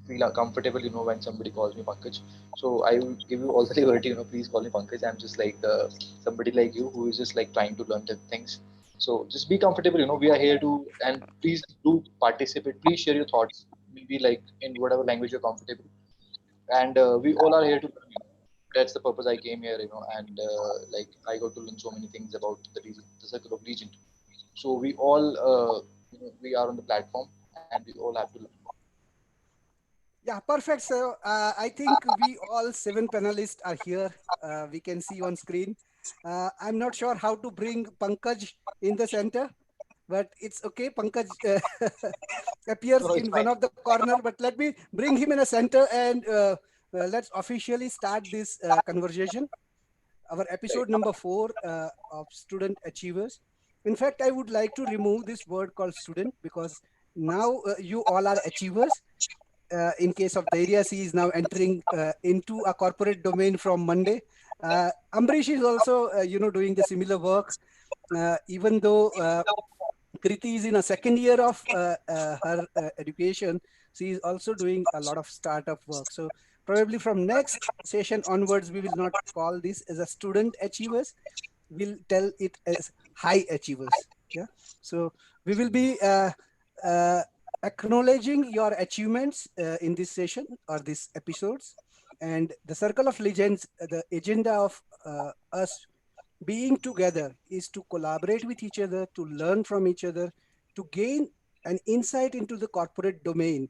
feel comfortable, when somebody calls me Pankaj. So I will give you all the liberty, please call me Pankaj. I'm just like somebody like you who is just like trying to learn the things. So just be comfortable, we are here to, and please do participate. Please share your thoughts, maybe like in whatever language you're comfortable. And we all are here to learn, That's the purpose I came here, and like I got to learn so many things about the region, the circle of legend. So we all, we are on the platform, and we all have to learn. Yeah, perfect. So I think we all seven panelists are here. We can see on screen. I'm not sure how to bring Pankaj in the center, but it's okay. Pankaj appears No, it's in one fine. of the corner, but let me bring him in a center and let's officially start this conversation. Our Right. episode number 4 of student achievers. In fact, I would like to remove this word called student because now you all are achievers. In case of Dairyas, he is now entering into a corporate domain from Monday. Ambrish is also, doing the similar work. Even though Kriti is in a second year of her education, she is also doing a lot of startup work. So probably from next session onwards, we will not call this as a student achievers. We'll tell it as high achievers. Yeah. So we will be uh, acknowledging your achievements in this session or these episodes. And the Circle of Legends, the agenda of us being together is to collaborate with each other, to learn from each other, to gain an insight into the corporate domain,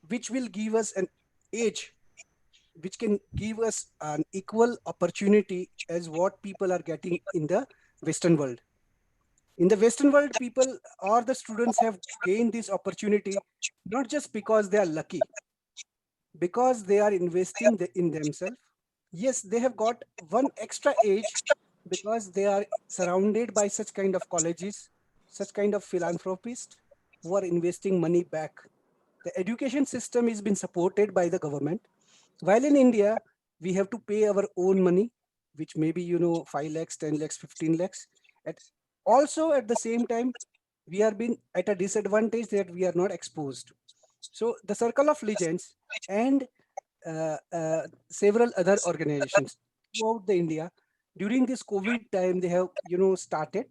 which will give us an edge, which can give us an equal opportunity as what people are getting in the Western world. In the Western world, people or the students have gained this opportunity not just because they are lucky, because they are investing in themselves. Yes, they have got one extra age because they are surrounded by such kind of colleges, such kind of philanthropists who are investing money back. The education system is being supported by the government, while in India we have to pay our own money, which may be 5 lakhs, 10 lakhs, 15 lakhs. At also at the same time, we are being at a disadvantage that we are not exposed. So the Circle of Legends and several other organizations throughout the India during this COVID time, they have started.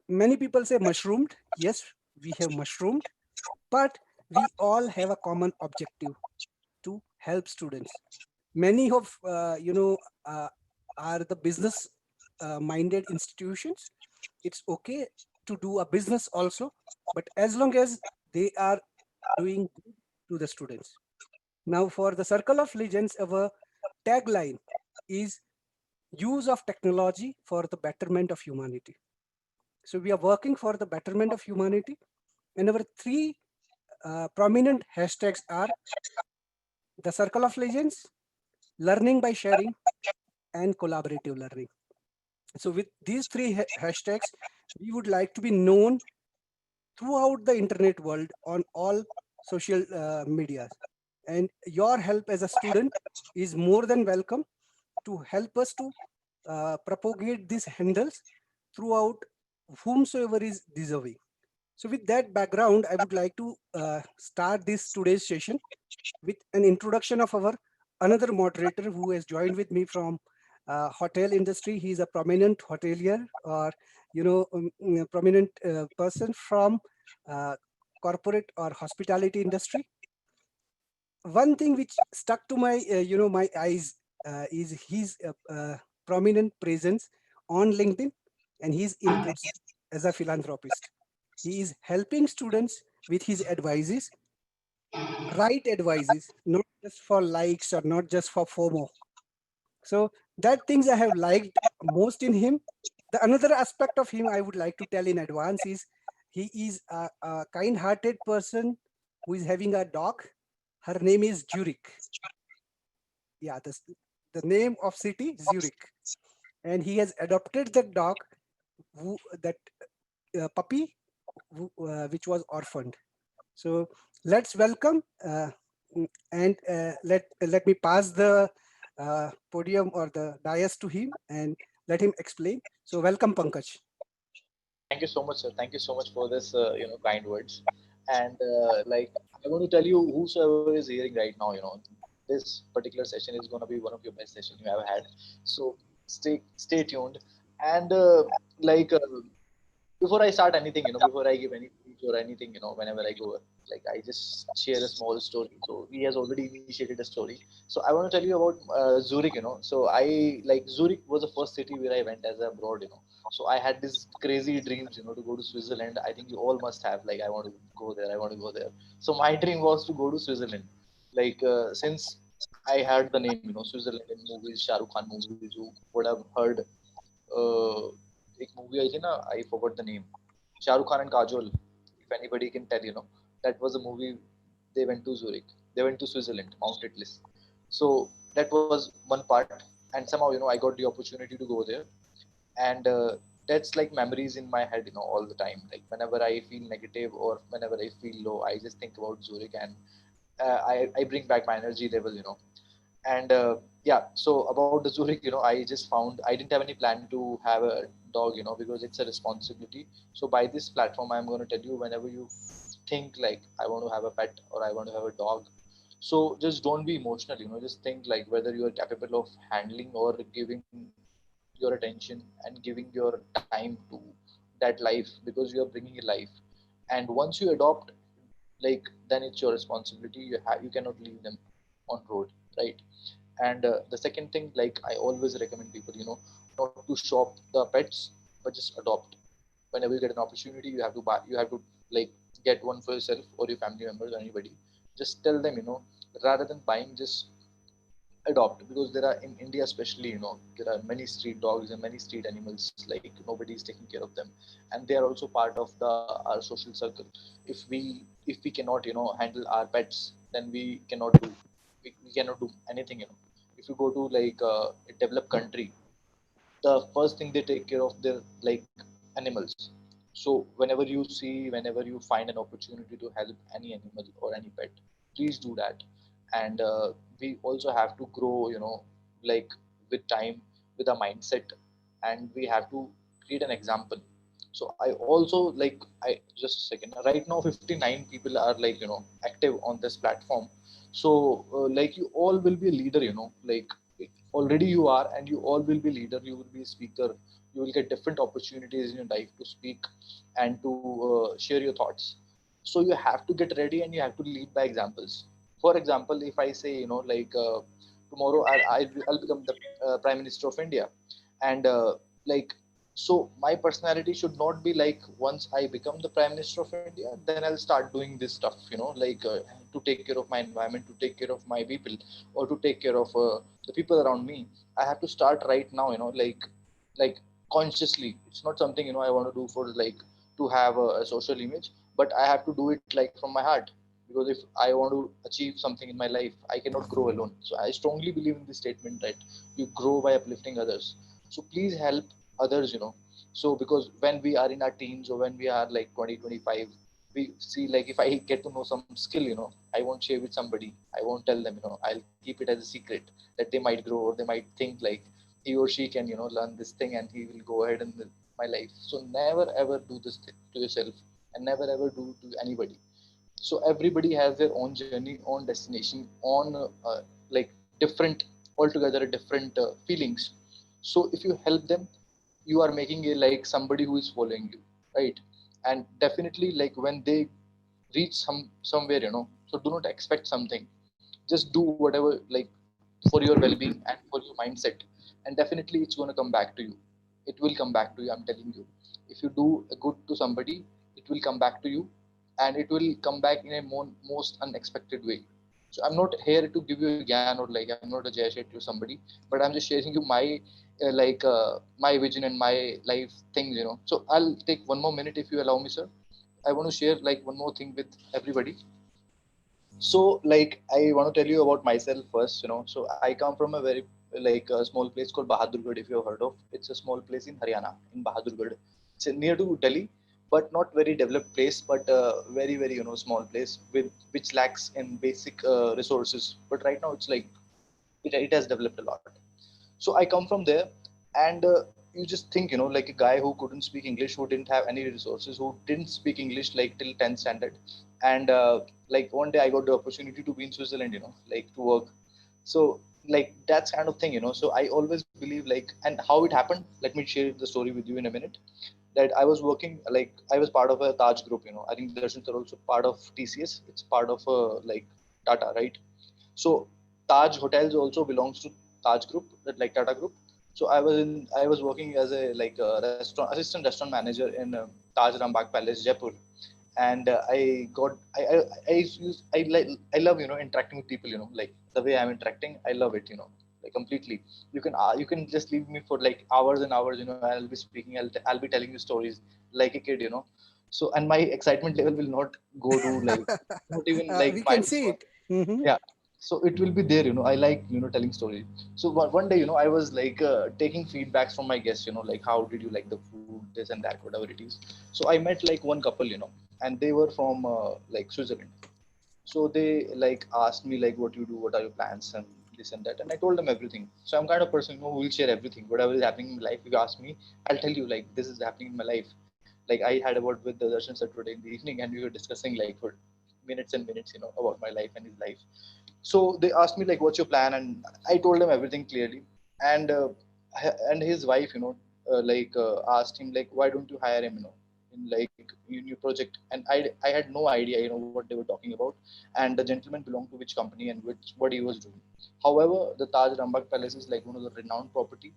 Many people say mushroomed. Yes, we have mushroomed, but we all have a common objective to help students. Many of are the business minded institutions. It's okay to do a business also, but as long as they are doing good to the students. Now, for the Circle of Legends, our tagline is use of technology for the betterment of humanity. So we are working for the betterment of humanity, and our three prominent hashtags are the Circle of Legends, learning by sharing, and collaborative learning. So with these three hashtags, we would like to be known throughout the internet world on all social media. And your help as a student is more than welcome to help us to propagate these handles throughout whomsoever is deserving. So with that background, I would like to start this today's session with an introduction of our another moderator who has joined with me from hotel industry. He's a prominent hotelier or prominent person from uh, corporate or hospitality industry. One thing which stuck to my my eyes is his prominent presence on LinkedIn and his inputs as a philanthropist. He is helping students with his advices, right advices, not just for likes or not just for FOMO. So that things I have liked most in him. The another aspect of him I would like to tell in advance is he is a kind-hearted person who is having a dog. Her name is Zurich. Yeah, the name of city Zurich, and he has adopted that dog, that puppy, which was orphaned. So let's welcome and let me pass the podium or the dais to him and let him explain. So welcome, Pankaj. Thank you so much, sir. Thank you so much for this, kind words. And like I want to tell you, whosoever is hearing right now, this particular session is going to be one of your best sessions you have had. So stay tuned, and like before I start anything, before I give any speech or anything, whenever I go, like I just share a small story. So he has already initiated a story. So I want to tell you about Zurich. So I like Zurich was the first city where I went as a abroad. So I had these crazy dreams, to go to Switzerland. I think you all must have. Like I want to go there. I want to go there. So my dream was to go to Switzerland. Like since I heard the name, Switzerland in movies, Shah Rukh Khan movies. You would have heard एक movie आई थी ना, I forgot the name. Shah Rukh Khan and Kajol, if anybody can tell, that was a movie. They went to Zurich, they went to Switzerland, Mount Atlas. So that was one part, and somehow I got the opportunity to go there, and that's like memories in my head, all the time. Like whenever I feel negative or whenever I feel low, I just think about Zurich, and I bring back my energy level, and yeah, so about the Zurich, I just found I didn't have any plan to have a dog, because it's a responsibility. So by this platform, I'm going to tell you, whenever you think like I want to have a pet or I want to have a dog, so just don't be emotional, just think like whether you are capable of handling or giving your attention and giving your time to that life, because you are bringing a life. And once you adopt, like then it's your responsibility. You cannot leave them on road, right? And the second thing, like I always recommend people, not to shop the pets, but just adopt. Whenever you get an opportunity, you have to buy. You have to like get one for yourself or your family members or anybody. Just tell them, rather than buying, just adopt, because there are in India especially, there are many street dogs and many street animals, like nobody is taking care of them, and they are also part of the our social circle. If we cannot handle our pets, then we cannot do anything. If you go to like a developed country, the first thing they take care of their like animals. So whenever you find an opportunity to help any animal or any pet, please do that. And we also have to grow, like with time, with a mindset, and we have to create an example. So I also like I just a second, right now 59 people are like active on this platform. So like you all will be a leader, like already you are, and you all will be leader, you will be a speaker, you will get different opportunities in your life to speak and to share your thoughts. So you have to get ready and you have to lead by examples. For example, if I say like tomorrow I'll become the prime minister of India, and like so my personality should not be like once I become the prime minister of India, then I'll start doing this stuff, like to take care of my environment, to take care of my people, or to take care of the people around me. I have to start right now, like consciously. It's not something I want to do for like to have a social image, but I have to do it like from my heart, because if I want to achieve something in my life, I cannot grow alone. So I strongly believe in this statement that you grow by uplifting others. So please help others, so because when we are in our teens or when we are like 2025, we see like if I get to know some skill, I won't share with somebody, I won't tell them, I'll keep it as a secret, that they might grow or they might think like he or she can learn this thing and he will go ahead in my life. So never ever do this thing to yourself, and never ever do to anybody. So everybody has their own journey, own destination, on like different, altogether different feelings. So if you help them, you are making a like somebody who is following you, right? And definitely like when they reach somewhere, so do not expect something, just do whatever like for your well-being and for your mindset, and definitely it's going to come back to you. It will come back to you, I'm telling you. If you do a good to somebody, it will come back to you, and it will come back in a most unexpected way. So I'm not here to give you a gyan, or like I'm not a jay Shetty or somebody, but I'm just sharing you my my vision and my life things, So I'll take one more minute if you allow me, sir. I want to share like one more thing with everybody. So like I want to tell you about myself first. So I come from a very like a small place called Bahadurgarh, if you have heard of. It's a small place in Haryana, in Bahadurgarh. It's near to Delhi, but not very developed place, but very very small place with which lacks in basic resources. But right now it's like it has developed a lot. So I come from there, and you just think, like a guy who couldn't speak English, who didn't have any resources, who didn't speak English like till 10th standard. And like one day I got the opportunity to be in Switzerland, like to work. So like that's kind of thing, so I always believe like, and how it happened, let me share the story with you in a minute. That I was working, like I was part of a Taj group, I think the Russians are also part of TCS, it's part of like Tata, right? So Taj Hotels also belongs to Taj Group, that like Tata Group. So I was working as a like a restaurant assistant restaurant manager in Taj Rambagh Palace, Jaipur. And I got I use I love interacting with people, like the way I'm interacting, I love it, like completely. You can just leave me for like hours and hours, I'll be speaking, I'll be telling you stories like a kid, so and my excitement level will not go to like not even like We can minus see one. it. Hmm. Yeah, so it will be there, I like telling stories. So one day, I was like taking feedbacks from my guests, like how did you like the food, this and that, whatever it is. So I met like one couple, and they were from like Switzerland. So they like asked me like what you do, what are your plans, and this and that, and I told them everything. So I'm kind of person, who will share everything, whatever is happening in my life. If you ask me, I'll tell you like this is happening in my life. Like I had a word with the Darshan sir today in the evening, and we were discussing like for minutes and minutes, about my life and his life. So they asked me like, "What's your plan?" And I told them everything clearly. And his wife, asked him like, "Why don't you hire him?" In like in your project. And I had no idea, what they were talking about. And the gentleman belonged to which company and which what he was doing. However, the Taj Rambagh Palace is like one of the renowned property,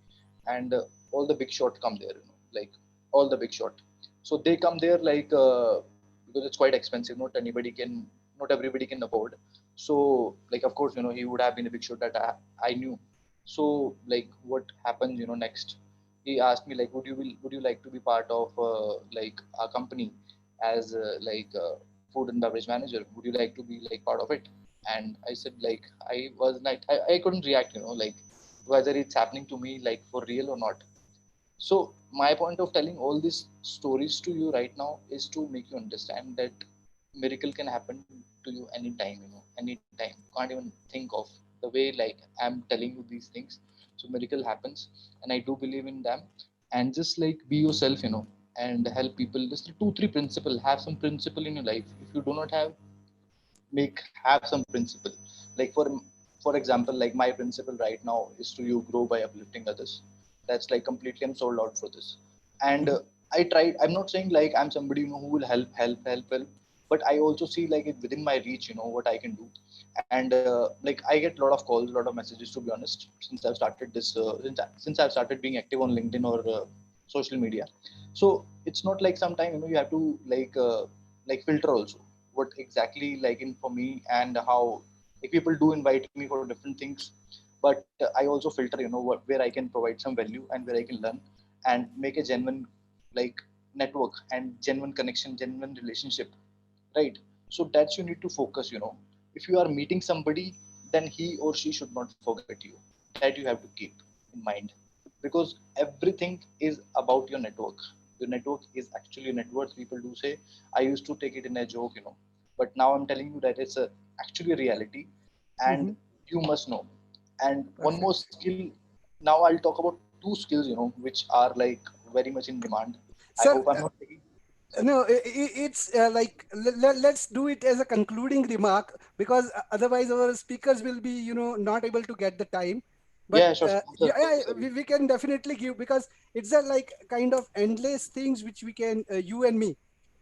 and all the big shot come there, like all the big shot. So they come there like because it's quite expensive. Not everybody can afford. So like of course, he would have been a big shot that I knew. So like what happens, next? He asked me like, would you like to be part of like a company as food and beverage manager? Would you like to be like part of it? And I said like I couldn't react, like whether it's happening to me like for real or not. So my point of telling all these stories to you right now is to make you understand that miracle can happen to you anytime, anytime. Can't even think of the way like I'm telling you these things. So miracle happens, and I do believe in them. And just like be yourself, and help people. Just two, three principle. Have some principle in your life. If you do not have, have some principle. Like for example, like my principle right now is to you grow by uplifting others. That's like completely I'm sold out for this. And Hmm. I tried, I'm not saying like I'm somebody, who will help, but I also see like it within my reach, what I can do. And like I get a lot of calls, a lot of messages, to be honest, since I've started this since I've started being active on LinkedIn or social media. So it's not like sometime, you have to like filter also what exactly like in for me, and how like people do invite me for different things. But I also filter, where I can provide some value and where I can learn and make a genuine like network and genuine connection, genuine relationship, right? So that's you need to focus, if you are meeting somebody, then he or she should not forget you. That you have to keep in mind, because everything is about your network. Your network is actually a net worth. People do say, I used to take it in a joke, but now I'm telling you that it's actually a reality, and Hmm. you must know. And one more Perfect. skill. Now I'll talk about two skills, which are like very much in demand. I Sir, hope I'm not taking. Sorry. no, it's like let's do it as a concluding remark, because otherwise our speakers will be, not able to get the time. But Yeah, sure. Sure. yeah, Sorry, yeah, sorry. we can definitely give, because it's a like kind of endless things which we can, you and me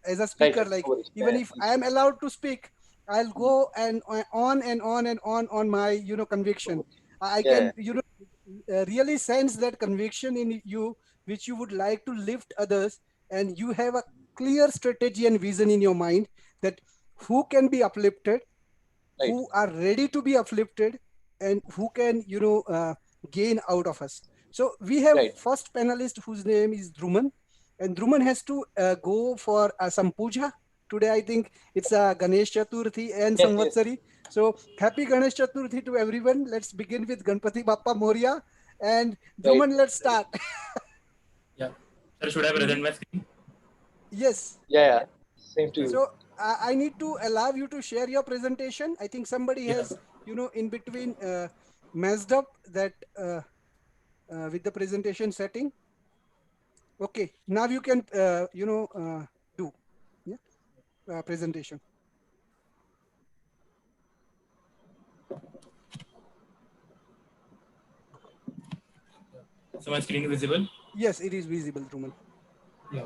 as a Right, speaker, right. like No worries. even Yeah, if I please. am allowed to speak, I'll Mhm. go and on and on and on my, No conviction. worries. I Yeah, can, really sense that conviction in you, which you would like to lift others. And you have a clear strategy and vision in your mind, that who can be uplifted, right, who are ready to be uplifted, and who can, gain out of us. So we have right. first panelist whose name is Druman, and Druman has to go for some puja today. I think it's Ganesh Chaturthi and Yes, yes. Samvatsari. So happy Ganesh Chaturthi to everyone. Let's begin with Ganpati Bappa Moria. And Right, Druman, let's right. start. Yeah. Sir, should I Mhm. present my screen? Yes. Yeah, yeah. Same to Yeah. you. So I need to allow you to share your presentation. I think somebody Yeah. has, in between, messed up that, with the presentation setting. Okay, now you can, do, yeah, presentation. So my screen is visible. Yes, it is visible, Druman. Yeah.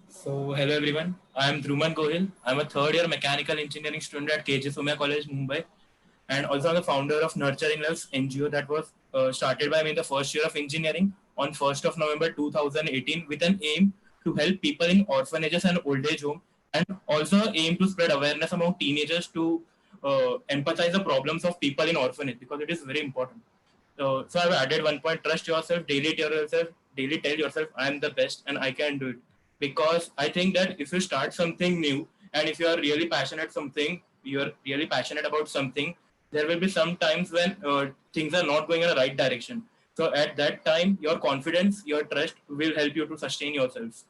So hello everyone. I am Dhruman Gohil. I'm a third year mechanical engineering student at KJ Somaiya College, Mumbai, and also I'm the founder of Nurturing Lives NGO that was started by me in the first year of engineering on 1st of November 2018 with an aim to help people in orphanages and old age home, and also aim to spread awareness among teenagers to empathize the problems of people in orphanage because it is very important. So I've added one point: trust yourself, daily tell yourself, I am the best and I can do it. Because I think that if you start something new and if you are really passionate about something, there will be some times when things are not going in the right direction. So at that time, your confidence, your trust will help you to sustain yourself.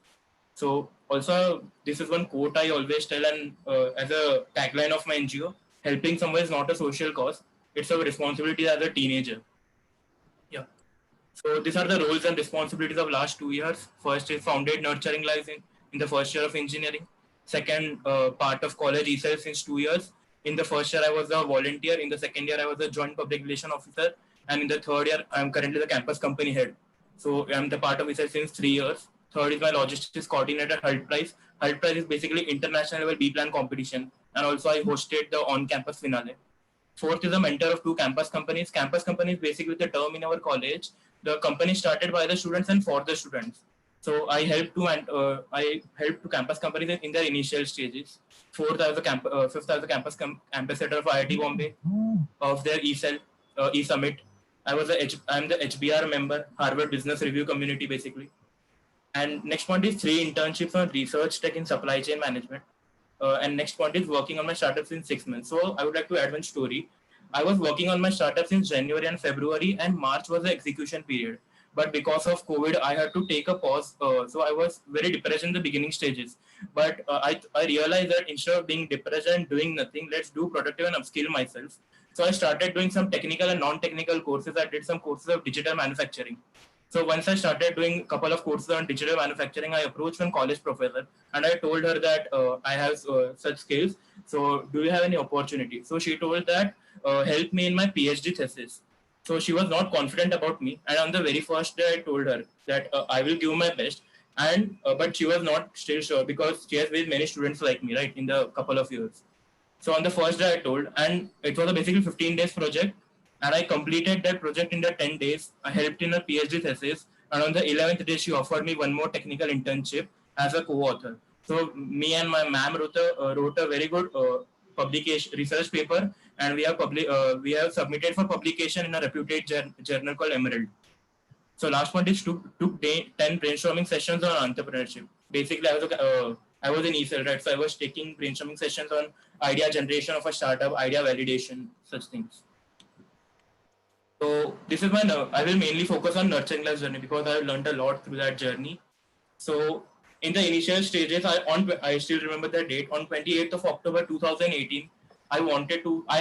So also, this is one quote I always tell, and as a tagline of my NGO, helping someone is not a social cause; it's a responsibility as a teenager. Yeah. So these are the roles and responsibilities of last 2 years. First is founded nurturing lives in the first year of engineering. Second, part of college itself since 2 years. In the first year, I was a volunteer. In the second year, I was a joint public relation officer. And in the third year, I am currently the campus company head. So I'm the part of itself since 3 years. Third is my logistics coordinator, Hult Prize. Hult Prize is basically international level B plan competition. And also I hosted the on-campus finale. Fourth is a mentor of two campus companies. Campus companies basically the term in our college. The company started by the students and for the students. So I helped to campus companies in their initial stages. Fifth, I was a ambassador of IIT Bombay of their eCell e-summit. I'm the HBR member, Harvard Business Review Community basically. And next point is 3 internships on research tech in supply chain management. And next point is working on my startups in 6 months. So I would like to add one story. I was working on my startup since January and February, and March was the execution period. But because of COVID, I had to take a pause. So I was very depressed in the beginning stages. But I realized that instead of being depressed and doing nothing, let's do productive and upskill myself. So I started doing some technical and non-technical courses. I did some courses of digital manufacturing. So once I started doing a couple of courses on digital manufacturing, I approached one college professor and I told her that I have such skills. So do you have any opportunity? So she told that help me in my PhD thesis. So she was not confident about me, and on the very first day, I told her that I will give my best. And but she was not still sure because she has with many students like me, right, in the couple of years. So on the first day I told, and it was a basically 15 days project, and I completed that project in the 10 days. I helped in a PhD thesis, and on the 11th day she offered me one more technical internship as a co-author. So me and my ma'am wrote a very good publication research paper, and we have submitted for publication in a reputed journal called Emerald. So last one is took 10 brainstorming sessions on entrepreneurship. Basically, I was in ESL, right? So I was taking brainstorming sessions on idea generation of a startup, idea validation, such things. So this is I will mainly focus on nurturing life journey because I learned a lot through that journey. So in the initial stages, I still remember the date on 28th of October 2018. I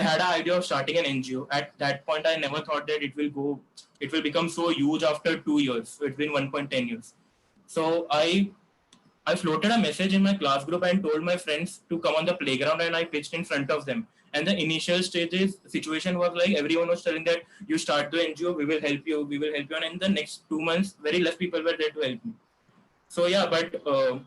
had an idea of starting an NGO. At that point, I never thought that it will become so huge after 2 years. So it's been 1.10 years. So I floated a message in my class group and told my friends to come on the playground, and I pitched in front of them. And the initial stages situation was like everyone was telling that you start the NGO, we will help you. And in the next 2 months, very less people were there to help me. So yeah, but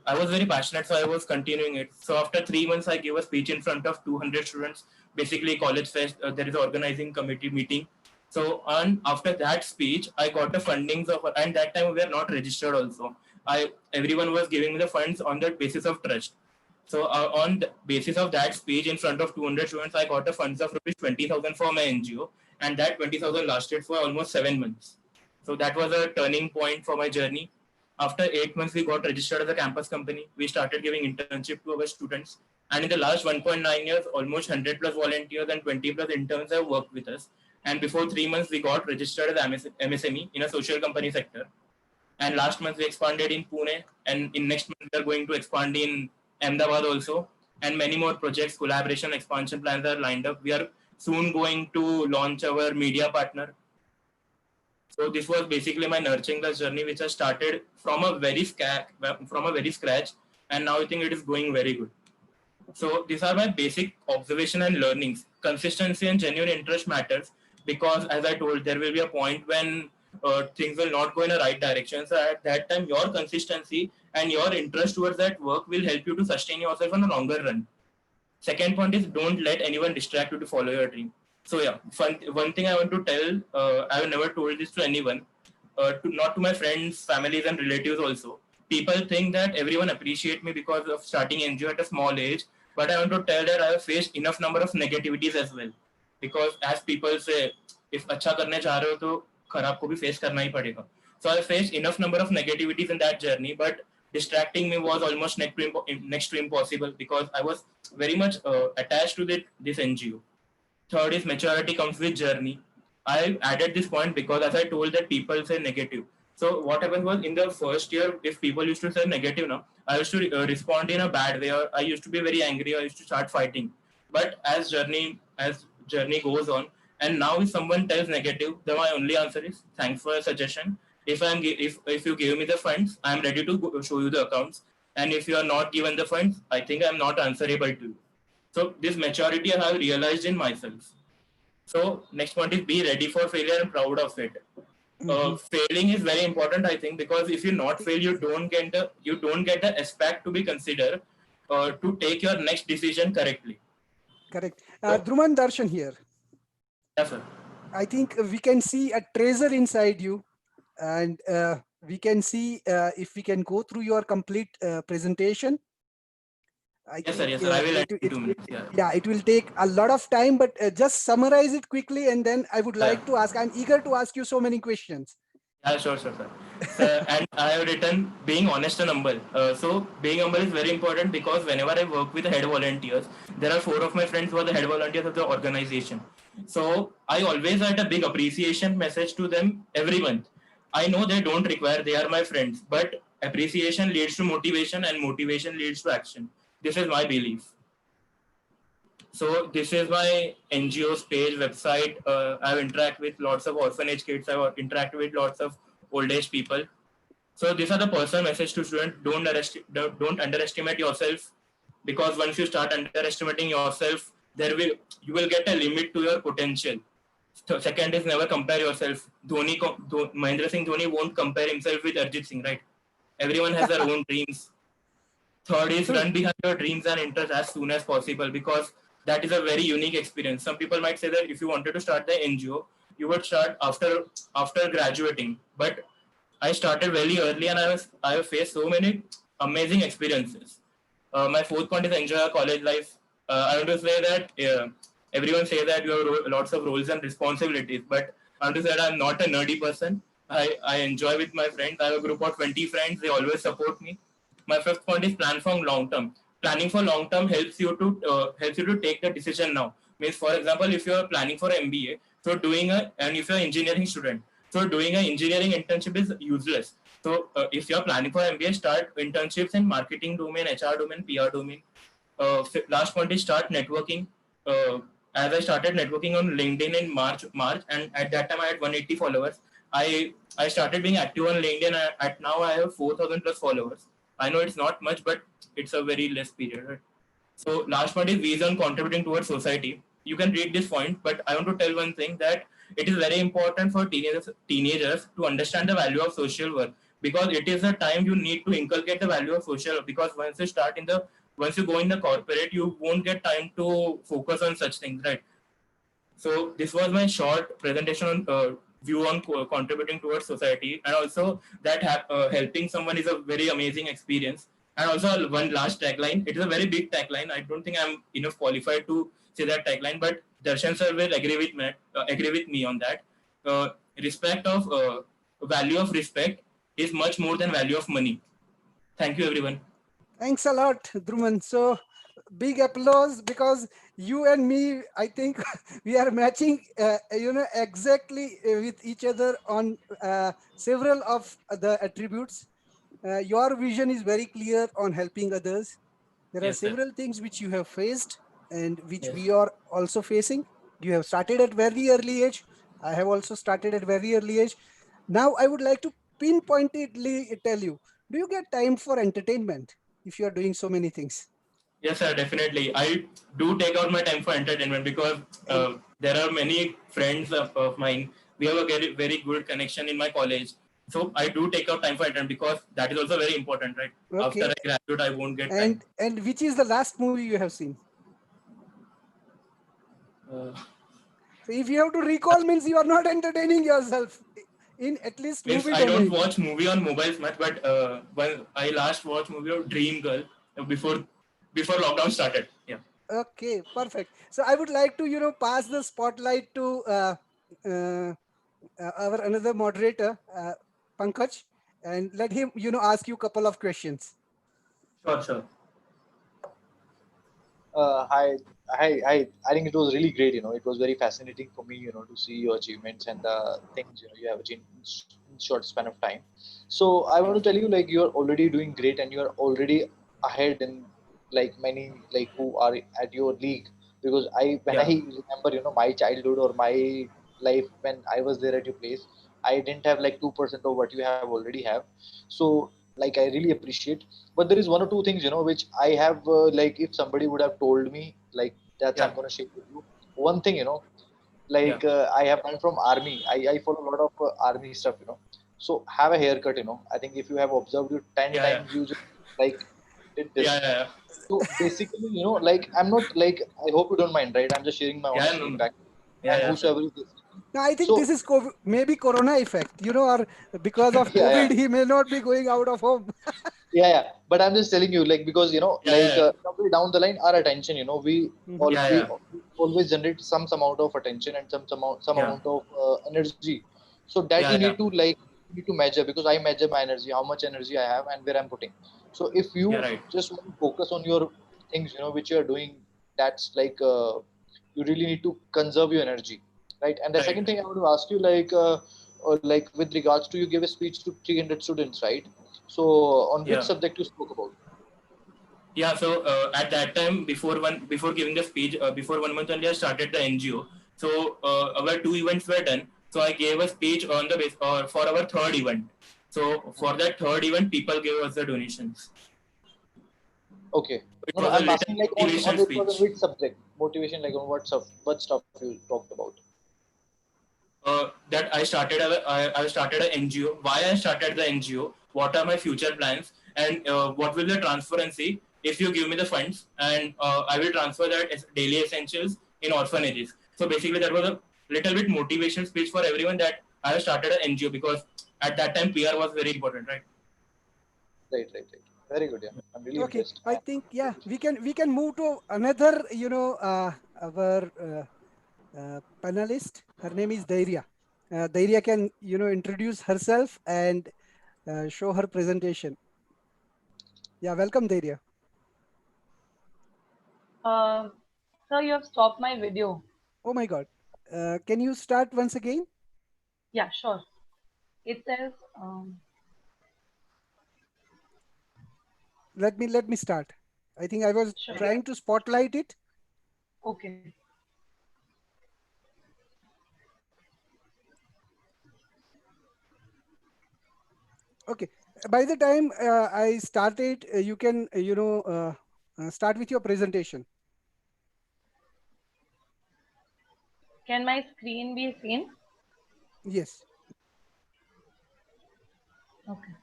I was very passionate, so I was continuing it. So after 3 months, I gave a speech in front of 200 students, basically college fest. There is an organizing committee meeting. So on after that speech, I got the fundings of, and that time we were not registered also. Everyone was giving me the funds on the basis of trust. So on the basis of that speech in front of 200 students, I got the funds of rupees 20,000 for my NGO, and that 20,000 lasted for almost 7 months. So that was a turning point for my journey. After 8 months, we got registered as a campus company. We started giving internship to our students. And in the last 1.9 years, almost 100 plus volunteers and 20 plus interns have worked with us. And before 3 months, we got registered as MSME in a social company sector. And last month, we expanded in Pune. And in next month, we are going to expand in Ahmedabad also. And many more projects, collaboration, expansion plans are lined up. We are soon going to launch our media partner. So this was basically my nurturing the journey, which I started from a very scratch, and now I think it is going very good. So these are my basic observation and learnings. Consistency and genuine interest matters because, as I told, there will be a point when things will not go in a right direction. So at that time, your consistency and your interest towards that work will help you to sustain yourself on a longer run. Second point is don't let anyone distract you to follow your dream. So yeah, one thing I want to tell, I have never told this to anyone, not to my friends, families, and relatives also. People think that everyone appreciate me because of starting NGO at a small age, but I want to tell that I have faced enough number of negativities as well. Because as people say, if अच्छा करने जा रहे हो तो खराब को भी face करना ही पड़ेगा. So I faced enough number of negativities in that journey, but distracting me was almost next to impossible because I was very much attached to this NGO. Third is maturity comes with journey. I added this point because as I told that people say negative. So what happened was in the first year, if people used to say negative now, I used to respond in a bad way. Or I used to be very angry. I used to start fighting. But as journey goes on, and now if someone tells negative, then my only answer is thanks for a suggestion. If you give me the funds, I'm ready to show you the accounts. And if you are not given the funds, I think I'm not answerable to you. So this maturity I have realized in myself. So next point is be ready for failure and proud of it. Failing is very important, I think, because if you not fail, you don't get the aspect to be considered to take your next decision correctly. Correct. So, Dhruman Darshan here. yes, sir. I think we can see a treasure inside you, and we can see if we can go through your complete presentation. I Yes, sir. think Yes, sir. I will end in 2 minutes. Yeah. yeah, it will take a lot of time, but just summarize it quickly, and then I would like to ask. I'm eager to ask you so many questions. Yeah, sure, sir. So, and I have written being honest and humble. So being humble is very important because whenever I work with head volunteers, there are four of my friends who are the head volunteers of the organization. So I always write a big appreciation message to them every month. I know they don't require, they are my friends, but appreciation leads to motivation and motivation leads to action. This is my belief. So this is my NGO's page website. I've interacted with lots of orphanage kids. I've interacted with lots of old age people. So these are the personal message to students. Don't underestimate yourself because once you start underestimating yourself, you will get a limit to your potential. So second is never compare yourself. Mahendra Singh Dhoni won't compare himself with Arjit Singh, right? Everyone has their own dreams. Third is run behind your dreams and interests as soon as possible because that is a very unique experience. Some people might say that if you wanted to start the NGO, you would start after graduating. But I started very early and I have faced so many amazing experiences. My fourth point is enjoy your college life. I want to say that everyone says that you have lots of roles and responsibilities, but I want to say that I'm not a nerdy person. I enjoy with my friends. I have a group of 20 friends. They always support me. My fifth point is plan for long term. Planning for long term helps you to take the decision now. Means for example, if you are planning for MBA, so and if you are engineering student, so doing an engineering internship is useless. So if you are planning for MBA, start internships in marketing domain, HR domain, PR domain. Last point is start networking. As I started networking on LinkedIn in March, and at that time I had 180 followers. I started being active on LinkedIn. At now I have 4,000 plus followers. I know it's not much, but it's a very less period. Right? So last point is vision contributing towards society. You can read this point, but I want to tell one thing that it is very important for teenagers to understand the value of social work because it is the time you need to inculcate the value of social work because once you go in the corporate, you won't get time to focus on such things, right? So this was my short presentation on view on contributing towards society, and also that helping someone is a very amazing experience. And also one last tagline. It is a very big tagline. I don't think I'm enough qualified to say that tagline, but Darshan sir will agree with me on that. Respect of value of respect is much more than value of money. Thank you, everyone. Thanks a lot, Dhruman. So big applause because you and me, I think we are matching, exactly with each other on several of the attributes. Your vision is very clear on helping others. There are Yes, sir. several things which you have faced and which Yes. we are also facing. You have started at very early age. I have also started at very early age. Now I would like to pinpointedly tell you, do you get time for entertainment if you are doing so many things? Yes, sir, definitely. I do take out my time for entertainment because And there are many friends of mine we have a very, very good connection in my college. So I do take out time for attend because that is also very important, right? After Okay. I graduate, I won't get time. And which is the last movie you have seen? Uh, So if you have to recall, means you are not entertaining yourself in at least means movie I don't domain. watch movie on mobiles much, but when I last watched movie of Dream Girl before lockdown started. Yeah. Okay, perfect. So I would like to, pass the spotlight to uh, our another moderator, Pankaj, and let him, ask you a couple of questions. Sure, sure. Hi, I think it was really great. It was very fascinating for me, to see your achievements and the things you have achieved in short span of time. So I want to tell you, like, you're already doing great, and you're already ahead in like many like who are at your league. Because when I Yeah. remember, my childhood or my life when I was there at your place, I didn't have like 2% of what you have already have. So like I really appreciate, but there is one or two things which I have like if somebody would have told me like that's Yeah. I'm going to share with you one thing, Yeah. like I have come from army. I follow a lot of army stuff, so have a haircut, I think if you have observed you 10 Yeah. Yeah. times you just like did Yeah. this. Yeah. So basically, like I'm not like, I hope you don't mind, right? I'm just sharing my Yeah. honest No, no. feedback, Yeah. and Yeah, sir. whosoever is listening. Now, I think this So is COVID, maybe Corona effect, or because of yeah, yeah. COVID, he may not be going out of home. Yeah, but I'm just telling you, like, because Yeah. Yeah. like Yeah. somewhere down the line, our attention, Mhm. Yeah. we Yeah. always generate some amount of attention and some Yeah. amount of energy. So that you Yeah. need Yeah. to like you need to measure, because I measure my energy, how much energy I have, and where I'm putting. So if Yeah. you Right. just want to focus on your things, which you are doing, that's like you really need to conserve your energy, right? And the Right. second thing I want to ask you, like with regards to, you gave a speech to 300 students, right? So on which Yeah. subject you spoke about? Yeah, so at that time, before giving the speech, before 1 month only, I started the NGO. So our 2 events were done. So I gave a speech on the base for our third event. So for that third event, people gave us the donations. Okay. It No, no, was a I'm little asking like on motivation it was on speech. which subject? Motivation, like on what stuff you talked about? That I started an NGO. Why I started the NGO? What are my future plans? And what will the transparency if you give me the funds? And I will transfer that as daily essentials in orphanages. So basically, that was a little bit motivation speech for everyone that I have started an NGO because at that time PR was very important, right? Right. Very good, yeah. I'm really Okay, impressed. I think yeah, we can move to another, our panelist. Her name is Dairya. Dairya can introduce herself and show her presentation. Yeah, welcome, Dairya. Uh, Sir, you have stopped my video. Oh my God, can you start once again? Yeah, sure. It says, Let me start. I think I was sure. trying to spotlight it. Okay. Okay. By the time I started, you can start with your presentation. Can my screen be seen? Yes. Okay.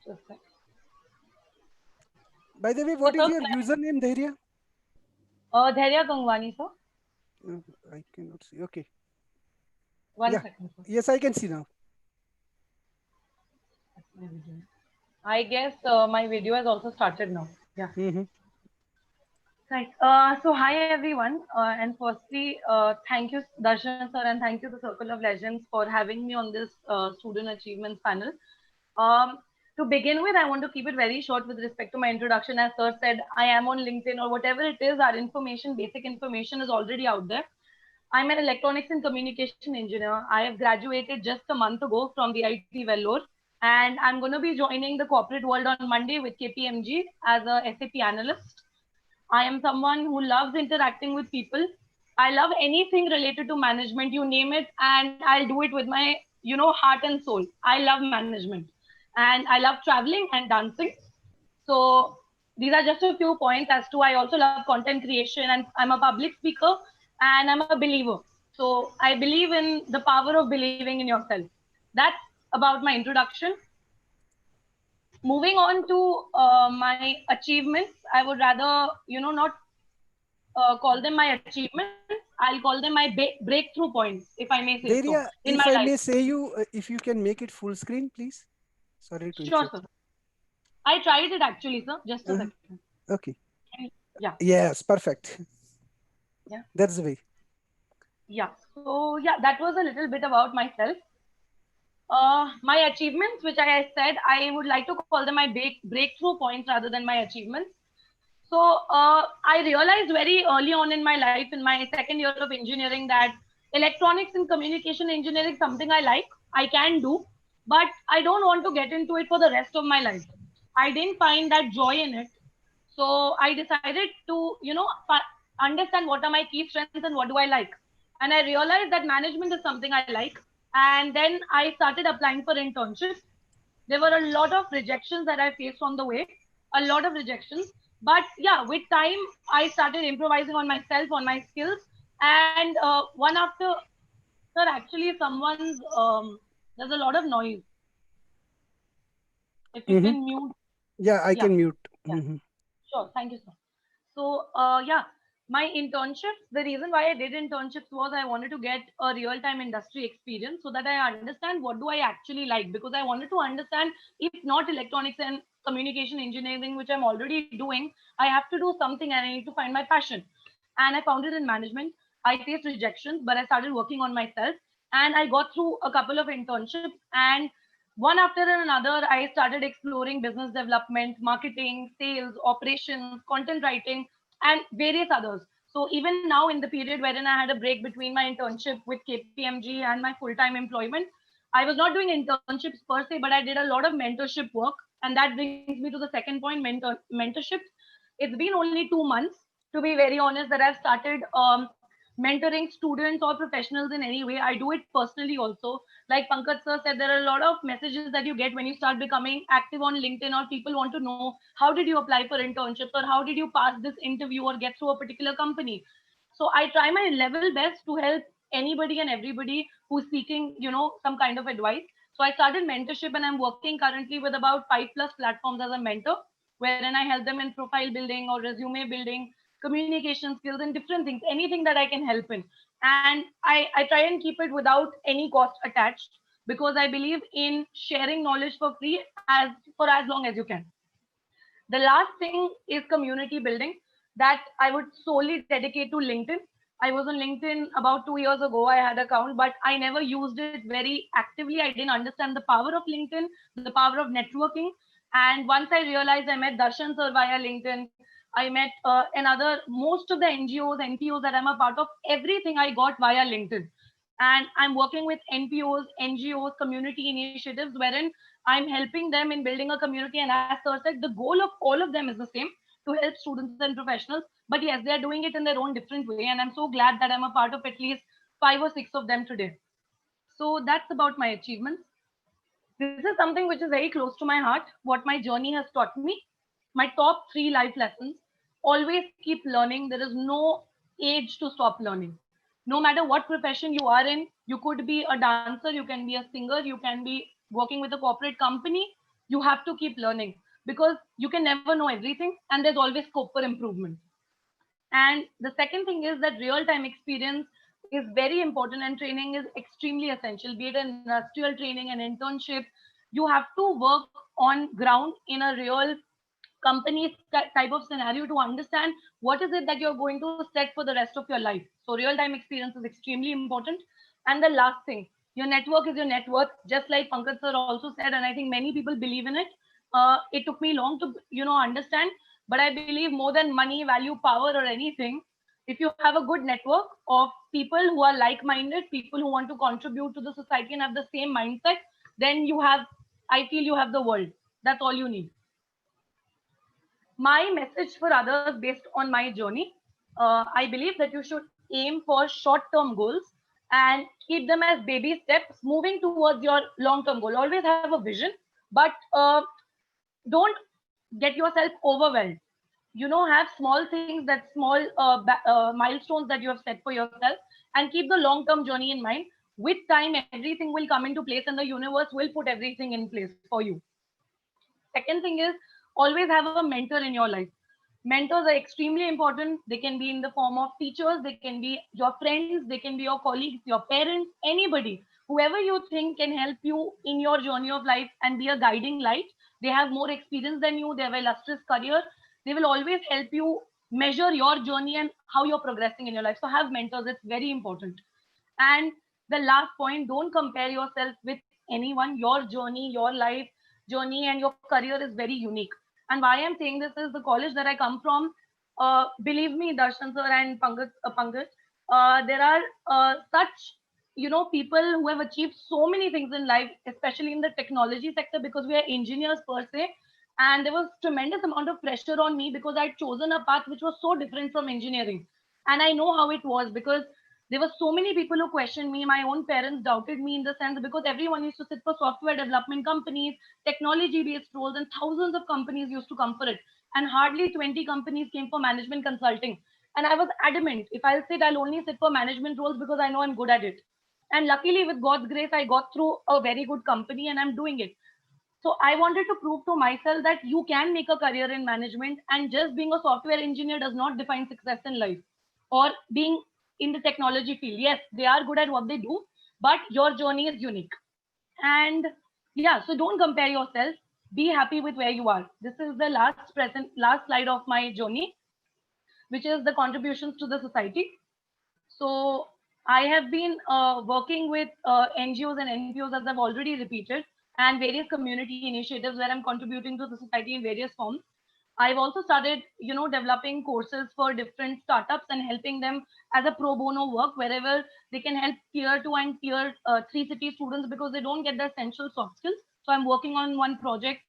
Just a sec. By the way, So, what is sir, your username, Dhairya? Dhairya Gangwani, sir. I cannot see. Okay. One Yeah. second, sir. Yes, I can see now. My video. I guess my video has also started now. Yeah. Mm-hmm. Right. So, hi everyone. And firstly, thank you, Darshan sir, and thank you, the Circle of Legends, for having me on this student achievements panel. Um, to begin with, I want to keep it very short with respect to my introduction. As sir said, I am on LinkedIn or whatever it is, our information, basic information is already out there. I'm an electronics and communication engineer. I have graduated just a month ago from the IT Vellore, and I'm going to be joining the corporate world on Monday with KPMG as a SAP analyst. I am someone who loves interacting with people. I love anything related to management, you name it, and I'll do it with my, heart and soul. I love management. And I love traveling and dancing. So these are just a few points as to I also love content creation and I'm a public speaker and I'm a believer. So I believe in the power of believing in yourself. That's about my introduction. Moving on to my achievements, I would rather, not call them my achievements. I'll call them my breakthrough points, if I may say so, Deria, in my if I life. may say you, if you can make it full screen, please. Sorry to Sure, sir. interrupt. I tried it actually, sir. Just a Uh, second. okay. Yeah, Yes, perfect. yeah, That's the way. yeah. So yeah, that was a little bit about myself. My achievements, which I said, I would like to call them my breakthrough points rather than my achievements. So I realized very early on in my life, in my second year of engineering, that electronics and communication engineering is something I like, I can do, but I don't want to get into it for the rest of my life. I didn't find that joy in it. So I decided to, understand what are my key strengths and what do I like. And I realized that management is something I like. And then I started applying for internships. There were a lot of rejections that I faced on the way, a lot of rejections. But yeah, with time, I started improvising on myself, on my skills. And one after, sir, actually, someone's, there's a lot of noise. If you Hmm. can mute, Yeah, I yeah, can mute. yeah, sure. Thank you, sir. So, yeah, my internships, the reason why I did internships was I wanted to get a real time industry experience so that I understand what do I actually like, because I wanted to understand, if not electronics and communication engineering, which I'm already doing, I have to do something and I need to find my passion. And I found it in management. I faced rejections, but I started working on myself and I got through a couple of internships. And one after another, I started exploring business development, marketing, sales, operations, content writing, and various others. So even now, in the period wherein I had a break between my internship with KPMG and my full-time employment, I was not doing internships per se, but I did a lot of mentorship work. And that brings me to the second point, mentorship. It's been only 2 months, to be very honest, that I've started mentoring students or professionals in any way. I do it personally also. Like Pankaj sir said, there are a lot of messages that you get when you start becoming active on LinkedIn, or people want to know how did you apply for internships, or how did you pass this interview or get through a particular company. So I try my level best to help anybody and everybody who's seeking, some kind of advice. So I started mentorship and I'm working currently with about 5+ platforms as a mentor, wherein I help them in profile building or resume building, communication skills, and different things, anything that I can help in. And I try and keep it without any cost attached, because I believe in sharing knowledge for free, for as long as you can. The last thing is community building, that I would solely dedicate to LinkedIn. I was on LinkedIn about 2 years ago. I had an account, but I never used it very actively. I didn't understand the power of LinkedIn, the power of networking. And once I realized, I met Darshan sir via LinkedIn. I met most of the NGOs, NPOs that I'm a part of, everything I got via LinkedIn. And I'm working with NPOs, NGOs, community initiatives, wherein I'm helping them in building a community. And as sir said, the goal of all of them is the same, to help students and professionals. But yes, they are doing it in their own different way. And I'm so glad that I'm a part of at least 5 or 6 of them today. So that's about my achievements. This is something which is very close to my heart, what my journey has taught me. My top 3 life lessons: always keep learning. There is no age to stop learning. No matter what profession you are in, you could be a dancer, you can be a singer, you can be working with a corporate company. You have to keep learning, because you can never know everything and there's always scope for improvement. And the second thing is that real time experience is very important, and training is extremely essential, be it an industrial training, an internship. You have to work on ground in a real company type of scenario to understand what is it that you're going to set for the rest of your life. So real time experience is extremely important. And the last thing, your network is your net worth, just like Pankaj sir also said, and I think many people believe in it. It took me long to understand, but I believe more than money, value, power, or anything, if you have a good network of people who are like minded, people who want to contribute to the society and have the same mindset, then I feel you have the world. That's all you need. My message for others based on my journey: I believe that you should aim for short term goals and keep them as baby steps moving towards your long term goal. Always have a vision, but don't get yourself overwhelmed. have small things, that small milestones that you have set for yourself, and keep the long term journey in mind. With time, everything will come into place and the universe will put everything in place for you. Second thing is, always have a mentor in your life. Mentors are extremely important. They can be in the form of teachers, they can be your friends, they can be your colleagues, your parents, anybody. Whoever you think can help you in your journey of life and be a guiding light. They have more experience than you, they have a illustrious career. They will always help you measure your journey and how you're progressing in your life. So have mentors, it's very important. And the last point, don't compare yourself with anyone. Your journey, your life journey, and your career is very unique. And why I'm saying this is the college that I come from. Believe me, Darshan sir and Pankaj, there are such people who have achieved so many things in life, especially in the technology sector, because we are engineers per se. And there was tremendous amount of pressure on me because I'd chosen a path which was so different from engineering. And I know how it was, because there were so many people who questioned me. My own parents doubted me, in the sense because everyone used to sit for software development companies, technology based roles, and thousands of companies used to come for it. And hardly 20 companies came for management consulting. And I was adamant, if I'll sit, I'll only sit for management roles because I know I'm good at it. And luckily, with God's grace, I got through a very good company and I'm doing it. So I wanted to prove to myself that you can make a career in management, and just being a software engineer does not define success in life, or being in the technology field. Yes, they are good at what they do, but your journey is unique. And yeah, so don't compare yourself. Be happy with where you are. This is the last slide of my journey, which is the contributions to the society. So I have been working with NGOs and NPOs, as I've already repeated, and various community initiatives where I'm contributing to the society in various forms. I've also started, developing courses for different startups and helping them as a pro bono work wherever they can help tier 2 and tier 3 city students, because they don't get the essential soft skills. So I'm working on one project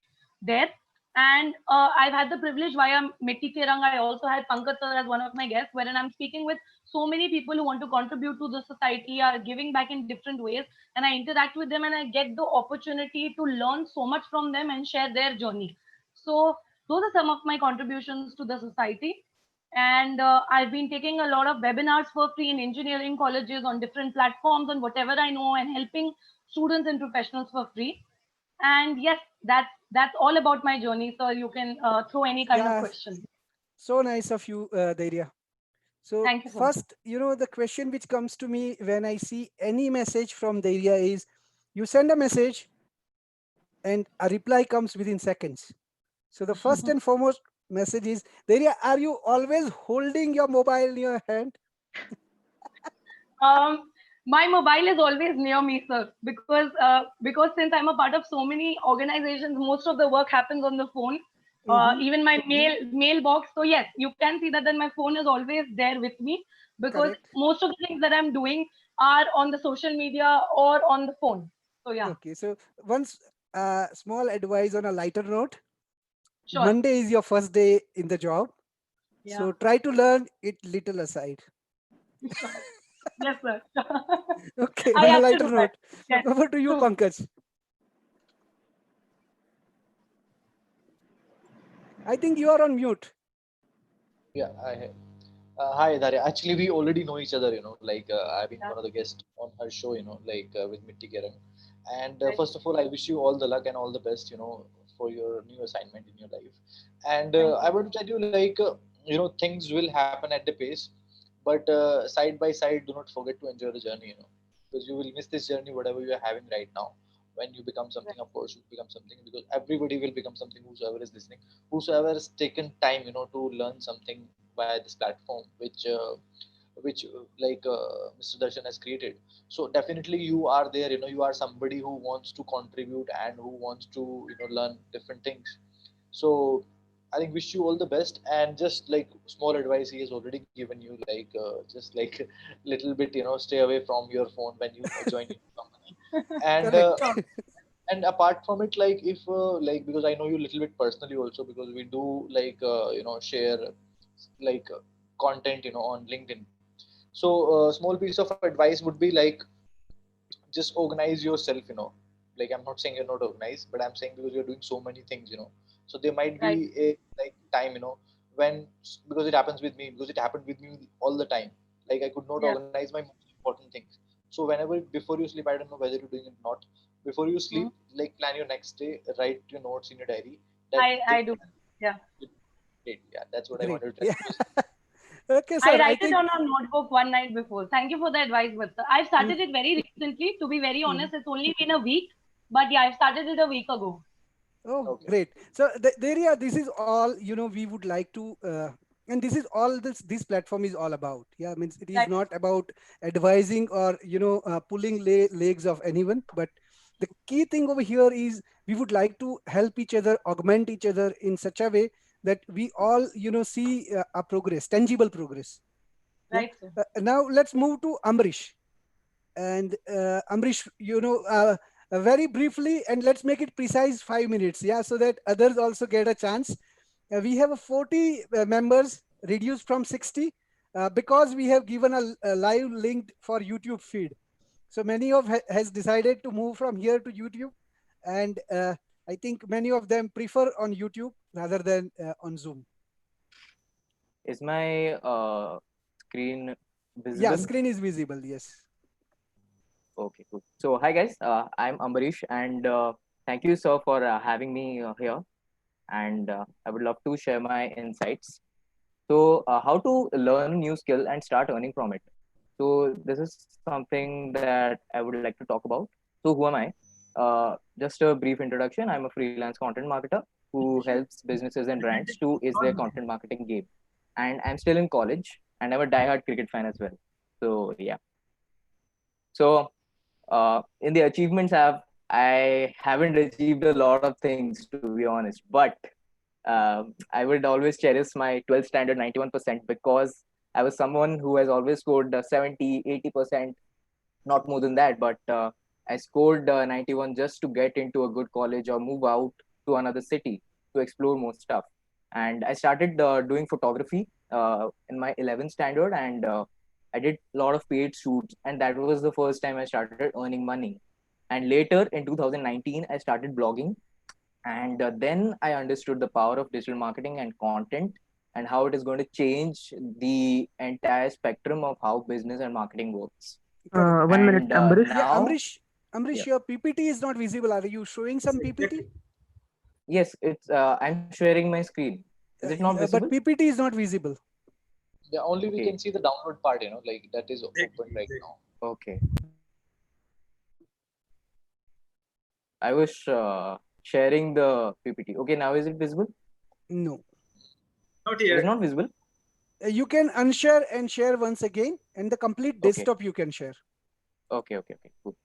there. And I've had the privilege via Mitti Ke Rang. I also had Pankaj sir as one of my guests, wherein I'm speaking with so many people who want to contribute to the society, are giving back in different ways. And I interact with them and I get the opportunity to learn so much from them and share their journey. So those are some of my contributions to the society. And I've been taking a lot of webinars for free in engineering colleges on different platforms on whatever I know, and helping students and professionals for free. And yes, that's all about my journey. So you can throw any kind of Yeah, question. so nice of you, Dairya. So Thank you so much. first, the question which comes to me when I see any message from Dairya is, you send a message and a reply comes within seconds. So the first and foremost message is, Dairya, are you always holding your mobile in your hand? Um, my mobile is always near me, sir, because since I'm a part of so many organizations, most of the work happens on the phone. Hmm. Even my mailbox. So yes, you can see that my phone is always there with me, because Correct. most of the things that I'm doing are on the social media or on the phone. So yeah, Okay. So once small advice on a lighter note. sure. Monday is your first day in the job. Yeah, So try to learn it little aside. sure. Yes, sir. Okay, I on a have to lighter do that. note. Yes, Over to you, true. Pankaj. I think you are on mute. Yeah, hi, Darya. Actually, we already know each other, like I've been Yeah, one of the guests on her show, like with Mitti Kerang. And right. first of all, I wish you all the luck and all the best, for your new assignment in your life. And Thank I you. want to tell you, like, things will happen at the pace, but side by side, do not forget to enjoy the journey, because you will miss this journey, whatever you are having right now. When you become Right. something, of course, you become something, because everybody will become something, whosoever is listening, whosoever has taken time, to learn something via this platform, which like Mr. Darshan has created. So definitely you are there, you are somebody who wants to contribute and who wants to learn different things. So I think wish you all the best, and just like small advice he has already given you, like just like little bit, stay away from your phone when you join a new company. And Correct. Sure. apart from it, like if like, because I know you a little bit personally also, because we do like share like content on LinkedIn. So small piece of advice would be like, just organize yourself, like I'm not saying you're not organized, but I'm saying because you're doing so many things, so there might be Right. a like time, when, because it happens with me, because it happened with me all the time. Like I could not Yeah. organize my most important things. So whenever before you sleep, I don't know whether you're doing it or not. Before you Hmm. sleep, like plan your next day, write your notes in your diary. That I do. Yeah. great. Yeah, that's what I Great. wanted to tell Yeah. you. Because Okay, I sir. I write it think. on a notebook one night before. Thank you for the advice, Mister. I've Mm, started it very recently. To be very mm. honest, it's only been a week. But yeah, I've started it a week ago. Oh, okay, great. So there, yeah, this is all, we would like to, and this is all this platform is all about. Yeah, means it is Right. not about advising or, pulling legs of anyone, but the key thing over here is we would like to help each other, augment each other in such a way that we all, see a progress, tangible progress. Yeah. Right, sir. Now let's move to Amrish. And Amrish, very briefly, and let's make it precise 5 minutes, yeah, so that others also get a chance. We have a 40 members reduced from 60 because we have given a live link for YouTube feed. So many of has decided to move from here to YouTube, and I think many of them prefer on YouTube rather than on Zoom. Is my screen Yeah, visible? screen is visible. Yes. Okay, cool. So, hi guys, I'm Ambarish, and thank you, sir, for having me here. And I would love to share my insights. So, how to learn new skill and start earning from it. So, this is something that I would like to talk about. So, who am I? Just a brief introduction. I'm a freelance content marketer who helps businesses and brands to is their content marketing game. And I'm still in college, and I'm a diehard cricket fan as well. So, yeah. So, in the achievements I haven't achieved a lot of things, to be honest, but I would always cherish my 12th standard 91% because I was someone who has always scored 70 80%, not more than that, but I scored 91 just to get into a good college or move out to another city to explore more stuff. And I started doing photography in my 11th standard, and I did a lot of paid shoots, and that was the first time I started earning money. And later in 2019 I started blogging, and then I understood the power of digital marketing and content, and how it is going to change the entire spectrum of how business and marketing works. Correct. One minute, And Ambarish. Yeah, now, Amrish, yeah, your PPT is not visible. Are you showing some PPT? yes, it's I'm sharing my screen. Is it not visible? But PPT is not visible. yeah, only we Okay, can see the download part. Like that is open right now. okay. I was sharing the PPT. Okay, now is it visible? No. It is not visible. You can unshare and share once again, and the complete Okay, desktop you can share. okay, cool.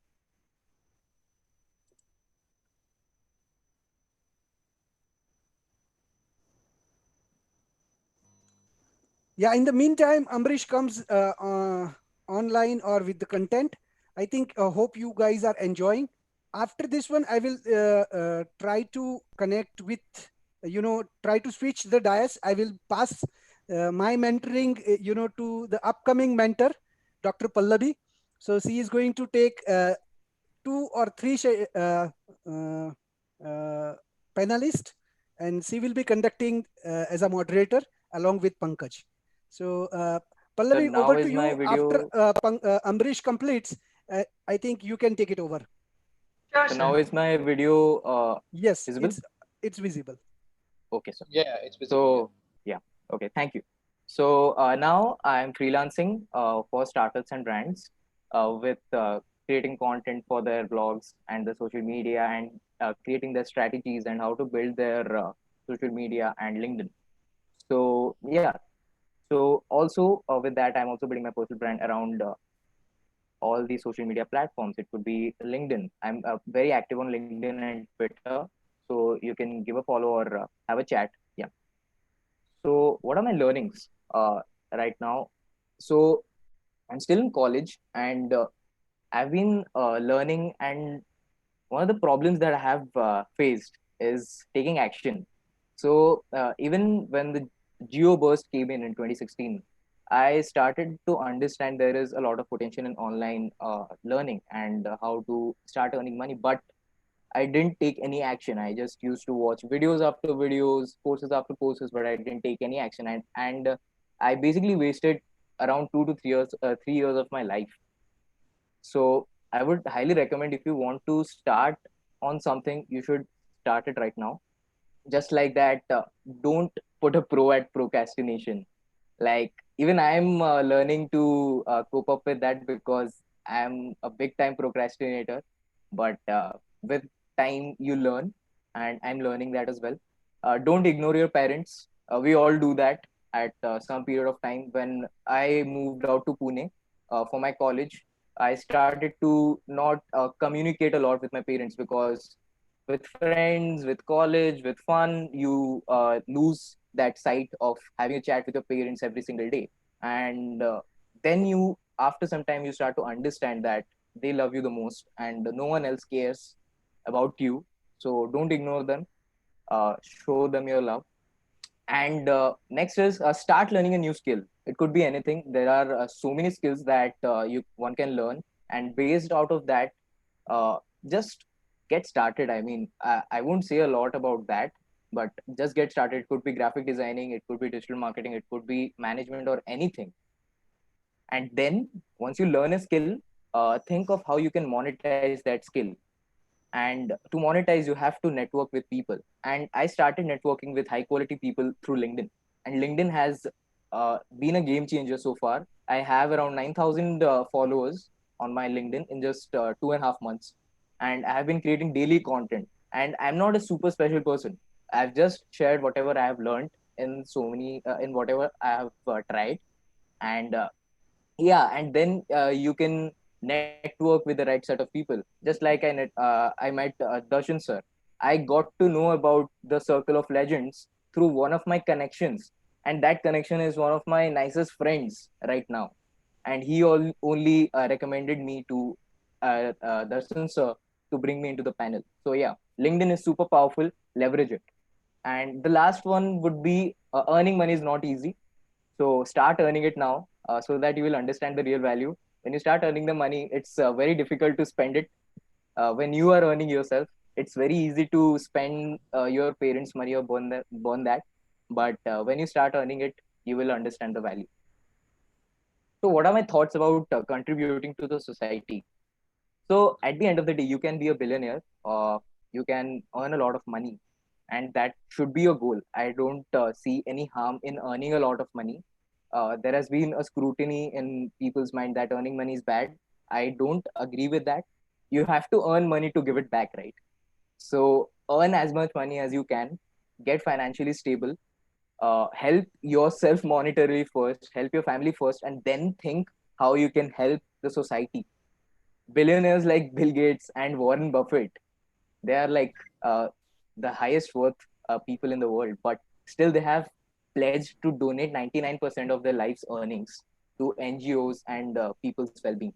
Yeah, in the meantime, Amrish comes online or with the content. I think, hope you guys are enjoying. After this one, I will try to connect with, try to switch the dais. I will pass my mentoring, to the upcoming mentor, Dr. Pallavi. So she is going to take two or three uh, uh, panelists, and she will be conducting as a moderator along with Pankaj. So, So Pallavi, now over is to my you. After video. Amrish completes, I think you can take it over. Sure, So sir. now is my video Yes, visible? it's visible. Okay, sir. Yeah, it's visible. Yeah. So yeah, okay, thank you. So now I'm freelancing for startups and brands with creating content for their blogs and the social media, and creating their strategies and how to build their social media and LinkedIn. So yeah, so also with that, I'm also building my personal brand around all the social media platforms. It could be LinkedIn. I'm very active on LinkedIn and Twitter, so you can give a follow or have a chat. Yeah. So what are my learnings right now? So I'm still in college, and I've been learning, and one of the problems that I have faced is taking action. So even when the geo burst came in 2016, I started to understand there is a lot of potential in online learning and how to start earning money. But I didn't take any action. I just used to watch videos after videos, courses after courses, but I didn't take any action. And I basically wasted around 2 to 3 years, 3 years of my life. So I would highly recommend, if you want to start on something, you should start it right now. Just like that, don't put a pro at procrastination. Like, even I'm learning to cope up with that, because I'm a big time procrastinator. But with time you learn, and I'm learning that as well. Don't ignore your parents. We all do that at some period of time. When I moved out to Pune for my college, I started to not communicate a lot with my parents, because with friends, with college, with fun, you lose that sight of having a chat with your parents every single day. And then you, after some time, you start to understand that they love you the most and no one else cares about you. So don't ignore them. Show them your love. And next is, start learning a new skill. It could be anything. There are so many skills that you one can learn, and based out of that, uh, just get started. I mean, I won't say a lot about that, but just get started. It could be graphic designing, it could be digital marketing, it could be management, or anything. And then once you learn a skill, think of how you can monetize that skill. And to monetize, you have to network with people. And I started networking with high quality people through LinkedIn. And LinkedIn has been a game changer so far. I have around 9,000 followers on my LinkedIn in just 2.5 months. And I have been creating daily content. And I'm not a super special person. I've just shared whatever I have learned in so many in whatever I have tried. And yeah, and then you can network with the right set of people. Just like I met Darshan sir. I got to know about the circle of legends through one of my connections, and that connection is one of my nicest friends right now. And he only recommended me to Darshan sir to bring me into the panel. So yeah, LinkedIn is super powerful. Leverage it. And the last one would be, earning money is not easy, so start earning it now, so that you will understand the real value. When you start earning the money, it's very difficult to spend it. When you are earning yourself, it's very easy to spend your parents' money or burn that. But when you start earning it, you will understand the value. So, what are my thoughts about contributing to the society? So, at the end of the day, you can be a billionaire, you can earn a lot of money, and that should be your goal. I don't see any harm in earning a lot of money. There has been a scrutiny in people's mind that earning money is bad. I don't agree with that. You have to earn money to give it back, right? So earn as much money as you can, get financially stable, help yourself monetarily first, help your family first, and then think how you can help the society. Billionaires like Bill Gates and Warren Buffett, they are like the highest worth people in the world, but still they have pledged to donate 99% of their life's earnings to NGOs and people's well-being.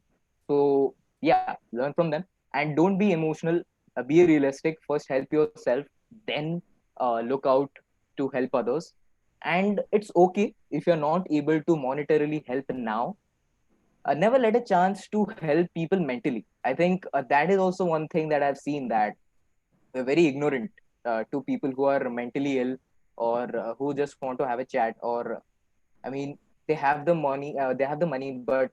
So yeah, learn from them, and don't be emotional. Be realistic. First, help yourself, then look out to help others. And it's okay if you're not able to monetarily help now. Never let a chance to help people mentally. I think that is also one thing that I've seen, that we're very ignorant to people who are mentally ill, or who just want to have a chat, or I mean, they have the money, but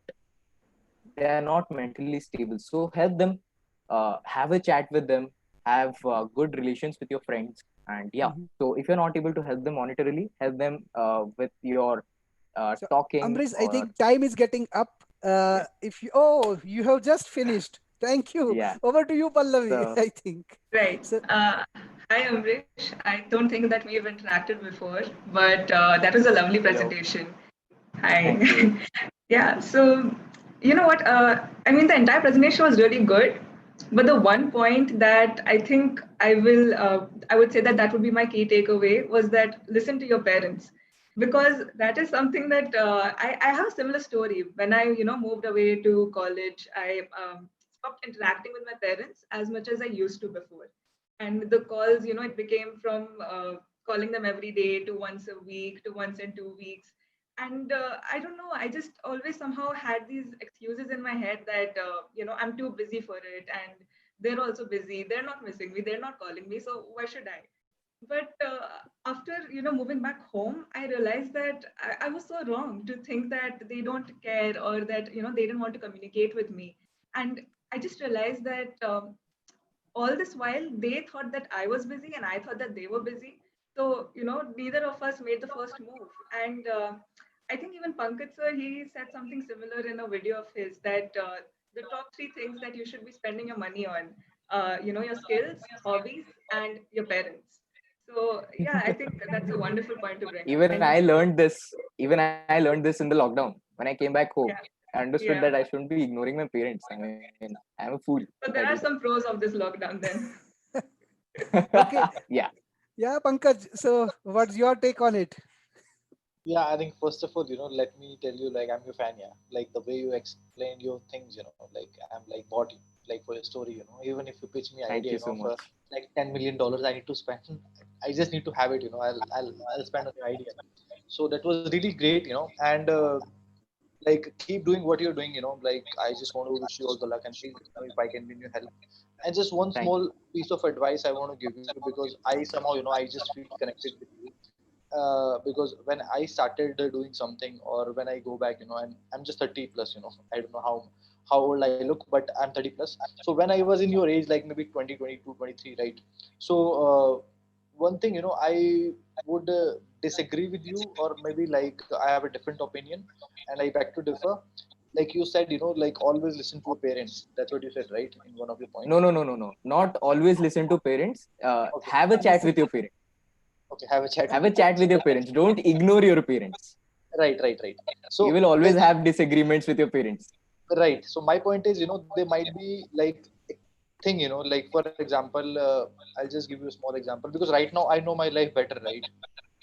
they are not mentally stable. So help them, have a chat with them, have good relations with your friends. And yeah, Mhm. so if you're not able to help them monetarily, help them with your So, talking, Amrish, I or think time is getting up. yeah, If you, oh, you have just finished. Thank you. yeah. Over to you, Pallavi. So I think. Right. So, Hi, Amrish. I don't think that we've interacted before, but that was a lovely hello, presentation. Hi. thank you. Yeah, so you know what? I mean, the entire presentation was really good, but the one point that I think I would say that that would be my key takeaway was that listen to your parents, because that is something that I have a similar story. When I, moved away to college, I stopped interacting with my parents as much as I used to before. And the calls, it became from calling them every day to once a week to once in 2 weeks. And I don't know, I just always somehow had these excuses in my head that I'm too busy for it, and they're also busy. They're not missing me. They're not calling me. So why should I? But after moving back home, I realized that I was so wrong to think that they don't care, or that they didn't want to communicate with me. And I just realized that all this while they thought that I was busy and I thought that they were busy. So neither of us made the first move. And I think even Pankaj sir, he said something similar in a video of his, that the top three things that you should be spending your money on, your skills, hobbies, and your parents. So yeah, I think that's a wonderful point to bring up. Even And I learned this. Even I learned this in the lockdown when I came back home. yeah, I understood that yeah. I shouldn't be ignoring my parents. I mean, I'm a fool if I But do there that. are some pros of this lockdown then. Okay. Yeah. Yeah, Pankaj. So, what's your take on it? Yeah, I think first of all, let me tell you, like, I'm your fan, yeah. Like the way you explain your things, like I'm like bought you, like for your story, even if you pitch me idea, Thank you so for much. like $10 million I need to spend, I just need to have it, I'll spend on your idea. So that was really great, and like keep doing what you're doing, like I just want to wish you all the luck, and please, if I can be in your help. And just one Thank you. small piece of advice I want to give you, because I somehow, I just feel connected with you, because when I started doing something, or when I go back, and I'm just 30 plus, I don't know how old I look, but I'm 30 plus. So when I was in your age, like maybe 20, 22, 23, right? So one thing, I would disagree with you, or maybe like I have a different opinion, and I beg to differ. Like you said, like always listen to your parents. That's what you said, right, in one of your No, point. no, no, no, no. Not always listen to parents. Okay, Have a chat Listen. with your parents. okay, have a chat Have with a your chat parents. with your parents. Don't ignore your parents. Right, right, right. You So will always like, have disagreements with your parents. right. So my point is, they might be like a thing, like for example, I'll just give you a small example, because right now I know my life better, right?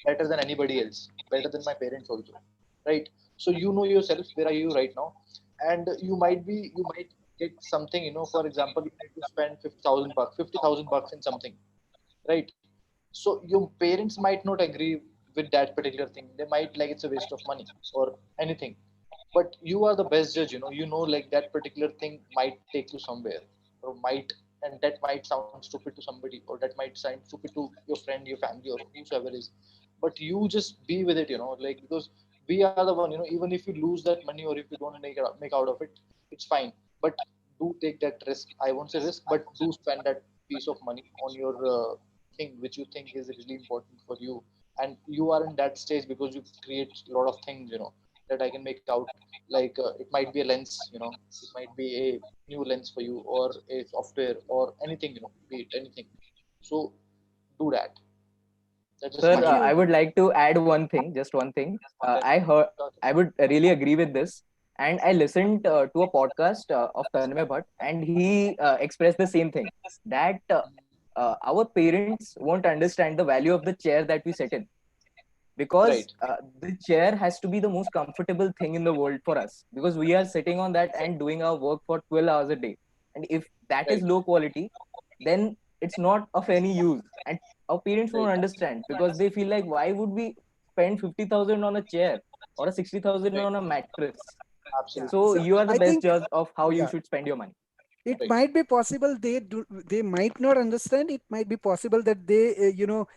Better than anybody else, better than my parents also, right? So you know yourself, where are you right now? And you might get something, for example, you need to spend 50,000 bucks, 50,000 bucks in something, right? So your parents might not agree with that particular thing. They might like it's a waste of money or anything, but you are the best judge. Like that particular thing might take you somewhere, or might, and that might sound stupid to somebody, or that might sound stupid to your friend, your family, or whosoever is. But you just be with it, like, because we are the one, even if you lose that money, or if you don't make out of it, it's fine. But do take that risk. I won't say risk, but do spend that piece of money on your thing which you think is really important for you. And you are in that stage because you create a lot of things, that I can make out. Like it might be a lens, it might be a new lens for you, or a software, or anything, be it anything. So do that. That's just Sir, my Thank point. I you. would like to add one thing, just one thing. Okay. I would really agree with this. And I listened to a podcast of Tanmay Bhatt, and he expressed the same thing, that our parents won't understand the value of the chair that we sit in, because Right. the chair has to be the most comfortable thing in the world for us, because we are sitting on that and doing our work for 12 hours a day. And if that is Right. low quality, then it's not of any use. And our parents won't Right. understand, because they feel like, why would we spend 50,000 on a chair or a 60,000 Right. on a mattress? Yeah. So Absolutely. So, you are the I best think, judge of how you yeah, should spend your money. it Right. might be possible they might not understand. It might be possible that they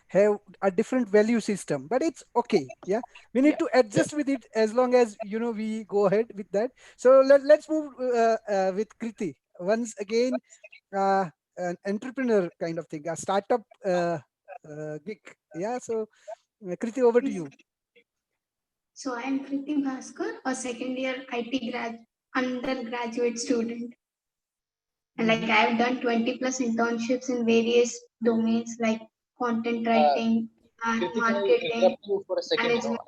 have a different value system, but it's okay. Yeah, we need Yeah. to Yeah. adjust with it, as long as we go ahead with that. So let's move with Kriti once again. An entrepreneur kind of thing, a startup gig. Yeah, so Kriti, over to Yes. you. So I am Kriti Bhaskar, a second year IT undergraduate student. And like Mhm. I have done 20 plus internships in various domains like content Uh, writing, Kirti, can I marketing, interrupt you for a second? management.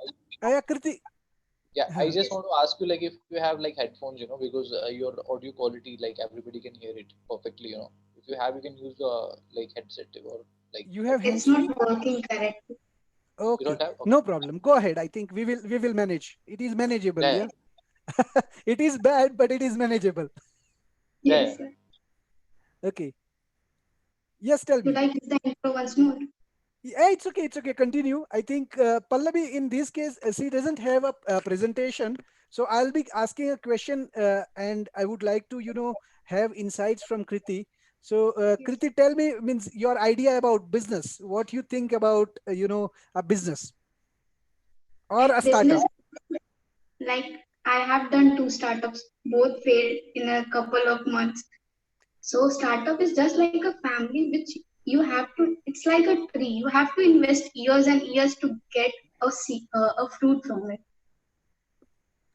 Yeah, Kriti. Yeah, I Huh. just Yes. want to ask you, like, if you have like headphones, because your audio quality, like, everybody can hear it perfectly. If you have, you can use like headset or like You have It's headphones. hands not free. working correctly. You Okay, don't have? Okay. no problem. Go ahead. I think we will manage. It is manageable. Yeah, yeah, Yeah. It is bad, but it is manageable. yeah, yeah. Yes, sir. Okay. Yes, tell Should me. I give the intro once more? Yeah, it's okay. It's okay. Continue. I think Pallavi, in this case, she doesn't have a presentation. So I'll be asking a question, and I would like to, have insights from Kriti. So, Yes. Kriti, tell me, means your idea about business. What you think about, a business or a Like business, startup? like I have done two startups, both failed in a couple of months. So startup is just like a family which you have to. It's like a tree. You have to invest years and years to get a fruit from it.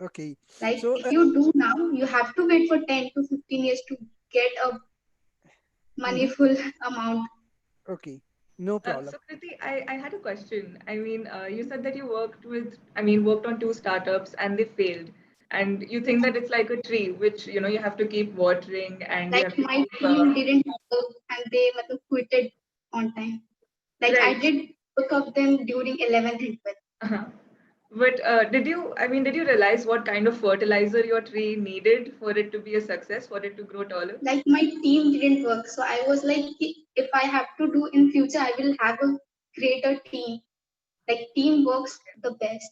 Okay. Like So, if you do now, you have to wait for 10 to 15 years to get a mhm, moneyful amount. okay, no problem. So Kriti, I had a question. I mean, you said that you worked on two startups and they failed. And you think that it's like a tree, which, you have to keep watering and you Like have to my keep, team didn't work and they quitted on time. Like I right. did book of them during 11th and 12th. Uh-huh. But did you realize what kind of fertilizer your tree needed for it to be a success, for it to grow taller? Like my team didn't work, so I was like, if I have to do in future, I will have a greater team. Like team works the best.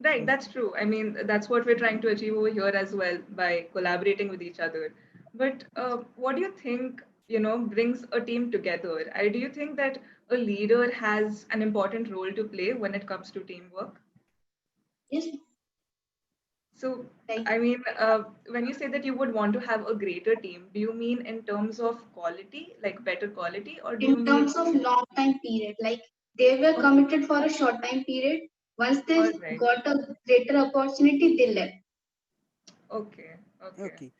Right, Mm. that's true. I mean, that's what we're trying to achieve over here as well by collaborating with each other. But what do you think, brings a team together? Do you think that a leader has an important role to play when it comes to teamwork? Yes, So, like I mean, when you say that you would want to have a greater team, do you mean in terms of quality, like better quality, or do in you mean, terms of long time period, like they were oh, committed for a short time period. Once they all right, got a greater opportunity, they left. okay, okay, Okay.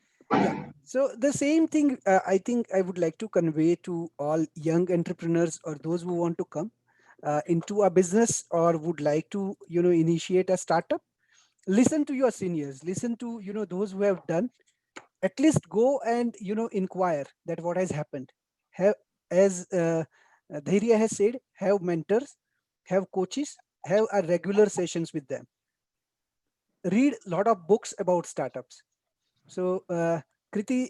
Yeah. So the same thing, I think I would like to convey to all young entrepreneurs or those who want to come into a business or would like to, initiate a startup. Listen to your seniors. Listen to, those who have done. At least go and, inquire that what has happened. Have, as Dhairya has said, have mentors, have coaches, have a regular sessions with them. Read a lot of books about startups. So, Kriti,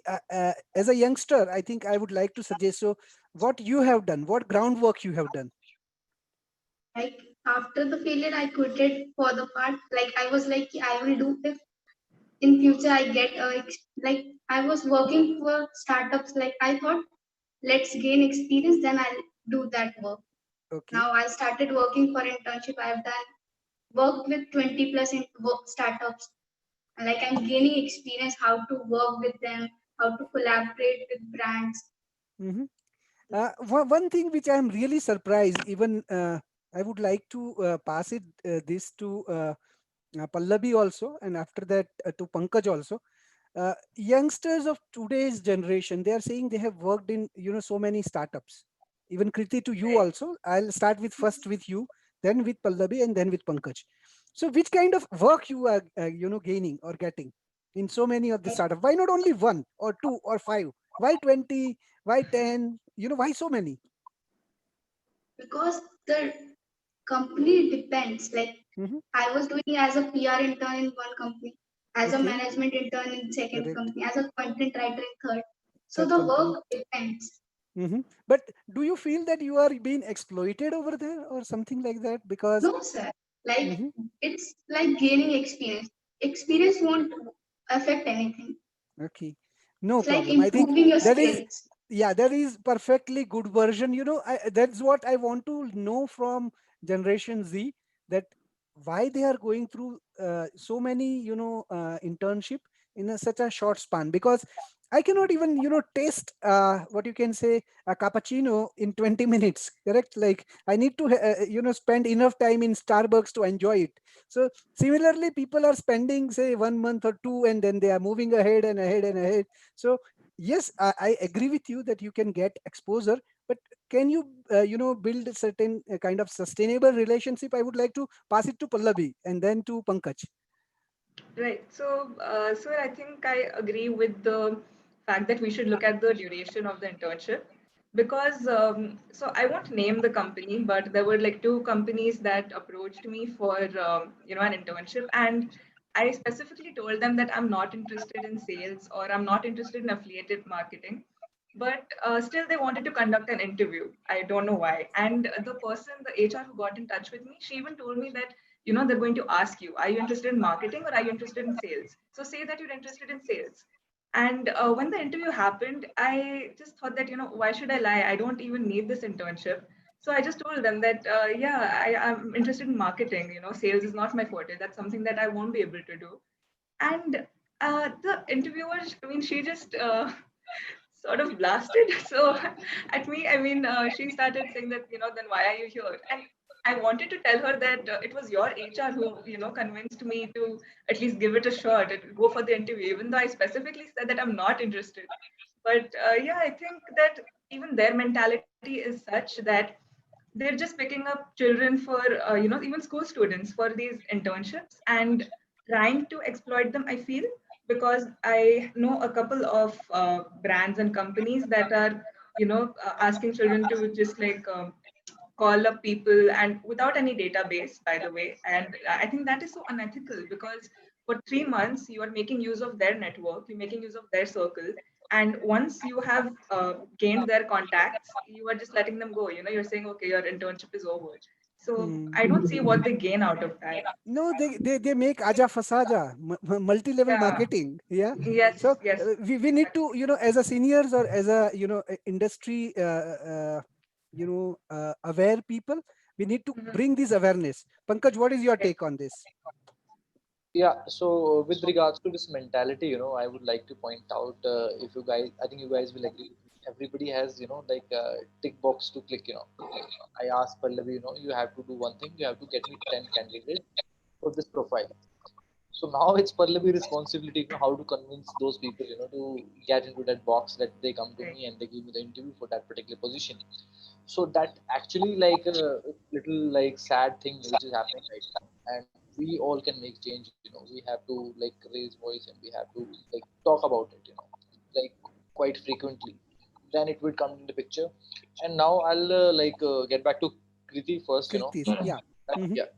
as a youngster, I think I would like to suggest. So, what you have done, what groundwork you have done. Like after the failure, I quitted for the part. Like I was like, I will do if in future I get like I was working for startups. Like I thought, let's gain experience, then I'll do that work. Okay. Now I started working for internship. I've done worked with 20 plus in work startups. And like I'm gaining experience how to work with them, how to collaborate with brands. Mhm. One thing which I am really surprised, even I would like to pass it this to Pallavi also, and after that to Pankaj also. Youngsters of today's generation, they are saying they have worked in so many startups. Even Kriti, to you right. also. I'll start with first with you, then with Pallavi, and then with Pankaj. So, which kind of work you are gaining or getting in so many of the startup? Why not only one or two or five? Why 20? Why 10? Why so many? Because the company depends. Like Hmm. I was doing as a PR intern in one company, as a Okay, management intern in second correct. company, as a content writer in third. So Third the company. work depends. But do you feel that you are being exploited over there or something like that? Because No, sir. Like mhm, it's like gaining experience. Experience won't affect anything. okay, no It's like problem. I think improving your that is, skills. yeah, that is perfectly good version. That's what I want to know from Generation Z, that why they are going through so many, internship in such a short span. Because I cannot even, taste what you can say a cappuccino in 20 minutes. Correct? Like I need to, spend enough time in Starbucks to enjoy it. So similarly, people are spending say 1 month or two, and then they are moving ahead and ahead and ahead. So yes, I agree with you that you can get exposure, but can you build a certain kind of sustainable relationship? I would like to pass it to Pallavi and then to Pankaj. Right. So, sir, I think I agree with the fact that we should look at the duration of the internship because, so I won't name the company, but there were like two companies that approached me for, an internship. And I specifically told them that I'm not interested in sales or I'm not interested in affiliated marketing. But still, they wanted to conduct an interview. I don't know why. And the person, the HR who got in touch with me, she even told me that they're going to ask you, are you interested in marketing or are you interested in sales? So say that you're interested in sales. And when the interview happened, I just thought that, why should I lie? I don't even need this internship. So I just told them that, yeah, I'm interested in marketing. Sales is not my forte. That's something that I won't be able to do. And the interviewer, I mean, she just sort of blasted. So at me, I mean, she started saying that, then why are you here? And I wanted to tell her that it was your HR who, convinced me to at least give it a shot and go for the interview, even though I specifically said that I'm not interested. But yeah, I think that even their mentality is such that they're just picking up children for, even school students for these internships and trying to exploit them, I feel, because I know a couple of brands and companies that are, asking children to just like call up people and without any database, by the way. And I think that is so unethical because for 3 months you are making use of their network, you're making use of their circle, and once you have gained their contacts, you are just letting them go. You're saying, okay, your internship is over. So Hmm. I don't see what they gain out of that. No, they make aja fasaja, multi-level Yeah. marketing. Yeah. So Yes, yes. we need to, as a seniors or as a, industry, aware people, we need to Mhm. bring this awareness. Pankaj, what is your Yes. take on this? Yeah, so with regards to this mentality, I would like to point out, if you guys, I think you guys will agree with me. Everybody has, like a tick box to click. Like I asked Pallavi, you have to do one thing. You have to get me 10 candidates for this profile. So now it's Pallavi responsibility, how to convince those people, to get into that box that they come to Right. me and they give me the interview for that particular position. So that actually like a little like sad thing which is happening right now, and we all can make change. We have to like raise voice and we have to like talk about it. Like quite frequently. Then it will come in the picture. And now I'll get back to Kriti first. Kritis, yeah. Hmm. Yeah.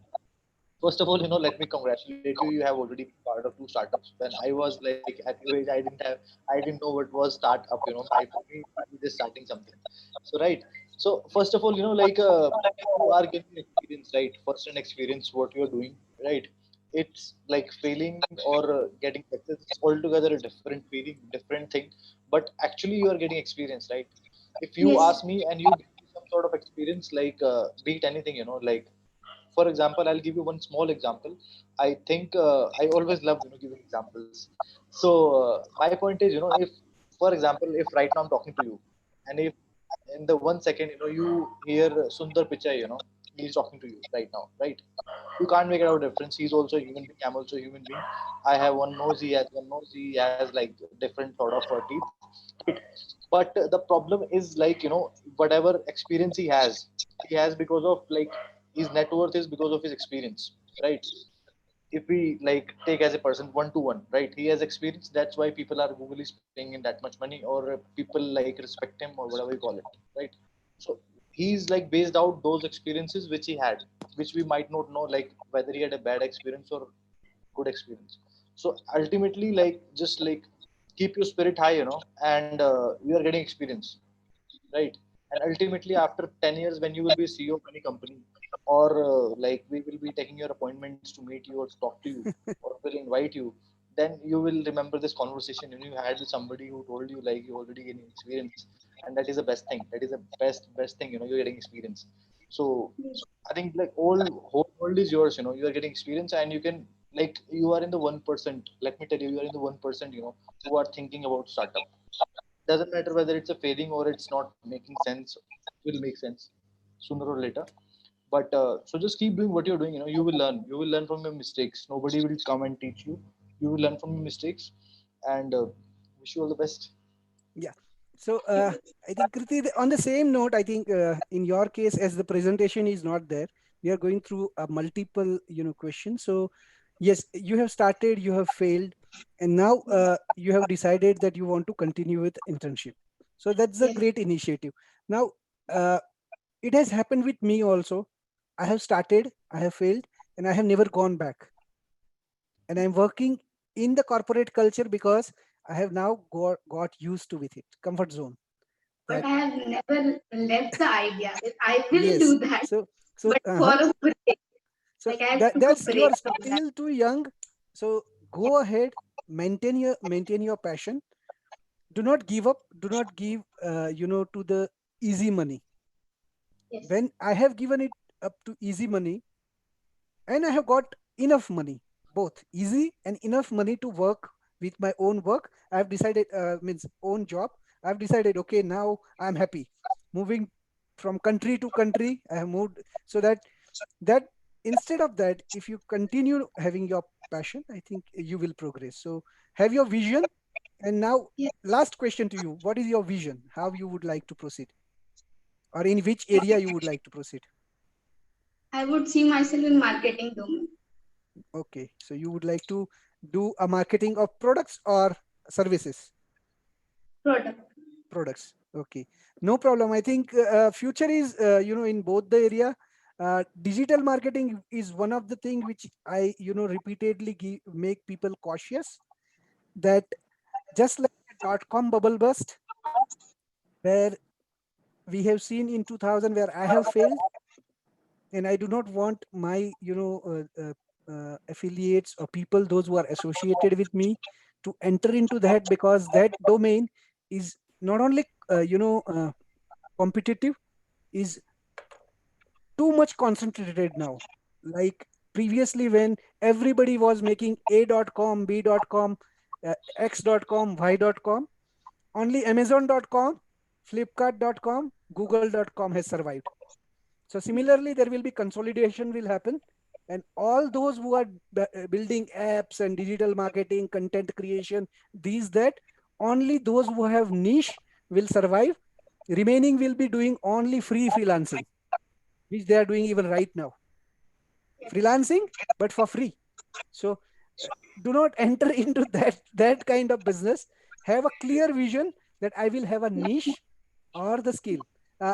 First of all, let me congratulate you. You have already been part of 2 startups. When I was like at your age, I didn't know what was startup. I for me, it was just starting something. So right. So first of all, like if you are getting experience, right? First hand experience, what you are doing, right? It's like failing or getting success. It's altogether a different feeling, different thing. But actually, you are getting experience, right? If you Yes. ask me and you give me some sort of experience, like beat anything, like for example, I'll give you one small example. I think I always love giving examples. So my point is, if for example, if right now I'm talking to you, and if in the 1 second you hear Sundar Pichai, he's talking to you right now, right? You can't make it out difference. He's also a human being. I'm also a human being. I have one nose. He has one nose. He has like different sort of teeth, right? But the problem is like whatever experience he has because of like his net worth is because of his experience, right? If we like take as a person one to one, right? He has experience. That's why people are Google is paying him that much money, or people like respect him or whatever you call it, right? So he's like based out those experiences which he had, which we might not know like whether he had a bad experience or good experience. So ultimately, like just like keep your spirit high, and you are getting experience, right? And ultimately after 10 years when you will be CEO of any company, or like we will be taking your appointments to meet you or to talk to you or will invite you, then you will remember this conversation you had with somebody who told you like you already getting experience. And that is the best thing, that is the best thing, you're getting experience. So I think like whole world is yours, you are getting experience, and you can like you are in the 1%. Let me tell you, you are in the 1%, who are thinking about startup. Doesn't matter whether it's a failing or it's not making sense, it will make sense sooner or later. But so just keep doing what you're doing. You will learn from your mistakes. Nobody will come and teach you. You will learn from your mistakes. And wish you all the best. Yeah. So I think Kriti, on the same note, I think in your case, as the presentation is not there, we are going through a multiple, questions. So yes, you have started, you have failed, and now you have decided that you want to continue with internship. So that's a Yes. great initiative. Now uh, it has happened with me also. I have started, I have failed, and I have never gone back. And I'm working in the corporate culture because I have now got used to with it, comfort zone. But That I have never left the idea that I will yes, do that, so but for a break. so Like I that took a that's you break are from that. still too young. So go ahead, maintain your passion. do not give up. Do not give, to the easy money. Yes. When I have given it up to easy money, and I have got enough money, both easy and enough money to work with my own work. I have decided, means own job. I have decided, okay, now I'm happy. Moving from country to country, I have moved, so that instead of that, if you continue having your passion, I think you will progress. So have your vision. And now, Yes. last question to you: what is your vision? How you would like to proceed, or in which area you would like to proceed? I would see myself in marketing domain. Okay, so you would like to do a marketing of products or services? Product. Products. Okay, no problem. I think future is, in both the area. Digital marketing is one of the thing which I, repeatedly make people cautious, that just like a dot-com bubble burst, where we have seen in 2000, where I have failed, and I do not want my, affiliates or people, those who are associated with me, to enter into that, because that domain is not only competitive, is too much concentrated now. Like previously, when everybody was making a.com, b.com, x.com, y.com, only amazon.com, flipkart.com, google.com has survived. So similarly, there will be consolidation will happen, and all those who are building apps and digital marketing, content creation, these that, only those who have niche will survive. Remaining will be doing only freelancing, which they are doing even right now. Freelancing, but for free. So do not enter into that kind of business. Have a clear vision that I will have a niche or the skill.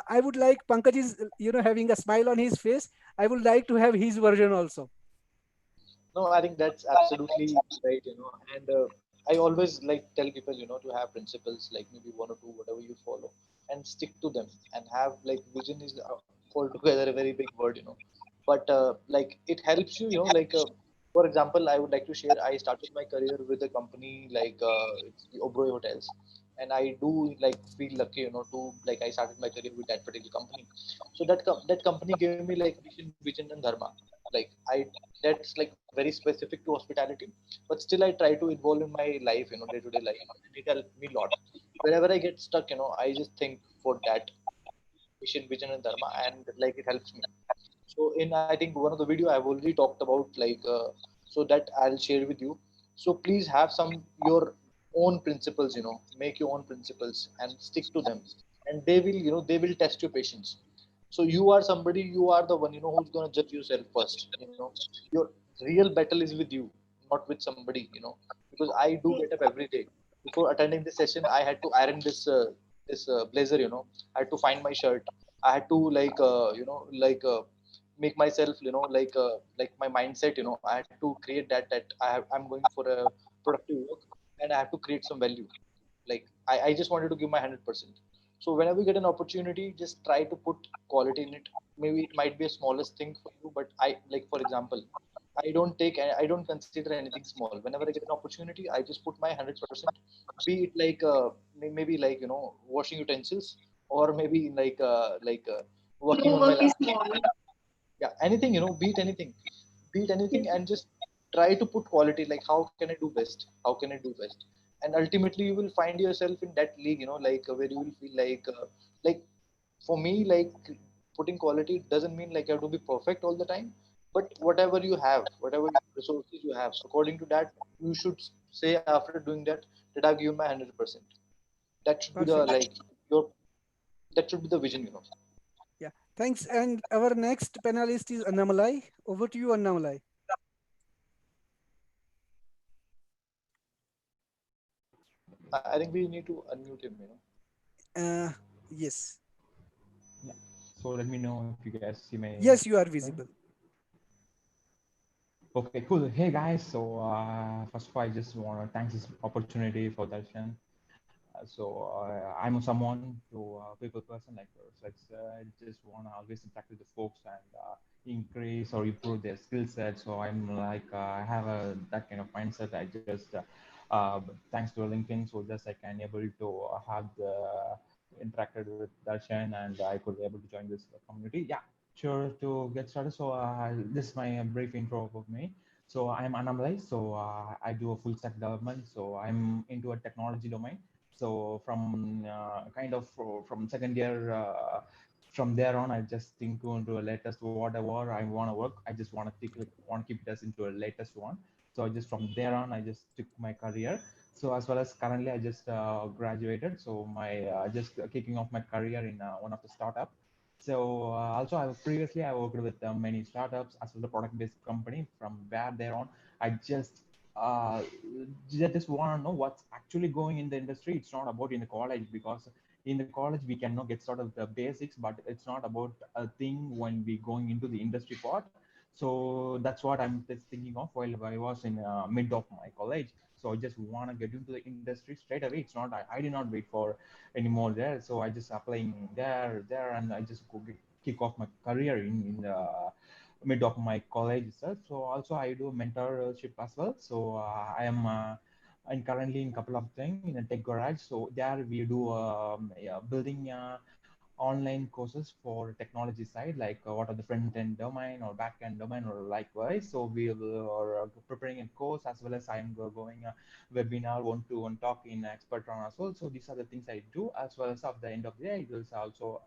I would like Pankaj is, having a smile on his face. I would like to have his version also. No, I think that's absolutely right, and I always like tell people, to have principles, like maybe one or two, whatever you follow, and stick to them, and have like vision is altogether a very big word, but like it helps you, like for example, I would like to share. I started my career with a company like it's the Oberoi Hotels, and I do like feel lucky, to like I started my career with that particular company. So that company gave me like mission, vision, and dharma. Like I that's like very specific to hospitality, but still I try to involve in my life, day-to-day life, and it helped me a lot. Wherever I get stuck, I just think for that mission, vision, and dharma, and like it helps me. So in I think one of the video I've already talked about, like so that I'll share with you. So please have some your own principles, make your own principles and stick to them, and they will, they will test your patience. So you are somebody, you are the one, who's gonna judge yourself first. Your real battle is with you, not with somebody. Because I do Yes. get up every day. Before attending this session, I had to iron this blazer. I had to find my shirt. I had to like make myself, like my mindset. I had to create that I'm going for a productive work, and I have to create some value. Like I just wanted to give my 100%. So whenever you get an opportunity, just try to put quality in it. Maybe it might be a smallest thing for you, but I like, for example, I don't consider anything small. Whenever I get an opportunity, I just put my 100%. Be it like maybe like, washing utensils, or maybe like working No on my work is laptop. small. Yeah, anything, beat anything, Yes. and just try to put quality. Like how can I do best? How can I do best? And ultimately, you will find yourself in that league, like where you will feel like for me, like putting quality doesn't mean like you have to be perfect all the time, but whatever you have, whatever resources you have, according to that, you should say after doing that I've given my 100%. That should be the Perfect. like your that should be the vision, Yeah. Thanks. And our next panelist is Annamalai. Over to you, Annamalai. I think we need to unmute him. Uh, yes. Yeah. So let me know if you guys see my Yes, you are screen. visible. Okay, cool. Hey guys. So first of all, I just want to thank this opportunity for Darshan. I'm someone to people person like her. So I just want to always interact with the folks and increase or improve their skill set. So I'm like I have that kind of mindset. I just thanks to LinkedIn, so just I can able to have the interacted with Darshan, and I could be able to join this community. Yeah, sure. To get started, so this is my brief intro about me. So I'm Annamalai. So I do a full stack development. So I'm into a technology domain. So from kind of from second year, from there on, I just think to into a latest whatever I want to work. I just want to keep it as into a latest one. So I just from there on, I just took my career. So as well as currently, I just graduated. So my just kicking off my career in one of the startup. So also, previously I worked with many startups as well as a product-based company. From where there on, I uh, just want to know what's actually going in the industry. It's not about in the college, because in the college we can know get sort of the basics, but it's not about a thing when we going into the industry part. So that's what I'm just thinking of while I was in mid of my college. So I just want to get into the industry straight away. It's not I did not wait for anymore there. So I just applying there, and I just kick off my career in the mid of my college itself. So also I do mentorship as well. So I am and currently in couple of things in a tech garage. So there we do yeah, building online courses for technology side, like what are the front end domain or back end domain or likewise. So we are preparing a course, as well as I'm going a webinar, one to one talk in expert round as well. So these are the things I do, as well as at the end of the day it is also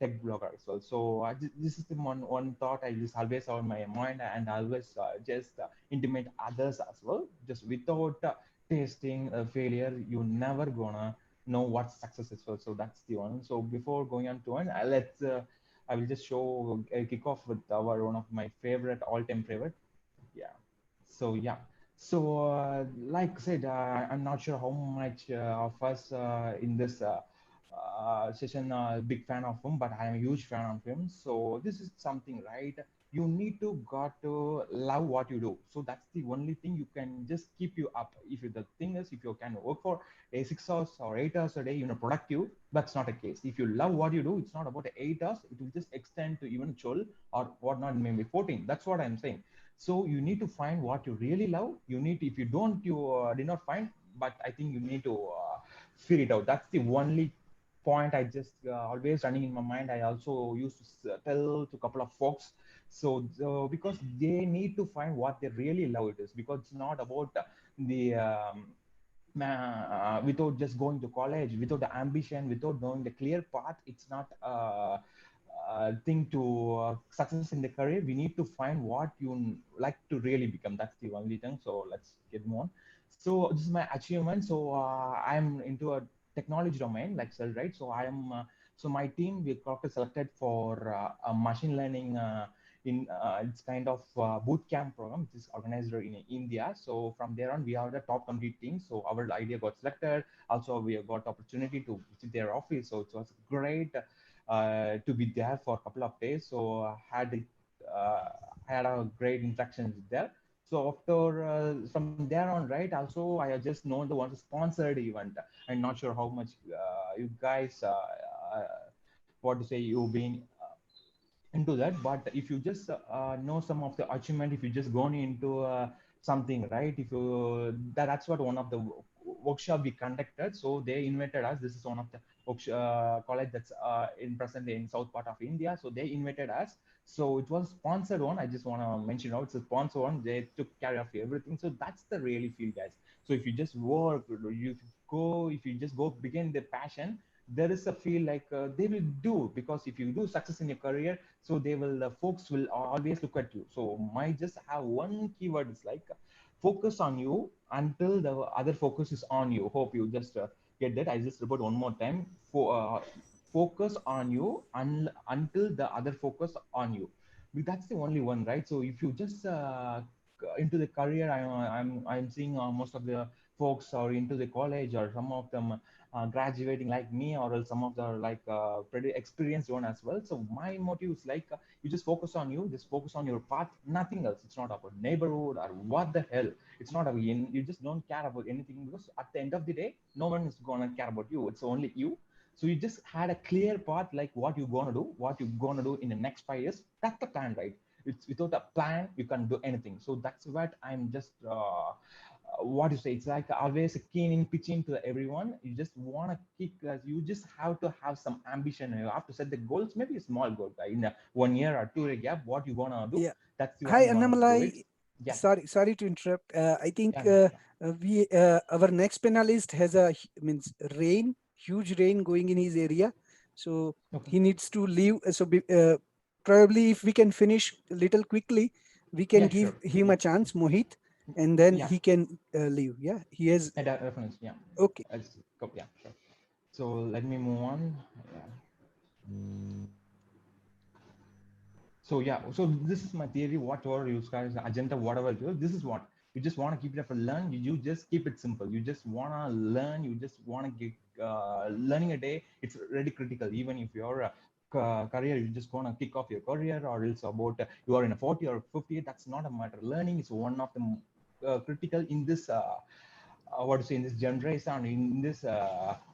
tech blogger as well. So this is the one thought I just always on my mind, and always just intimate others as well. Just without tasting a failure, you never gonna know what success is for. So that's the one. So before going on to one, I will just show kick off with our one of my favorite all-time favorite. Yeah. So yeah. So like I said, I'm not sure how much of us in this session big fan of him, but I am a huge fan of him. So this is something, right? You need to got to love what you do. So that's the only thing you can just keep you up. If you, the thing is, if you can work for a 6 hours or 8 hours a day, productive. That's not a case. If you love what you do, it's not about 8 hours. It will just extend to even 12 or whatnot, maybe 14. That's what I'm saying. So you need to find what you really love. You need to, if you don't, you did not find, but I think you need to figure it out. That's the only point I just always running in my mind. I also used to tell to a couple of folks. So because they need to find what they really love it is, because it's not about the without just going to college, without the ambition, without knowing the clear path, it's not thing to success in the career. We need to find what you like to really become. That's the only thing. So let's get more on. So this is my achievement. So I'm into a technology domain, like said, right? So I am. So my team we got selected for a machine learning. In It's kind of boot camp program which is organized in India. So from there on, we are the top complete team. So our idea got selected. Also, we have got opportunity to visit their office. So it was great to be there for a couple of days. So uh, had a great interactions there. So after from there on, right? Also, I have just known the one sponsored event. I'm not sure how much you guys, what to say, you been into that. But if you just know some of the achievement, if you just gone into something, right? If you that's what one of the workshop we conducted. So they invited us. This is one of the college that's in present in south part of India. So they invited us. So it was sponsored one. I just want to mention out, it's a sponsored one. They took care of everything. So that's the really feel, guys. So if you just work, if you just go begin the passion, there is a feel like they will do, because if you do success in your career, so they will folks will always look at you. So my just have one keyword is like focus on you until the other focus is on you. Hope you just get that. I just repeat one more time. Focus on you until the other focus on you. That's the only one, right? So if you just into the career, I'm seeing most of the folks are into the college, or some of them graduating like me, or else some of the like pretty experienced one as well. So my motive is like you just focus on you, just focus on your path, nothing else. It's not about neighborhood or what the hell. It's not about you just don't care about anything, because at the end of the day, no one is gonna care about you. It's only you. So you just had a clear path, like what you're gonna do, what you're gonna do in the next 5 years. That's the plan, right? It's without a plan you can't do anything. So that's what I'm just what you say, it's like always a keen in pitching to everyone. You just want to kick, you just have to have some ambition. You have to set the goals, maybe a small goal, in a 1 year or 2 year gap, what you gonna do, Yeah. that's you Hi, want gonna do it. Annamalai. Yeah, Sorry to interrupt. I think yeah, sure. we our next panelist has means rain, huge rain going in his area, so Okay. he needs to leave. Probably if we can finish a little quickly, we can Yeah, give sure. him Yeah, a chance, Mohit, and then yeah, he can leave. Yeah, he has. and that reference. Yeah, Okay. yeah, sure. So let me move on. Yeah. So yeah, so this is my theory. Whatever you guys agenda, whatever it is, this is what you just want to keep it up for learn. You just keep it simple. You just wanna learn. You just wanna get learning a day. It's really critical. Even if you're a career, you just wanna kick off your career, or else about you are in a 40 or 50. That's not a matter. Learning is one of the critical in this what to say, in this generation, in this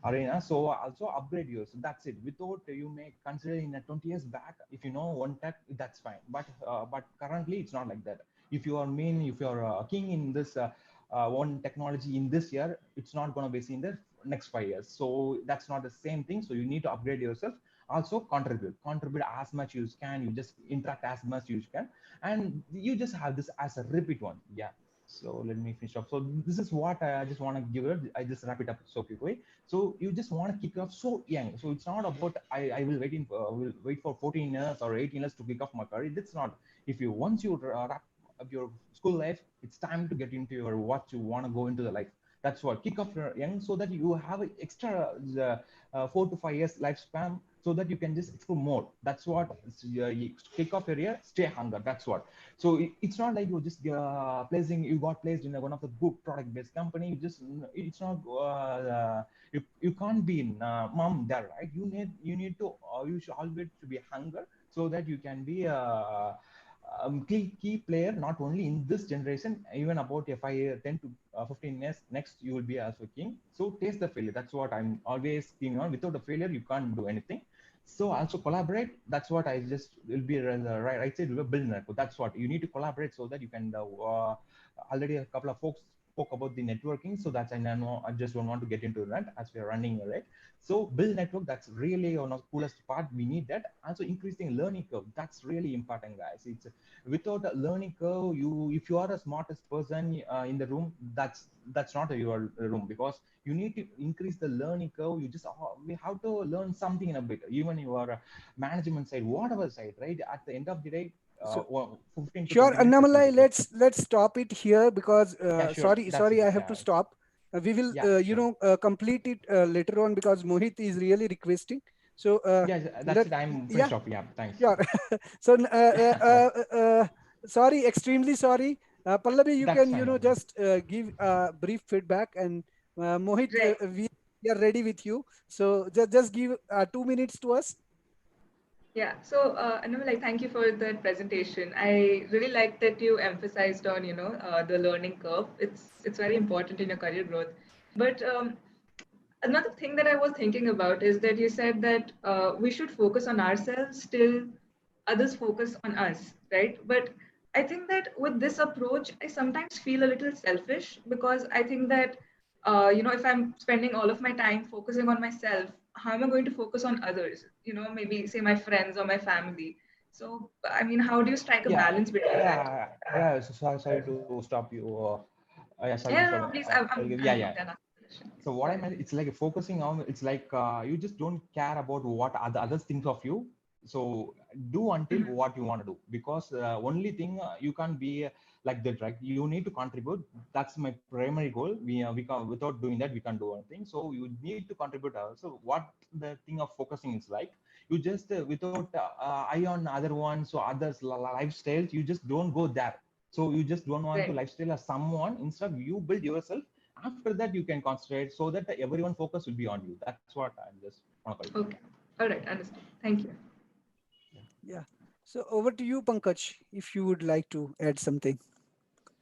arena. So also upgrade yours. So that's it. Without you may consider in a 20 years back, if you know one tech, that's fine. But currently it's not like that. If you are mean, if you are king in this one technology in this year, it's not going to be seen in the next 5 years. So that's not the same thing. So you need to upgrade yourself. Also contribute as much you can. You just interact as much you can, and you just have this as a repeat one. Yeah. So let me finish up. So this is what I just want to give it. I just wrap it up so quickly. So you just want to kick off so young. So it's not about I will wait for 14 years or 18 years to kick off my career. It's not. If you once you wrap up your school life, it's time to get into your what you want to go into the life. That's what kick off your young, so that you have an extra 4 to 5 years lifespan, so that you can just explore more. That's what you kick off your year. Stay hunger. That's what. So it's not like you just placing, you got placed in one of the good product based company. You just, it's not you can't be in mom there, right? You need to you should always to be hunger, so that you can be a key player, not only in this generation, even about a 5 year 10 to 15 years next, you will be also king. So taste the failure. That's what I'm always keen on. Without the failure you can't do anything. So also collaborate. That's what I just will be the right side will build network. That's what you need to collaborate, so that you can already a couple of folks spoke about the networking. So that's, I know I just don't want to get into that as we are running right. So build network. That's really one of the coolest part. We need that. Also increasing learning curve. That's really important, guys. It's without a learning curve, you if you are the smartest person in the room, that's not your room, because you need to increase the learning curve. You just we have to learn something in a bit, even your management side, whatever side, right? At the end of the day, So 15 to sure, 20 minutes is going to Annamalai, take. let's stop it here because Yeah, sure, that's sorry, it. I have Yeah, to stop. We will yeah, sure. complete it later on because Mohit is really requesting. So Yeah, that's let it. I'm yeah, finished off. Yeah, thanks. sure. So Yeah, sure. sorry, extremely sorry. Pallavi, you That's can fine. just give brief feedback, and Mohit, Right. we are ready with you. So just give 2 minutes to us. Yeah. So, Anil, like, thank you for that presentation. I really like that you emphasized on, the learning curve. It's very important in your career growth. But another thing that I was thinking about is that you said that we should focus on ourselves till others focus on us, right? But I think that with this approach, I sometimes feel a little selfish because I think that, if I'm spending all of my time focusing on myself, how am I going to focus on others? Maybe say my friends or my family. So, I mean, how do you strike a Yeah, balance between that? yeah. So sorry to stop you. Yeah, sorry to Yeah, stop. no, please, I'm Yeah, yeah. done asking the question. So what I Sorry. meant, it's like focusing on, it's like you just don't care about what other others think of you. So do until Mhm. what you want to do, because only thing you can't be like that, right? You need to contribute. That's my primary goal. We can, without doing that we can't do anything. So you need to contribute. So what the thing of focusing is like, you just without eye on other ones, so others lifestyles, you just don't go there. So you just don't want to Right. lifestyle as someone. Instead you build yourself. After that you can concentrate, so that everyone focus will be on you. That's what I'm just want to call it. Okay. All right. Understood. Thank you. Yeah. So over to you, Pankaj, if you would like to add something.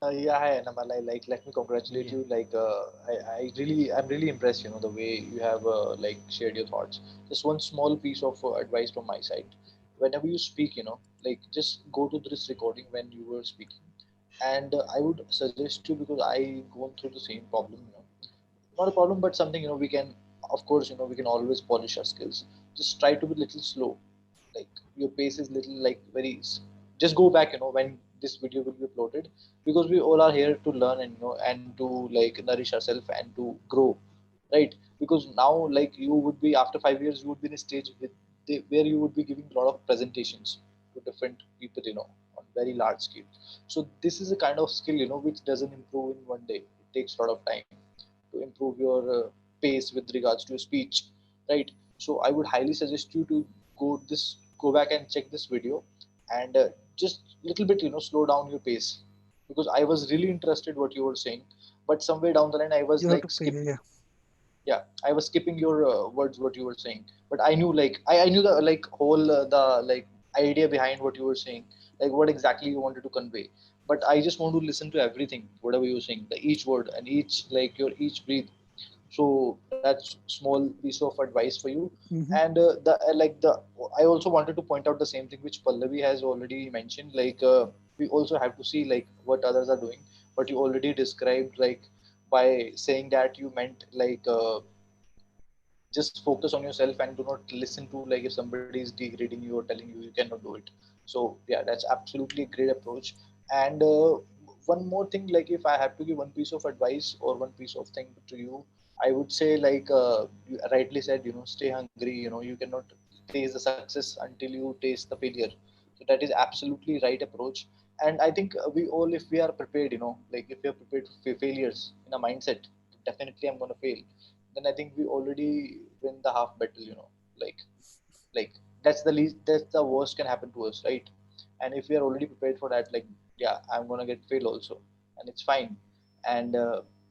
Yeah, hi Annamalai. Like, let me congratulate Yeah, you. Like, I'm really impressed. You know, the way you have like shared your thoughts. Just one small piece of advice from my side. Whenever you speak, like just go to this recording when you were speaking. And I would suggest you, because I gone through the same problem, not a problem, but something, we can, of course, we can always polish our skills. Just try to be little slow, like your pace is little like very just go back, when this video will be uploaded, because we all are here to learn, and and to like nourish ourselves and to grow, right? Because now, like, you would be, after 5 years, you would be in a stage where you would be giving a lot of presentations to different people, on very large scale. So this is a kind of skill, which doesn't improve in one day. It takes a lot of time to improve your pace with regards to your speech, right? So I would highly suggest you to go back and check this video, and just little bit, slow down your pace, because I was really interested what you were saying, but somewhere down the line I was You have like to pay. skipping. Yeah. Yeah, I was skipping your words what you were saying, but I knew, like, I knew the like whole the like idea behind what you were saying, like what exactly you wanted to convey. But I just want to listen to everything whatever you were saying, the each word and each, like, your each breath. So that's small piece of advice for you. Hmm. And the like the I also wanted to point out the same thing which Pallavi has already mentioned, like, we also have to see like what others are doing, but you already described, like, by saying that you meant like, just focus on yourself and do not listen to, like, if somebody is degrading you or telling you you cannot do it. So yeah, that's absolutely a great approach. And one more thing, like, if I have to give one piece of advice or one piece of thing to you, I would say, like, you rightly said, stay hungry. You cannot taste the success until you taste the failure. So that is absolutely right approach. And I think we all, if we are prepared, like, if we are prepared for failures in a mindset, definitely I'm going to fail, then I think we already win the half battle, like like that's the least, that's the worst can happen to us, right? And if we are already prepared for that, like, yeah, I'm gonna get fail also, and it's fine. And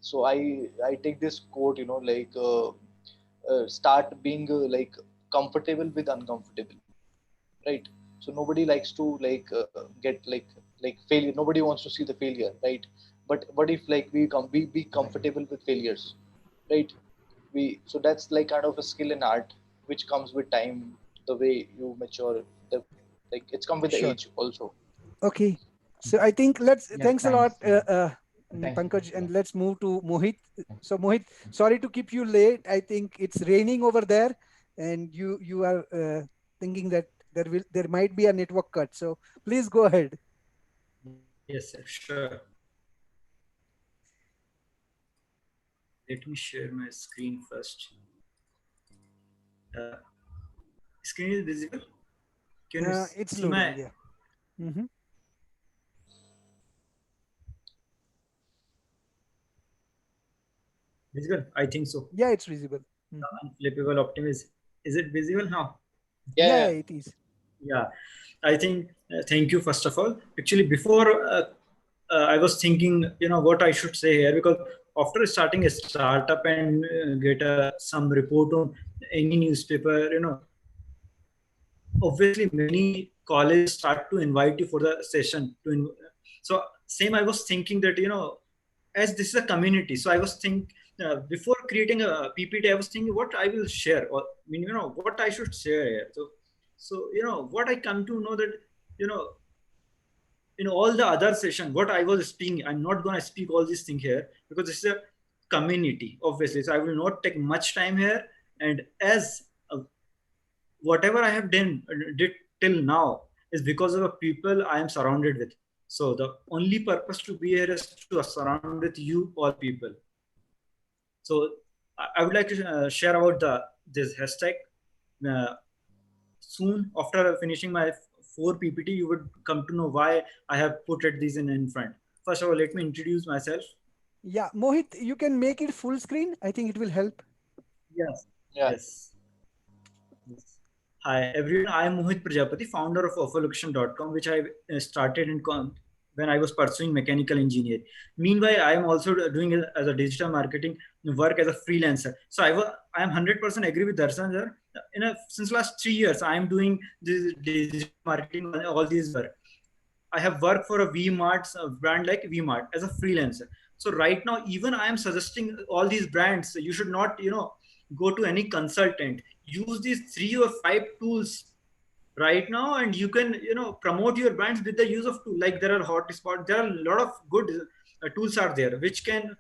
so I take this quote, like, start being like comfortable with uncomfortable, right? So nobody likes to, like, get like failure. Nobody wants to see the failure, right? But what if, like, we be comfortable with failures, right? We So that's like kind of a skill and art which comes with time, the way you mature, the, like, it's come with the age Sure. also. Okay. So I think let's Yeah, thanks a lot, thanks. Yeah. Thanks, Pankaj, yeah. and let's move to Mohit. So Mohit, sorry to keep you late. I think it's raining over there, and you are thinking that there might be a network cut. So please go ahead. Yes, sir, sure. Let me share my screen first. Uh, Screen is visible. Can you It's see loading. my Yeah. Hmm. visible? I think so. Yeah, it's visible. Hmm. Unflippable optimism. Is it visible now? Yeah, Yeah, yeah, yeah. it is. Yeah, I think. Thank you first of all. Actually, before I was thinking, what I should say here, because after starting a startup and get some report on any newspaper, obviously many colleges start to invite you for the session so same I was thinking that as this is a community, so I was think before creating a ppt I was thinking what I will share, or I mean what I should share here. So what I come to know that you know in all the other session what I was speaking, I'm not going to speak all these things here because this is a community obviously, so I will not take much time here. And as whatever I have did till now is because of the people I am surrounded with. So the only purpose to be here is to surround with you all people. So I would like to share about this hashtag. Uh, Soon after finishing my 4 PPT, you would come to know why I have put it these in front. First of all, let me introduce myself. Yeah, Mohit, you can make it full screen. I think it will help. Yes, Yeah. yes. Yes. Hi everyone, I am Mohit Prajapati, founder of offerlocation.com, which I started when I was pursuing mechanical engineering. Meanwhile, I am also doing it as a digital marketing work as a freelancer. So I am 100% agree with Darshan sir. Since last 3 years, I am doing this digital marketing, all these work. I have worked for a VMart, a brand like VMart as a freelancer. So right now, even I am suggesting all these brands, you should not, go to any consultant. Use these 3 or 5 tools right now, and you can promote your brands with the use of tool. Like there are hotspot, there are a lot of good tools are there which can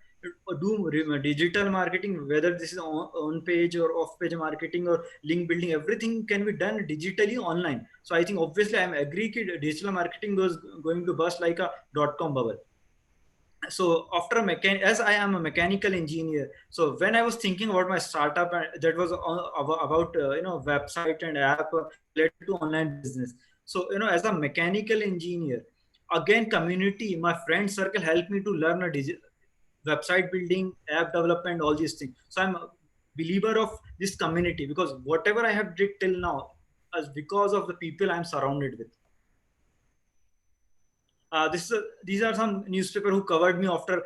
do digital marketing, whether this is on page or off page marketing or link building. Everything can be done digitally online. So I think obviously I'm agree that digital marketing was going to bust like a dot-com bubble. So after as I am a mechanical engineer, so when I was thinking about my startup, that was about website and app related to online business. So as a mechanical engineer, again community, my friend circle helped me to learn a website building, app development, all these things. So I'm a believer of this community, because whatever I have did till now is because of the people I'm surrounded with. These are some newspaper who covered me after,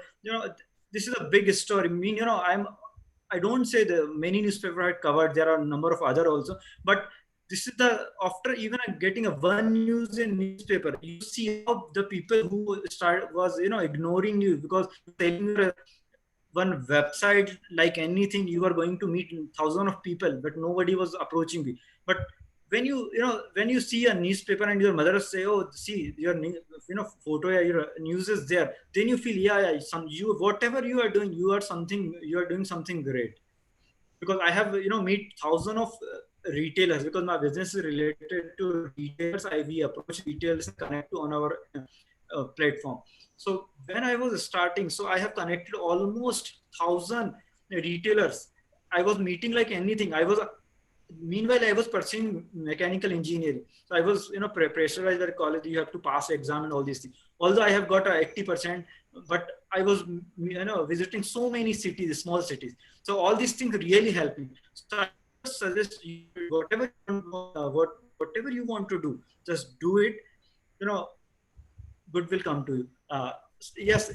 this is a big story. I mean, I don't say the many newspaper had covered, there are a number of other also, but this is the, after even getting a one news in newspaper, you see how the people who was ignoring you because you're telling your one website like anything, you are going to meet thousands of people, but nobody was approaching me. But when when you see a newspaper and your mother say, oh, see your photo, your news is there, then you feel, yeah, you, whatever you are doing, you are doing something great. Because I have meet thousands of retailers, because my business is related to retailers. We approach retailers and connect to on our platform. So when I was starting, so I have connected almost 1,000 retailers. I was meeting like anything. Meanwhile, I was pursuing mechanical engineering. So I was, pressurized by the college. You have to pass exam and all these things. Although I have got a 80%, but I was, visiting so many cities, small cities. So all these things really help me. So I just suggest you, whatever you want to do, just do it. Good will come to you. Yes,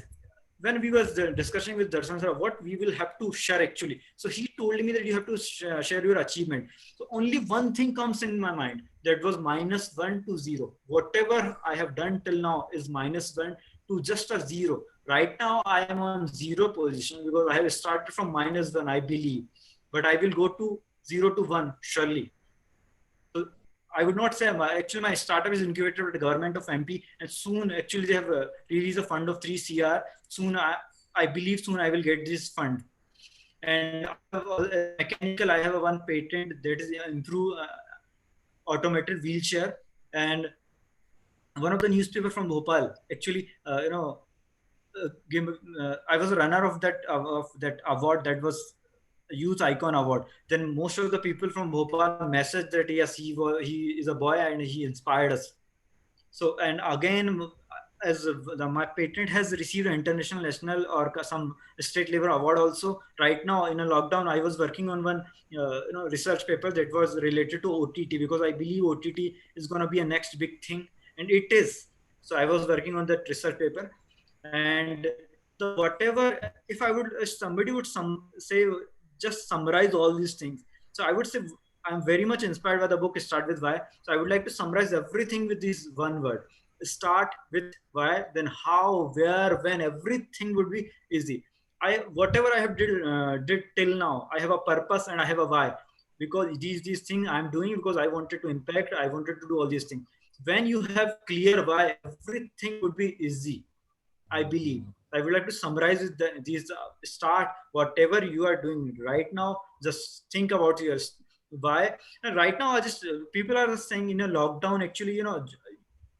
when we was discussing with Darshan sir, what we will have to share actually. So he told me that you have to share your achievement. So only one thing comes in my mind. That was -1 to 0. Whatever I have done till now is -1 to just a 0. Right now I am on 0 position because I have started from -1, I believe, but I will go to 0 to 1 surely. So I would not say actually my startup is incubated by the government of MP, and soon actually they have released a fund of 3 CR. Soon I believe soon I will get this fund. And I have, as a mechanical, I have a one patent that is improve automated wheelchair. And one of the newspaper from Bhopal actually I was a runner of that award, that was youth icon award. Then most of the people from Bhopal messaged that yes, he is a boy and he inspired us. So, and again, as my patent has received an international, national, or some state level award also. Right now in a lockdown, I was working on one research paper that was related to OTT, because I believe OTT is going to be a next big thing, and it is. So I was working on that research paper. And the whatever, if I would, if somebody would say, just summarize all these things, so I would say I'm very much inspired by the book Start With Why. So I would like to summarize everything with this one word: start with why. Then how, where, when, everything would be easy. Whatever I have did till now, I have a purpose and I have a why, because these things I'm doing because I wanted to impact, I wanted to do all these things. When you have clear why, everything would be easy, I believe. I would like to summarize these start whatever you are doing right now. Just think about your why. And right now, I just people are saying in a lockdown. Actually,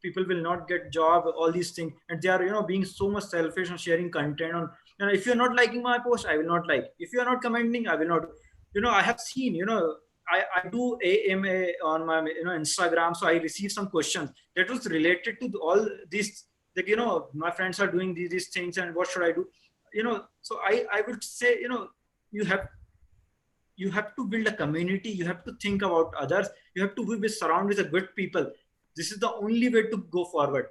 people will not get job. All these things, and they are being so much selfish and sharing content on. If you're not liking my post, I will not like. If you are not commenting, I will not. I have seen. I do AMA on my Instagram, so I receive some questions that was related to all these, like my friends are doing these things and what should I do. So I would say, you have to build a community, you have to think about others, you have to be surrounded with good people. This is the only way to go forward.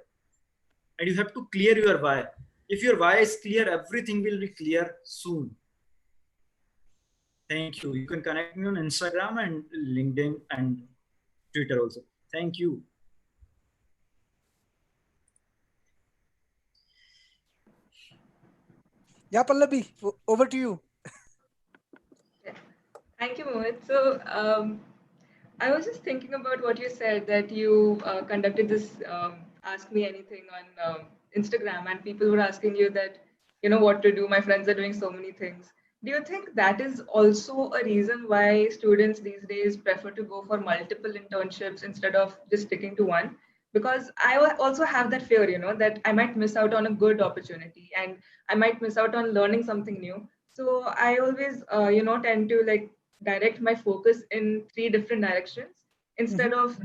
And you have to clear your why. If your why is clear, everything will be clear soon. Thank you. You can connect me on Instagram and LinkedIn and Twitter also. Thank you. Yeah, Pallavi, over to you. Thank you, Mohit. So I was just thinking about what you said, that you conducted this Ask Me Anything on Instagram, and people were asking you that, what to do. My friends are doing so many things. Do you think that is also a reason why students these days prefer to go for multiple internships instead of just sticking to one? Because also have that fear, that I might miss out on a good opportunity and I might miss out on learning something new. So I always, tend to like direct my focus in three different directions instead of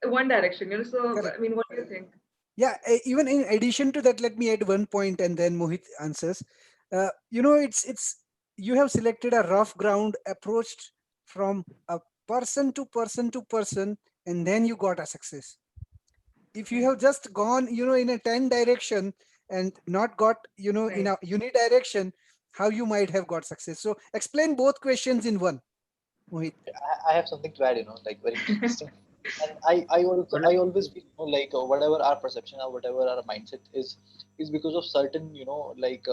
one direction. So Correct. I mean, what do you think? Yeah, even in addition to that, let me add one point and then Mohit answers. It's you have selected a rough ground, approached from a person to person to person, and then you got a success. If you have just gone, in a 10 direction and not got, in Right. a unidirection, how you might have got success. So explain both questions in one, Mohit. I have something to add, like very interesting. And I always feel, like whatever our perception or whatever our mindset is because of certain, like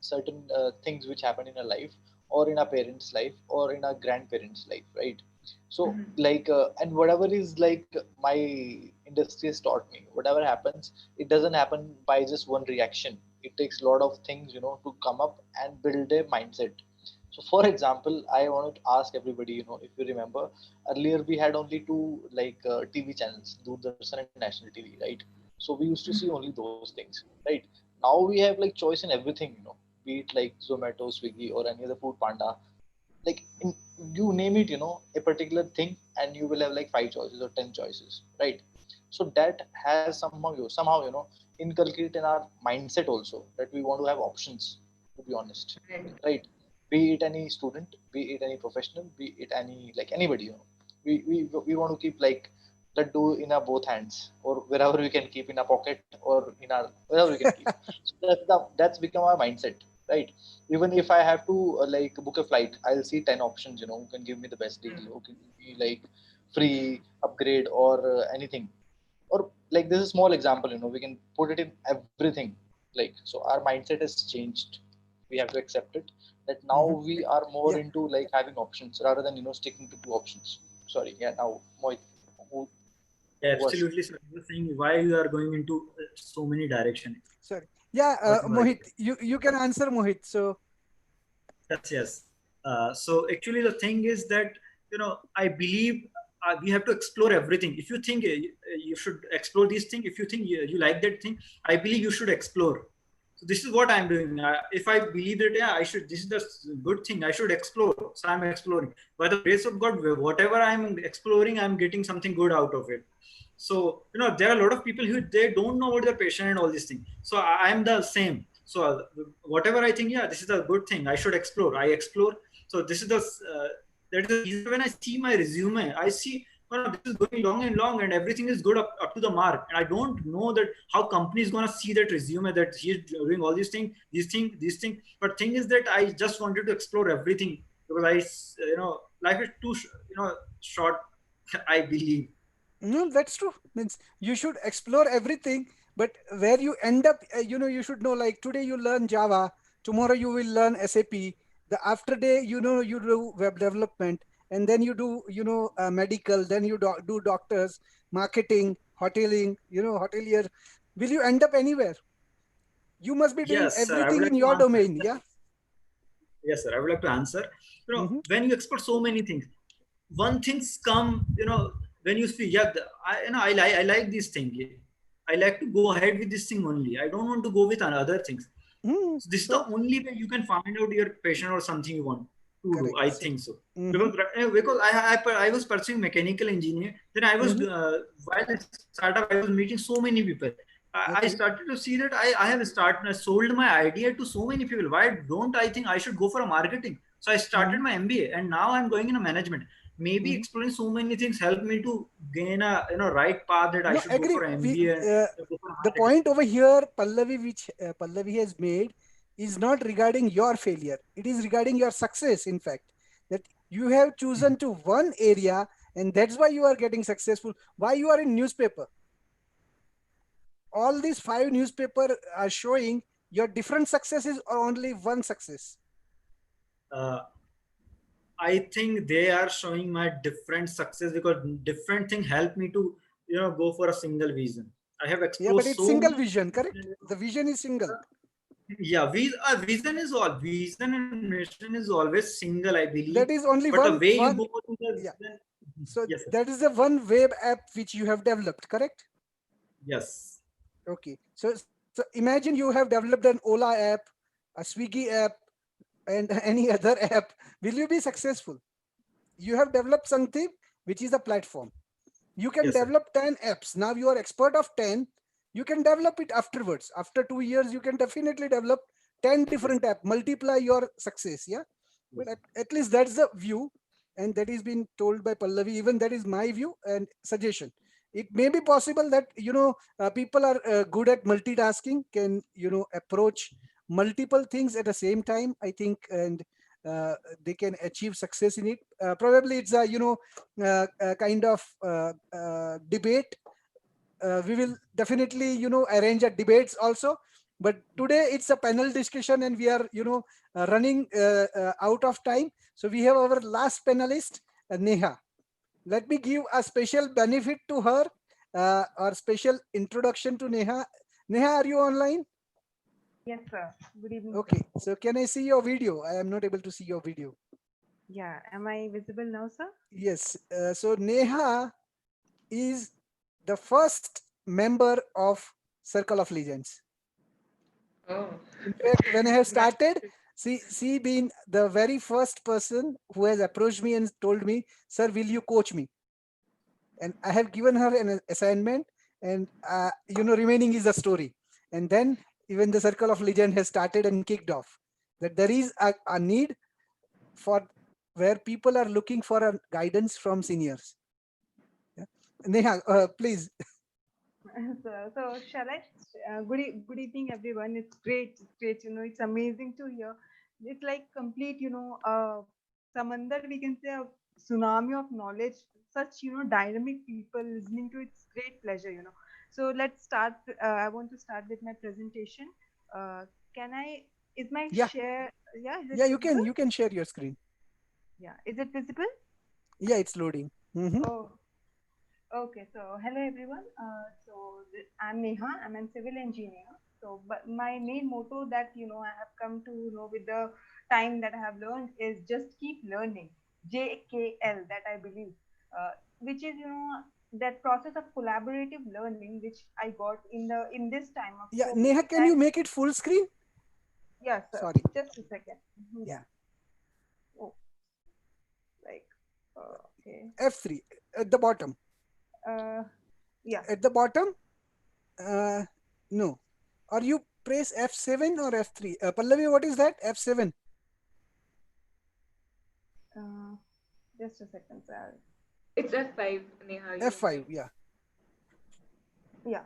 certain things which happen in our life or in our parents' life or in our grandparents' life, right? So like and whatever is like my industry has taught me, whatever happens, it doesn't happen by just one reaction. It takes a lot of things, to come up and build a mindset. So, for example, I wanted to ask everybody, if you remember, earlier we had only two like TV channels, Doordarshan and National TV, right? So we used to see only those things, right? Now we have like choice in everything, be it like Zomato, Swiggy, or any other food panda. Like you name it, a particular thing, and you will have like five choices or 10 choices, right? So that has somehow, inculcate in our mindset also that we want to have options, to be honest, Right. right? Be it any student, be it any professional, be it any like anybody, we want to keep like laddu in our both hands or wherever we can keep in our pocket or in our wherever we can keep. So that's become our mindset, right? Even if I have to like book a flight, I'll see 10 options, who can give me the best deal, who can give me like free upgrade or anything. Or like this is a small example, we can put it in everything. Like so our mindset has changed. We have to accept it that now Mhm. we are more Yeah. into like having options rather than sticking to two options. Sorry, yeah, now Mohit, who Yeah, was absolutely. So you were saying why you are going into so many directions. Sorry. Yeah, What you are. Mohit, you can answer, Mohit. So Yes, yes. So actually, the thing is that I believe we have to explore everything. If you think you should explore these things, if you think you like that thing, I believe you should explore. So this is what I'm doing. If I believe that I should, this is the good thing. I should explore. So I'm exploring. By the grace of God, whatever I'm exploring, I'm getting something good out of it. So there are a lot of people who they don't know about their passion and all these things. So I'm the same. So whatever I think, yeah, this is a good thing, I should explore, I explore. So this is the that is the reason when I see my resume, I see, this is going long and long and everything is good up to the mark, and I don't know that how company is going to see that resume that he's doing all these things. But thing is that I just wanted to explore everything because life is too short. I believe. no, that's true. Means you should explore everything, but where you end up, you should know. Like today you learn Java, tomorrow you will learn SAP. The after day, you do web development, and then you do, medical. Then you do doctors, marketing, hoteling. Hotelier. Will you end up anywhere? You must be doing Yes, sir. I would everything like in to your answer. domain. Yeah. Yes, sir. I would like to answer. Hmm. When you explore so many things, one things come. When you see, yeah, I like this thing. I like to go ahead with this thing only. I don't want to go with other things. Hmm. So this is the So only way you can find out your passion or something you want to do. correct. I So. think so. Hmm. Because I was pursuing mechanical engineer. Then I was Hmm. while in startup I was meeting so many people. I Okay. started to see that I have started I sold my idea to so many people. Why don't I think I should go for a marketing? So I started Hmm. my MBA and now I'm going in a management. Maybe Hmm. exploring so many things helped me to gain a right path that I No, should go agree. for MBA and go for The marketing. point over here, Pallavi, which Pallavi has made, is not regarding your failure. It is regarding your success. In fact, that you have chosen to one area, and that's why you are getting successful. Why you are in newspaper? All these five newspaper are showing your different successes or only one success. Uh, I think they are showing my different success because different thing help me to go for a single vision. I have Yeah, explored but it's so single much. vision, correct? The vision is single. Yeah, vision is all. Vision and mission is always single, I believe. That is But only the way you go one. to the Yeah. So yes, sir. that is the one web app which you have developed, correct? Yes, Okay. So imagine you have developed an Ola app, a Swiggy app, and any other app. Will you be successful? You have developed something which is a platform. You can yes, sir. develop 10 apps. Now you are expert of 10. You can develop it afterwards. After 2 years, you can definitely develop 10 Yes, different apps. Multiply your success. Yeah. But yes, at least that's the view. And that is being told by Pallavi. Even that is my view and suggestion. It may be possible that, people are good at multitasking, can, approach multiple things at the same time, I think, and uh, they can achieve success in it. Probably it's a, kind of debate. We will definitely, arrange a debates also. But today it's a panel discussion and we are, running out of time. So we have our last panelist, Neha. Let me give a special benefit to her, or special introduction to Neha. Neha, are you online? Yes, sir. Good evening, sir. Okay, so can I see your video? I am not able to see your video. Yeah, am I visible now, sir? Yes. So Neha is the first member of Circle of Legends. Oh, In fact, when I have that, started, she been the very first person who has approached me and told me, "Sir, will you coach me?" And I have given her an assignment, and remaining is a story. And then even the Circle of Legend has started and kicked off. That there is a need for where people are looking for a guidance from seniors. Yeah. Neha, please. So shall I? Good evening, everyone. It's great. It's great. It's amazing to hear. It's like complete, samandar. We can say a tsunami of knowledge. Such, dynamic people listening to it's great pleasure. So let's start. I want to start with my presentation. Can I? Is my Yeah, share? Yeah, is it yeah, visible? you can share your screen. Yeah, is it visible? Yeah, it's loading. Mm-hmm. Oh, okay, so hello everyone. I'm Neha. I'm a civil engineer. So, but my main motto that I have come to know with the time that I have learned is just keep learning. JKL that I believe, which is that process of collaborative learning which I got in this time of Yeah, COVID. Neha, Which can I you make it full screen? Yes, sir. Sorry. Just a second. Yeah, Oh, like okay. F3 at the bottom. Uh, yeah. At the bottom, uh, no. Or you press F7 or F3. Pallavi, what is that? F7. Uh, just a second, sir. it's F5, Neha. You F5. can. Yeah. Yeah.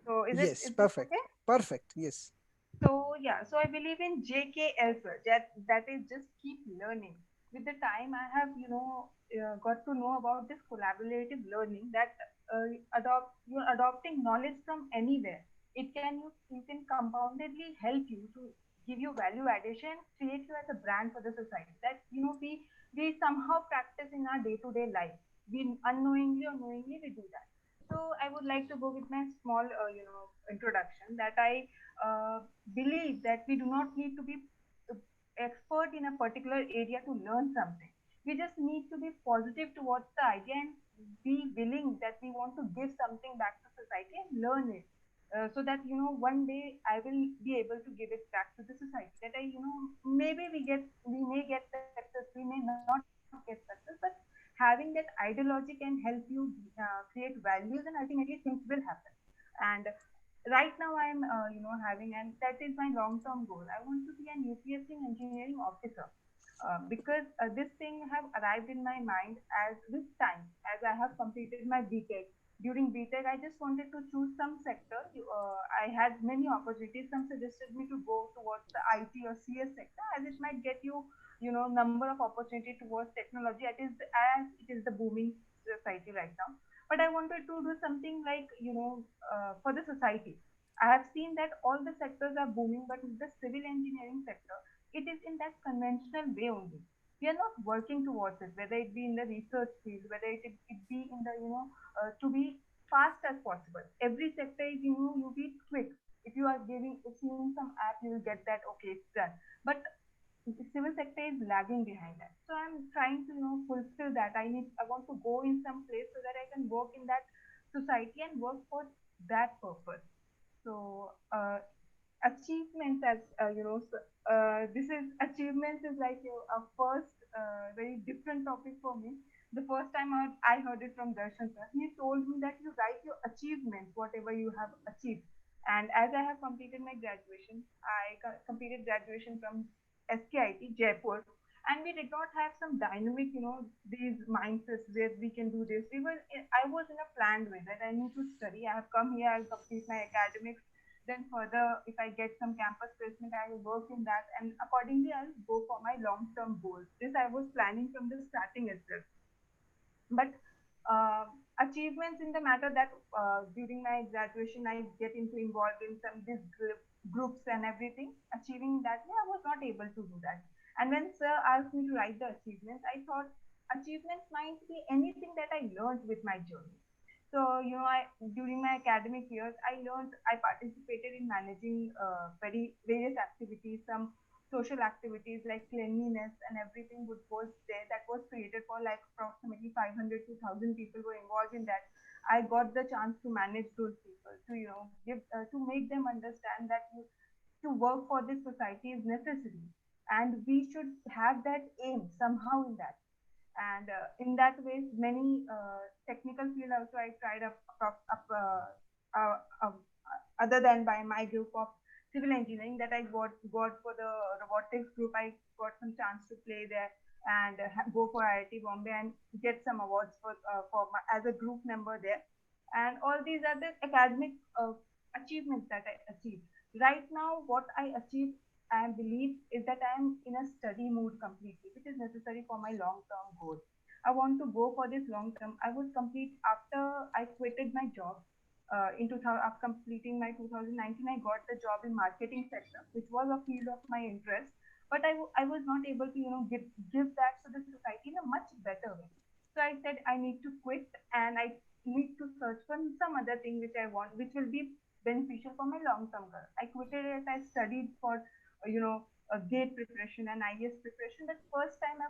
So Yes. is this Perfect. okay? Perfect. Yes. So yeah, so I believe in JKL, sir. That is just keep learning. With the time, I have got to know about this collaborative learning that you're adopting knowledge from anywhere. You can compoundedly help you to give you value addition, create you as a brand for the society. That we somehow practice in our day to day life. We unknowingly or knowingly we do that. So I would like to go with my small introduction that I believe that we do not need to be uh, expert in a particular area to learn something. We just need to be positive towards the idea and be willing that we want to give something back to society and learn it. So that one day I will be able to give it back to the society. That maybe we may get success, we may not get success, but having that ideology can help you create values, and ultimately things will happen. And right now I'm having, and that is my long term goal. I want to be an UPSC engineering officer, because this thing have arrived in my mind as this time as I have completed my BTech. During BTech I just wanted to choose some sector. I had many opportunities. Some suggested me to go towards the IT or CS sector, as it might get you number of opportunity towards technology. As it is the booming society right now. But I wanted to do something like for the society. I have seen that all the sectors are booming, but the civil engineering sector, it is in that conventional way only. we are not working towards it, whether it be in the research field, whether it be in the, to be fast as possible. Every sector is, you be quick. If you are giving, if seeing some app, you will get that, okay, it's done. But the civil sector is lagging behind that. So I'm trying to, fulfill that. I want to go in some place so that I can work in that society and work for that purpose. So achievements, as this is achievements is like a first very different topic for me. The first time I heard it from Darshan sir, he told me that you write your achievements, whatever you have achieved. And as I have completed my graduation, I completed graduation from SKIT Jaipur, and we did not have some dynamic, these mindsets where we can do this. I was in a planned way that I need to study. I have come here, I'll complete my academics, then further, if I get some campus placement, I will work in that, and accordingly, I'll go for my long-term goals. This I was planning from the starting itself. But achievements in the matter that during my graduation, I get into involved in some these groups and everything. Achieving that, yeah, I was not able to do that. And when sir asked me to write the achievements, I thought achievements might be anything that I learned with my journey. So, during my academic years, I participated in managing very various activities, some social activities like cleanliness and everything would was there that was created for like approximately 500 to 1,000 people were involved in that. I got the chance to manage those people to, give to make them understand that to work for this society is necessary, and we should have that aim somehow in that. And in that way, many technical field also I tried uh, uh, other than by my group of civil engineering that I got for the robotics group. I got some chance to play there and go for IIT Bombay and get some awards as a group member there. And all these are the academic achievements that I achieved. Right now, what I achieved, I believe, is that I am in a study mood completely, which is necessary for my long-term goal. I want to go for this long term. I would complete after I quitted my job in 2000, after completing my 2019. I got the job in marketing sector, which was a field of my interest. But I was not able to, give that to the society in a much better way. So I said I need to quit and I need to search for some other thing which I want, which will be beneficial for my long term goal. I quitted it. I studied for, a gate preparation and IS preparation. But first time I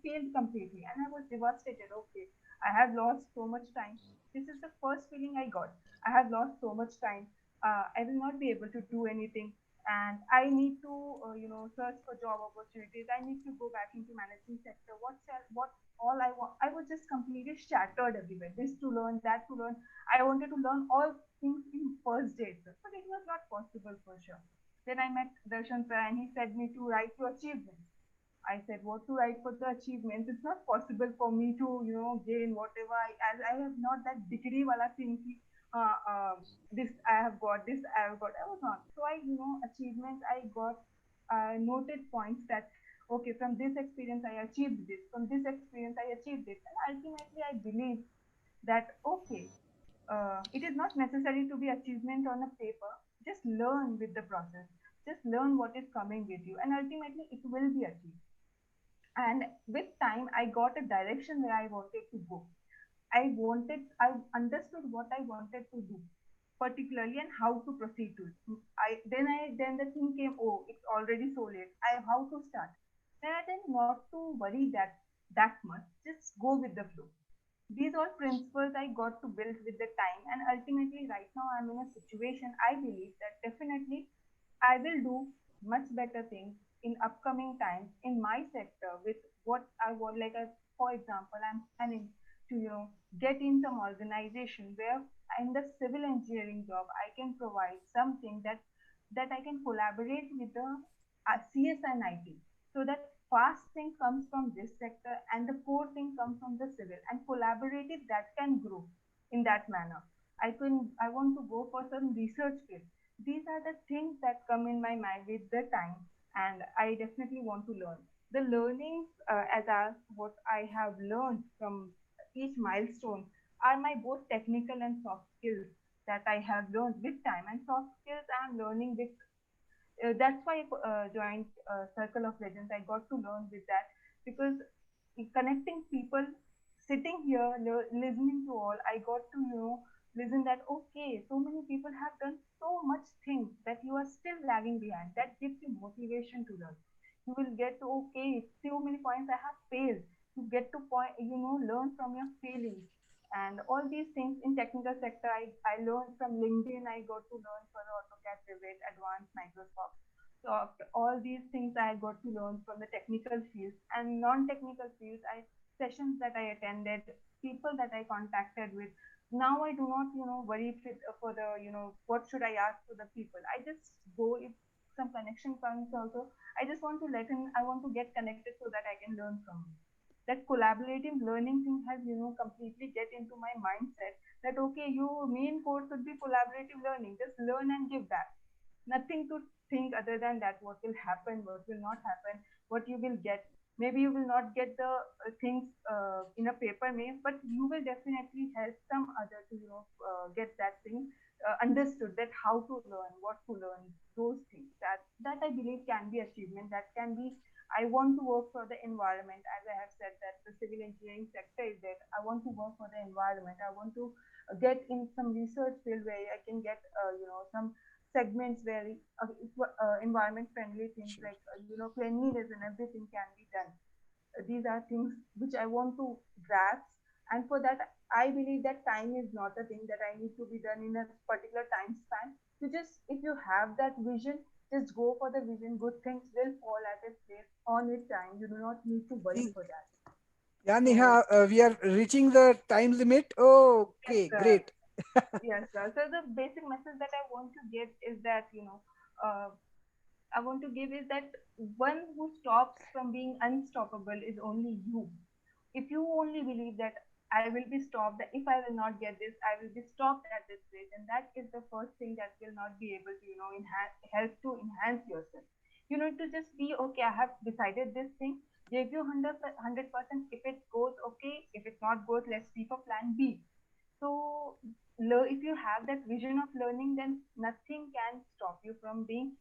failed completely and I was devastated. Okay, I have lost so much time. This is the first feeling I got. I have lost so much time. I will not be able to do anything, and I need to, search for job opportunities. I need to go back into managing sector. What all I want? I was just completely shattered everywhere. This to learn, that to learn. I wanted to learn all things in first day itself, but it was not possible for sure. Then I met Darshan sir and he said me to write your achievements. I said, what to write for the achievements? It's not possible for me to, gain whatever as I have not that degree wala thing. This I have got, this I have got. I was not. So achievements I got noted points that, okay, from this experience I achieved this, from this experience I achieved this. And ultimately I believe that, okay, it is not necessary to be achievement on a paper. Just learn with the process. Just learn what is coming with you, and ultimately it will be achieved. And with time, I got a direction where I wanted to go. I understood what I wanted to do, particularly, and how to proceed to it. Then the thing came, oh, it's already so late. How to start? Then I tend not to worry that much. Just go with the flow. These are principles I got to build with the time, and ultimately right now I'm in a situation I believe that definitely I will do much better things in upcoming times in my sector with what I want. For example, I'm planning to, get in some organization where in the civil engineering job I can provide something that I can collaborate with the CS and IT, so that fast thing comes from this sector and the core thing comes from the civil, and collaborative that can grow in that manner. I want to go for some research field. These are the things that come in my mind with the time, and I definitely want to learn. The learnings, what I have learned from each milestone, are my both technical and soft skills that I have learned with time. And soft skills I'm learning with That's why I joined Circle of Legends. I got to learn with that because connecting people, sitting here, listening to all, I got to listen that okay, so many people have done so much things that you are still lagging behind. That gives you motivation to learn. You will get to okay, so many points I have failed. You get to point, learn from your failings and all these things in technical sector. I learned from LinkedIn. I got to learn for AutoCAD, Revit, Advanced, Microsoft. So after all these things I got to learn from the technical fields and non-technical fields. I sessions that I attended, people that I contacted with. Now I do not worry for the what should I ask to the people. I just go if some connection comes also. I just want to I want to get connected so that I can learn from you. That collaborative learning thing has completely get into my mindset that okay, your main course should be collaborative learning. Just learn and give back. Nothing to think other than that what will happen, what will not happen, what you will get. Maybe you will not get the things in a paper name, but you will definitely help some other to get that thing understood, that how to learn, what to learn, those things. That I believe can be achievement. That can be. I want to work for the environment, as I have said that the civil engineering sector is there. I want to work for the environment. I want to get in some research field where I can get some segments where environment friendly things Sure. like cleanliness and everything can be done. These are things which I want to grasp, and for that I believe that time is not a thing that I need to be done in a particular time span. You just, if you have that vision, just go for the vision. Good things will fall at its place on its time. You do not need to worry Think, for that. yeah, So Neha, we are reaching the time limit. yes, Okay, sir. great. Yes, sir. So the basic message that I want to give is that uh, I want to give is that one who stops from being unstoppable is only you. If you only believe that I will be stopped, that if I will not get this, I will be stopped at this rate, and that is the first thing that will not be able to, help to enhance yourself. You need to just be okay. I have decided this thing. Give you 100%. If it goes okay, if it not goes, let's see for plan B. So, if you have that vision of learning, then nothing can stop you from being.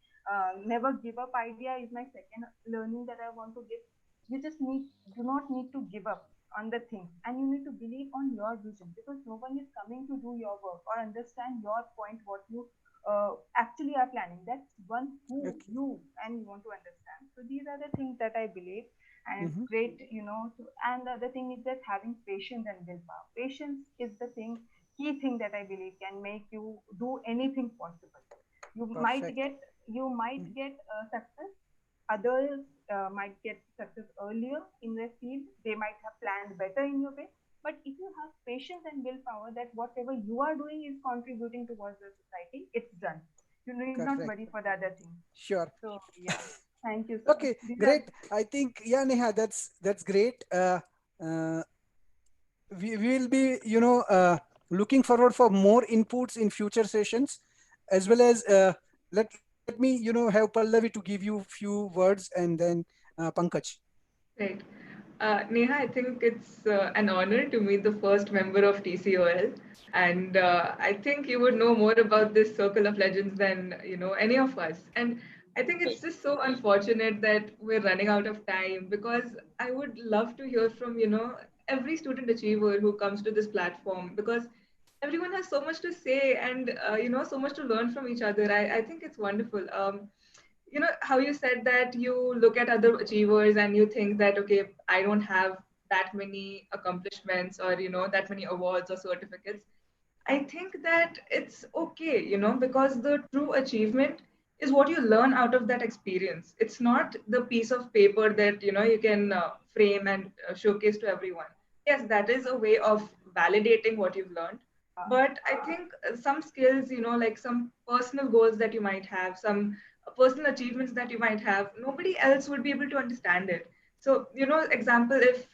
Never give up idea is my second learning that I want to give. You just do not need to give up on the thing, and you need to believe on your vision, because no one is coming to do your work or understand your point, what you actually are planning. That's one who Okay. you and you want to understand. So these are the things that I believe, and it's Hmm. great, and the other thing is that having patience and willpower. Patience is the key thing that I believe can make you do anything possible. You might Perfect. get you might Mhm. get success. Others might get success earlier in their field. They might have planned better in your way. But if you have patience and willpower, that whatever you are doing is contributing towards the society, it's done. You need not Correct. worry for the other things. Sure. So yeah, thank you, sir. Okay, These are great. I think, yeah, Neha, that's great. Uh, we will be, looking forward for more inputs in future sessions, as yes, well as let me, have Pallavi to give you few words, and then Pankaj. Right. Neha, I think it's an honor to meet the first member of TCOL, and I think you would know more about this circle of legends than any of us. And I think it's just so unfortunate that we're running out of time, because I would love to hear from every student achiever who comes to this platform, because everyone has so much to say, and so much to learn from each other. I think it's wonderful. How you said that you look at other achievers and you think that okay, I don't have that many accomplishments, or that many awards or certificates. I think that it's okay, because the true achievement is what you learn out of that experience. It's not the piece of paper that you can frame and showcase to everyone. Yes, that is a way of validating what you've learned, but I think some skills, like some personal goals that you might have, some personal achievements that you might have, nobody else would be able to understand it. So, example, if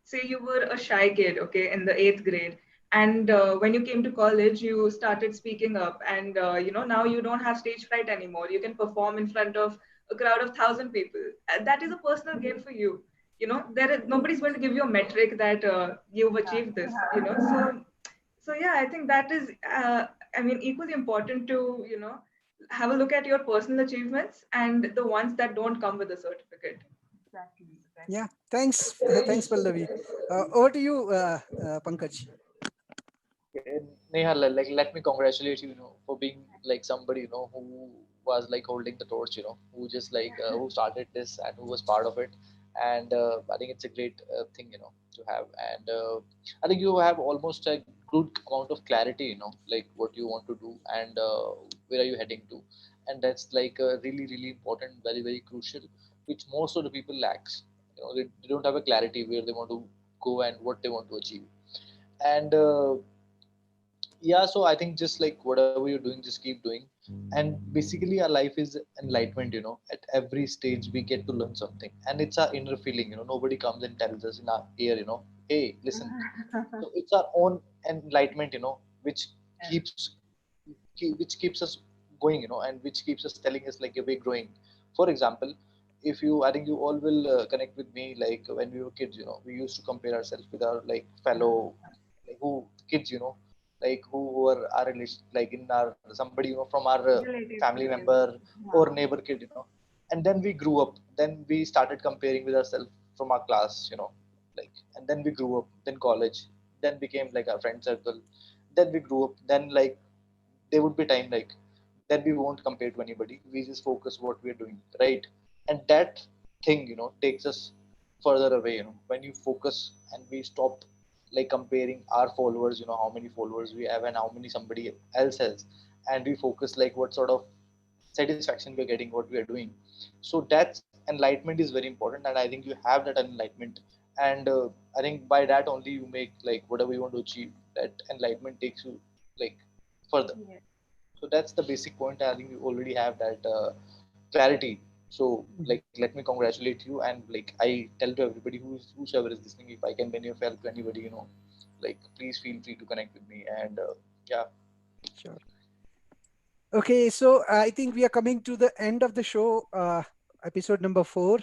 say you were a shy kid, okay, in the 8th grade, and when you came to college, you started speaking up, and now you don't have stage fright anymore. You can perform in front of a crowd of 1,000 people. That is a personal gain for you. There is nobody's going to give you a metric that you've achieved this. So yeah, I think that is, I mean, equally important to have a look at your personal achievements and the ones that don't come with a certificate. Exactly, Yeah, exactly. thanks. Thanks, Pallavi. Over to you, Pankaj. Neha, like let me congratulate you, for being like somebody, who was like holding the torch, who just like who started this and who was part of it. And I think it's a great thing, to have. And I think you have almost a good amount of clarity, like what you want to do and where are you heading to. And that's like really, really important, very, very crucial, which most of the people lacks. They don't have a clarity where they want to go and what they want to achieve. And yeah, so I think just like whatever you're doing, just keep doing. And basically our life is enlightenment. At every stage we get to learn something, and it's our inner feeling. Nobody comes and tells us in our ear, hey, listen. So it's our own enlightenment, which keeps which keeps us going, and which keeps us telling us like we're growing. For example, if you, I think you all will connect with me, like when we were kids, we used to compare ourselves with our like fellow, like who kids, like who were our relation, like in our somebody, from our Relatives, family yes. member or Yeah. neighbor kid, and then we grew up. Then we started comparing with ourselves from our class, like, and then we grew up. Then college, then became like our friend circle. Then we grew up. Then like there would be time like then we won't compare to anybody. We just focus what we're doing, right? And that thing, takes us further away. When you focus and we stop like comparing our followers, how many followers we have and how many somebody else has, and we focus like what sort of satisfaction we're getting, what we are doing. So that's enlightenment is very important, and I think you have that enlightenment. And I think by that only you make like whatever you want to achieve. That enlightenment takes you like further. Yes. So that's the basic point. I think you already have that clarity. So Mhm. like, let me congratulate you, and like I tell to everybody whosoever is listening, if I can benefit to anybody, like please feel free to connect with me. And yeah, Sure. Okay, so I think we are coming to the end of the show, episode number 4.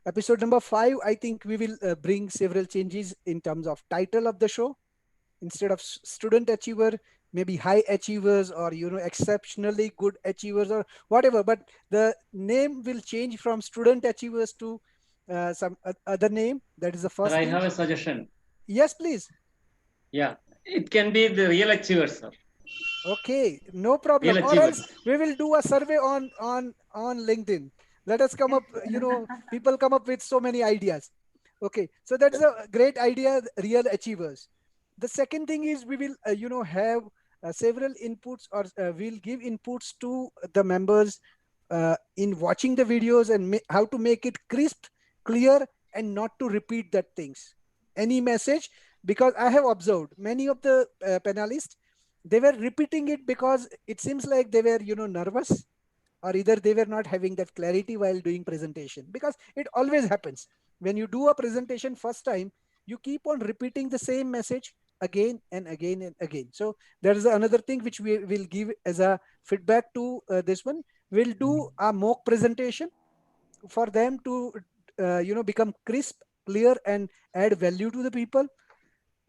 Episode number 5, I think we will bring several changes in terms of title of the show. Instead of student achiever, maybe high achievers, or exceptionally good achievers, or whatever. But the name will change from student achievers to some other name. That is the Sir, first I thing. have a suggestion. Yes, please. Yeah, it can be the real achievers, sir. Okay, no Real problem. Or else achievers. we will do a survey on LinkedIn. Let us come up. People come up with so many ideas. Okay, so that's a great idea. Real achievers. The second thing is we will have several inputs, or we'll give inputs to the members in watching the videos, and how to make it crisp, clear, and not to repeat that things. Any message, because I have observed many of the panelists, they were repeating it because it seems like they were nervous, or either they were not having that clarity while doing presentation, because it always happens when you do a presentation first time, you keep on repeating the same message again and again and again. So there is another thing which we will give as a feedback to this one. We'll do a mock presentation for them to become crisp, clear, and add value to the people.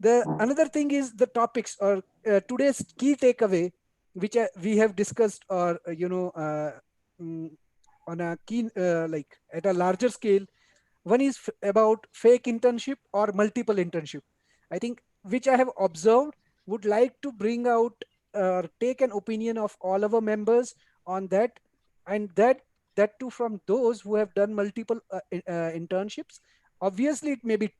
The another thing is the topics, or today's key takeaway, which we have discussed, or mm, on a key, like at a larger scale. One is about fake internship or multiple internship. I think, which I have observed, would like to bring out or take an opinion of all our members on that, and that too from those who have done multiple internships. Obviously, it may be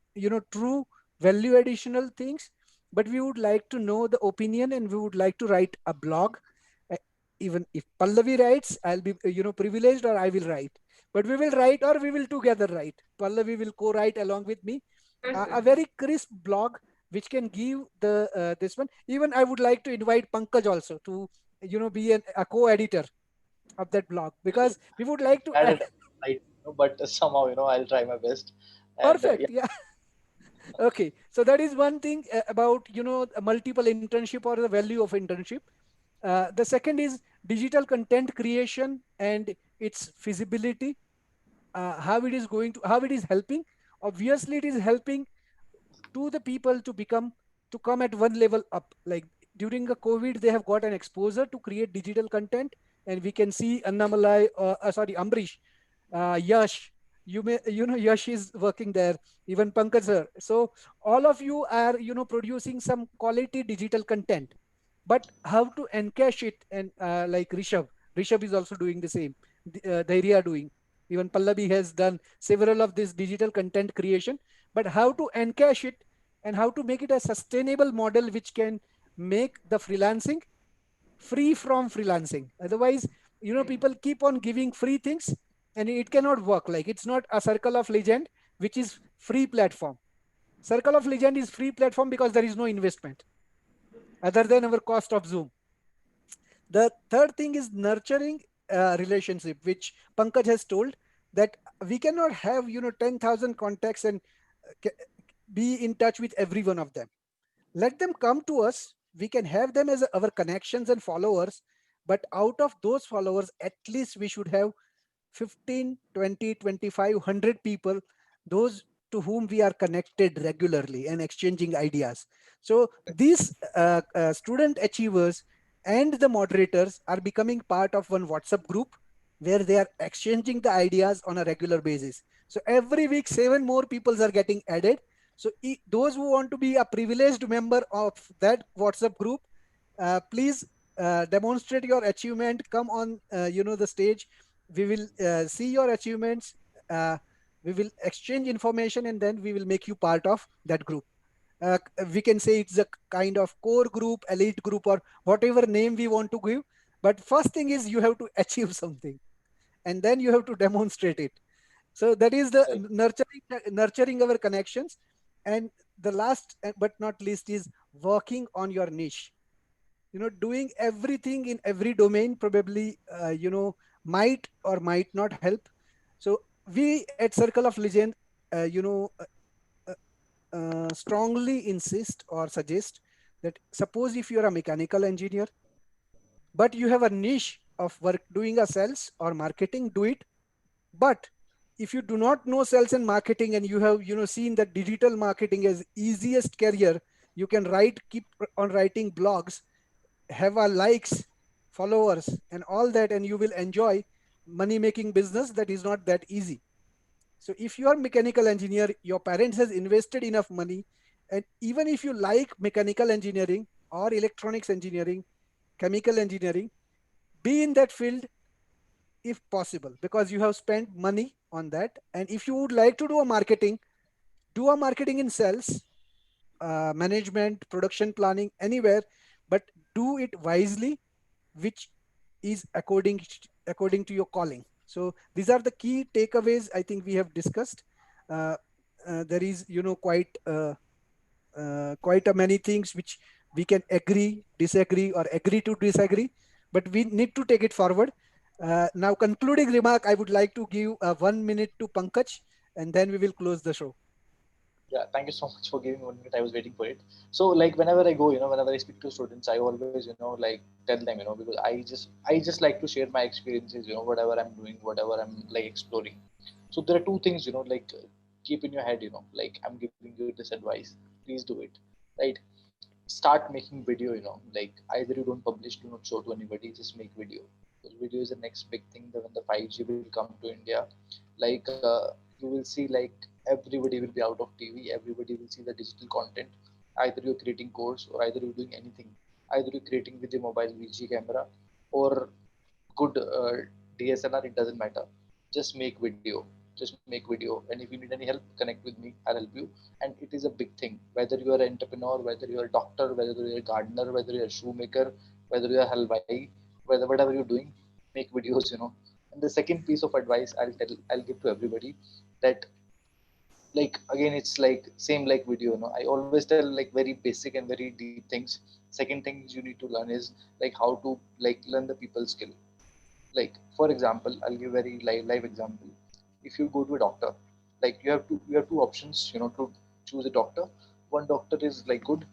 true value additional things, but we would like to know the opinion, and we would like to write a blog. Uh, Even if Pallavi writes, I'll be privileged, or I will write, but we will write, or we will together write. Pallavi will co-write along with me Sure, a sir. very crisp blog which can give the this one. Even I would like to invite Pankaj also to be a co-editor of that blog, because we would like to had it right, but somehow I'll try my best. And yeah, perfect, yeah. Okay, so that is one thing about a multiple internship, or the value of internship. The second is digital content creation and its feasibility. How it is going to, how it is helping. Obviously, it is helping to the people to come at one level up. Like during the COVID, they have got an exposure to create digital content, and we can see Annamalai, sorry, Ambrish, Yash. Yash is working there, even Pankaj sir. So all of you are, producing some quality digital content, but how to encash it, and like Rishabh is also doing the same. They are doing. Even Pallavi has done several of this digital content creation, but how to encash it and how to make it a sustainable model which can make the freelancing free from freelancing. Otherwise, people keep on giving free things and it cannot work. Like, it's not a circle of legend, which is free platform. Circle of legend is free platform because there is no investment other than our cost of Zoom. The third thing is nurturing relationship, which Pankaj has told, that we cannot have 10,000 contacts and be in touch with every one of them. Let them come to us. We can have them as our connections and followers, but out of those followers, at least we should have 15, 20, 25, 100 people, those to whom we are connected regularly and exchanging ideas. So these student achievers and the moderators are becoming part of one WhatsApp group where they are exchanging the ideas on a regular basis. So every week, 7 more people are getting added. So those who want to be a privileged member of that WhatsApp group, please demonstrate your achievement. Come on, the stage. We will see your achievements. Uh, we will exchange information, and then we will make you part of that group. We can say it's a kind of core group, elite group, or whatever name we want to give. But first thing is you have to achieve something, and then you have to demonstrate it. So that is the Right. nurturing our connections. And the last but not least is working on your niche. Doing everything in every domain probably might or might not help. So we at Circle of Legend strongly insist or suggest that, suppose if you are a mechanical engineer but you have a niche of work doing a sales or marketing, do it. But if you do not know sales and marketing, and you have seen that digital marketing as easiest career, you can keep on writing blogs, have a likes, followers, and all that, and you will enjoy money making business. That is not that easy. So if you are mechanical engineer, your parents has invested enough money, and even if you like mechanical engineering or electronics engineering, chemical engineering, be in that field if possible, because you have spent money on that. And if you would like to do a marketing in sales, management, production planning, anywhere, but do it wisely, which is according to your calling. So these are the key takeaways I think we have discussed. uh, there is quite a many things which we can agree, disagree, or agree to disagree, but we need to take it forward. Now, concluding remark, I would like to give 1 minute to Pankaj, and then we will close the show. Yeah, thank you so much for giving 1 minute. I was waiting for it. So like whenever I go, whenever I speak to students, I always, like tell them, because I just like to share my experiences, whatever I'm doing, whatever I'm like exploring. So there are two things, like keep in your head, like I'm giving you this advice. Please do it. Right? Start making video, like either you don't publish, do not show to anybody, just make video. Because video is the next big thing that when the 5G will come to India, like you will see like everybody will be out of TV, everybody will see the digital content. Either you're creating course or either you're doing anything. Either you're creating with your mobile VG camera or good DSLR, it doesn't matter. Just make video. Just make video. And if you need any help, connect with me. I'll help you. And it is a big thing. Whether you are an entrepreneur, whether you are a doctor, whether you are a gardener, whether you are a shoemaker, whether you are a halwai, whether whatever you're doing, make videos. And the second piece of advice I'll give to everybody, that like again it's like same like video. I always tell like very basic and very deep things. Second thing you need to learn is like how to like learn the people skill. Like for example, I'll give very live example. If you go to a doctor, like you have two options, to choose a doctor. One doctor is like good,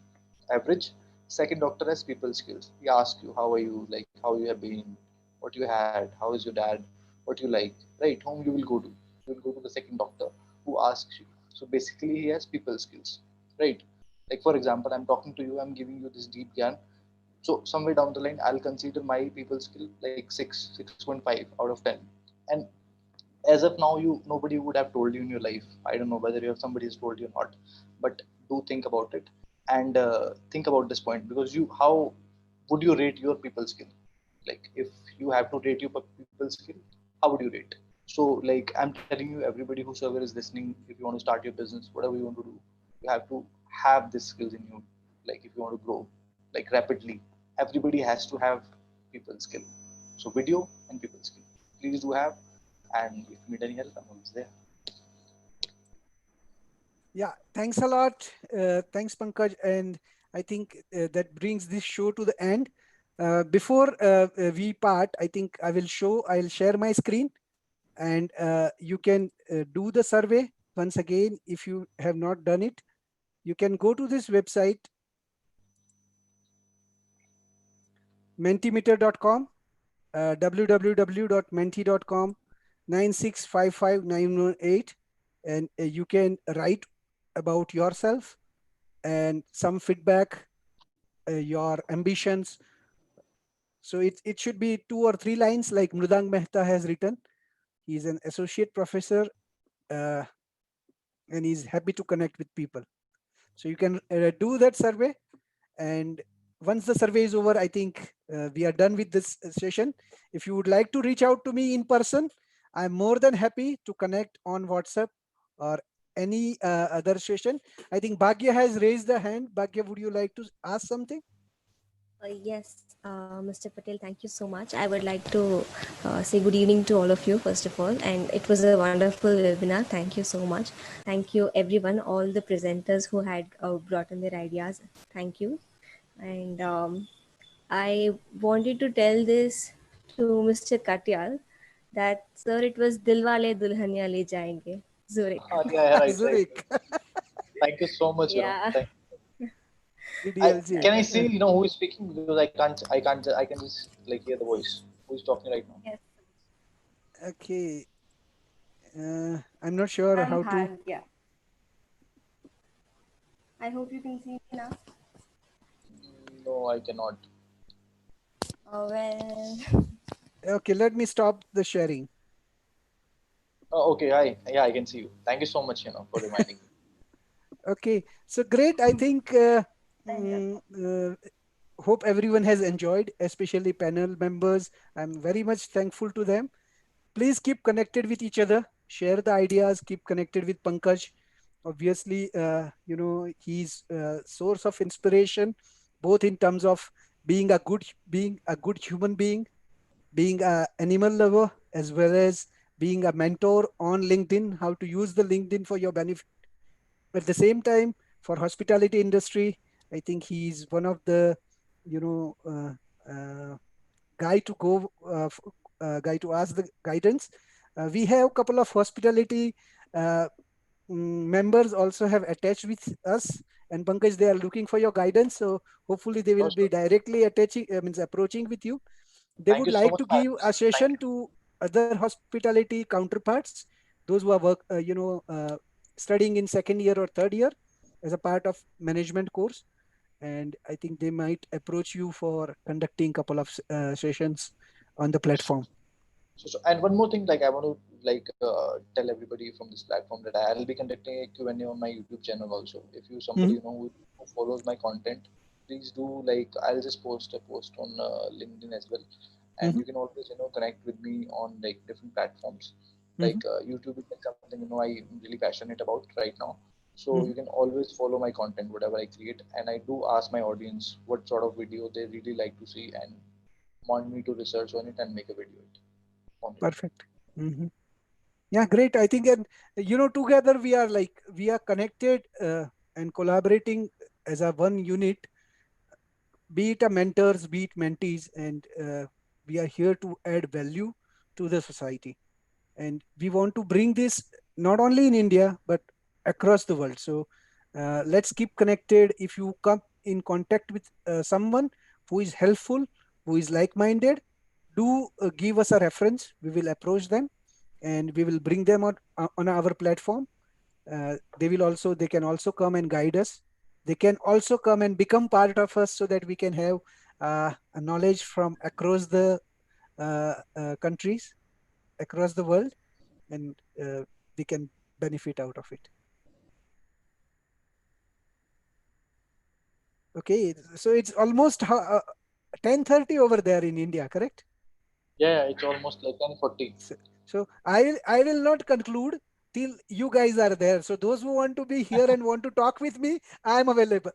average. Second doctor has people skills. He asks you how are you, like how you have been, what you had, how is your dad, what you like, right? Whom you will go to? You will go to the second doctor who asks you. So basically he has people skills, right? Like for example, I'm talking to you, I'm giving you this deep gyan. So somewhere down the line, I'll consider my people skill like 6.5 out of 10. And as of now, you nobody would have told you in your life. I don't know whether you have somebody has told you or not, but do think about it and think about this point, because you how would you rate your people skill? Like if you have to rate your people skill, how would you rate? So like I'm telling you, everybody whosoever is listening, if you want to start your business, whatever you want to do, you have to have these skills in you. Like if you want to grow like rapidly, everybody has to have people skill. So video and people skill, please do have. And if you need any help, I'm always there. Yeah, thanks a lot. Thanks, Pankaj. And I think that brings this show to the end. Before we part, I think I'll share my screen, and you can do the survey. Once again, if you have not done it, you can go to this website, mentimeter.com, www.menti.com, 9655918, and you can write about yourself and some feedback, your ambitions. So it should be 2 or 3 lines like Mridang Mehta has written. He's an associate professor, uh, and he's happy to connect with people. So you can do that survey. And once the survey is over, I think we are done with this session. If you would like to reach out to me in person, I'm more than happy to connect on WhatsApp or any other session. I think Bhagya has raised the hand. Bhagya, would you like to ask something? Yes, Mr. Patel, thank you so much. I would like to say good evening to all of you, first of all. And it was a wonderful webinar. Thank you so much. Thank you, everyone, all the presenters who had brought in their ideas. Thank you. And I wanted to tell this to Mr. Katyal that, sir, it was Dilwale Dulhania Le Jayenge, Zurich. Yeah, right. Zurich. Thank you so much. Yeah. DDLJ. Can I see who is speaking, because I can just like hear the voice. Who is talking right now? Yes. Okay. I'm not sure I'm how to. Bhagya. I hope you can see me now. No, I cannot. Well. Okay, let me stop the sharing. Oh, okay. Hi. Yeah, I can see you. Thank you so much, for reminding me. Okay, so great. I think hope everyone has enjoyed, especially panel members. I'm very much thankful to them. Please keep connected with each other. Share the ideas. Keep connected with Pankaj. Obviously, he's a source of inspiration, both in terms of being a good human being a animal lover, as well as being a mentor on LinkedIn, how to use the LinkedIn for your benefit. At the same time, for hospitality industry, I think he's one of the, you know, guy to go, guy to ask the guidance. We have a couple of hospitality members also have attached with us, and Pankaj, they are looking for your guidance. So hopefully they will No, be sure. directly means approaching with you. They Thank would you so like much, to man. give a Thank session you. to other hospitality counterparts, those who are studying in second year or third year as a part of management course. And I think they might approach you for conducting couple of sessions on the platform. And one more thing, like I want to tell everybody from this platform that I'll be conducting a Q&A on my YouTube channel also. If you somebody Mhm. who follows my content, please do, like I'll just post a post on LinkedIn as well, and Mhm. you can always connect with me on like different platforms. Mhm. Like YouTube is like something I'm really passionate about right now. So you Mhm. can always follow my content, whatever I create, and I do ask my audience what sort of video they really like to see and want me to research on it and make a video on it. Perfect. Mhm. Yeah, great. I think, and together we are connected and collaborating as a one unit, be it a mentors, be it mentees, and we are here to add value to the society. And we want to bring this not only in India, but across the world. So let's keep connected. If you come in contact with someone who is helpful, who is like-minded, do give us a reference. We will approach them and we will bring them on our platform. They can also come and guide us. They can also come and become part of us so that we can have knowledge from across the countries, across the world, and we can benefit out of it. Okay, so it's almost 10:30 over there in India, correct? Yeah, it's almost like 10:40. So I will not conclude till you guys are there. So those who want to be here and want to talk with me, I am available.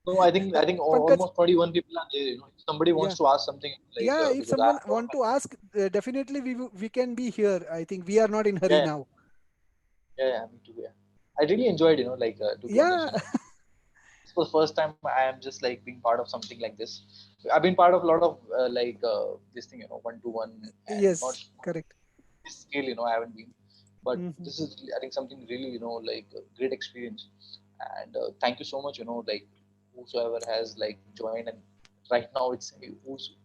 No, I think Pankaj, almost 21 people are there. If somebody yeah, wants to ask something, like yeah. If because I someone want to ask, definitely we can be here. I think we are not in hurry yeah, now. yeah, me too. Yeah, I really enjoyed, like to be honest, Yeah, this was the first time I am just like being part of something like this. I've been part of a lot of this thing, one to one, and not yes, correct. this scale, I haven't been, but Hmm. this is I think something really, like a great experience, and thank you so much, like whosoever has like joined, and right now it's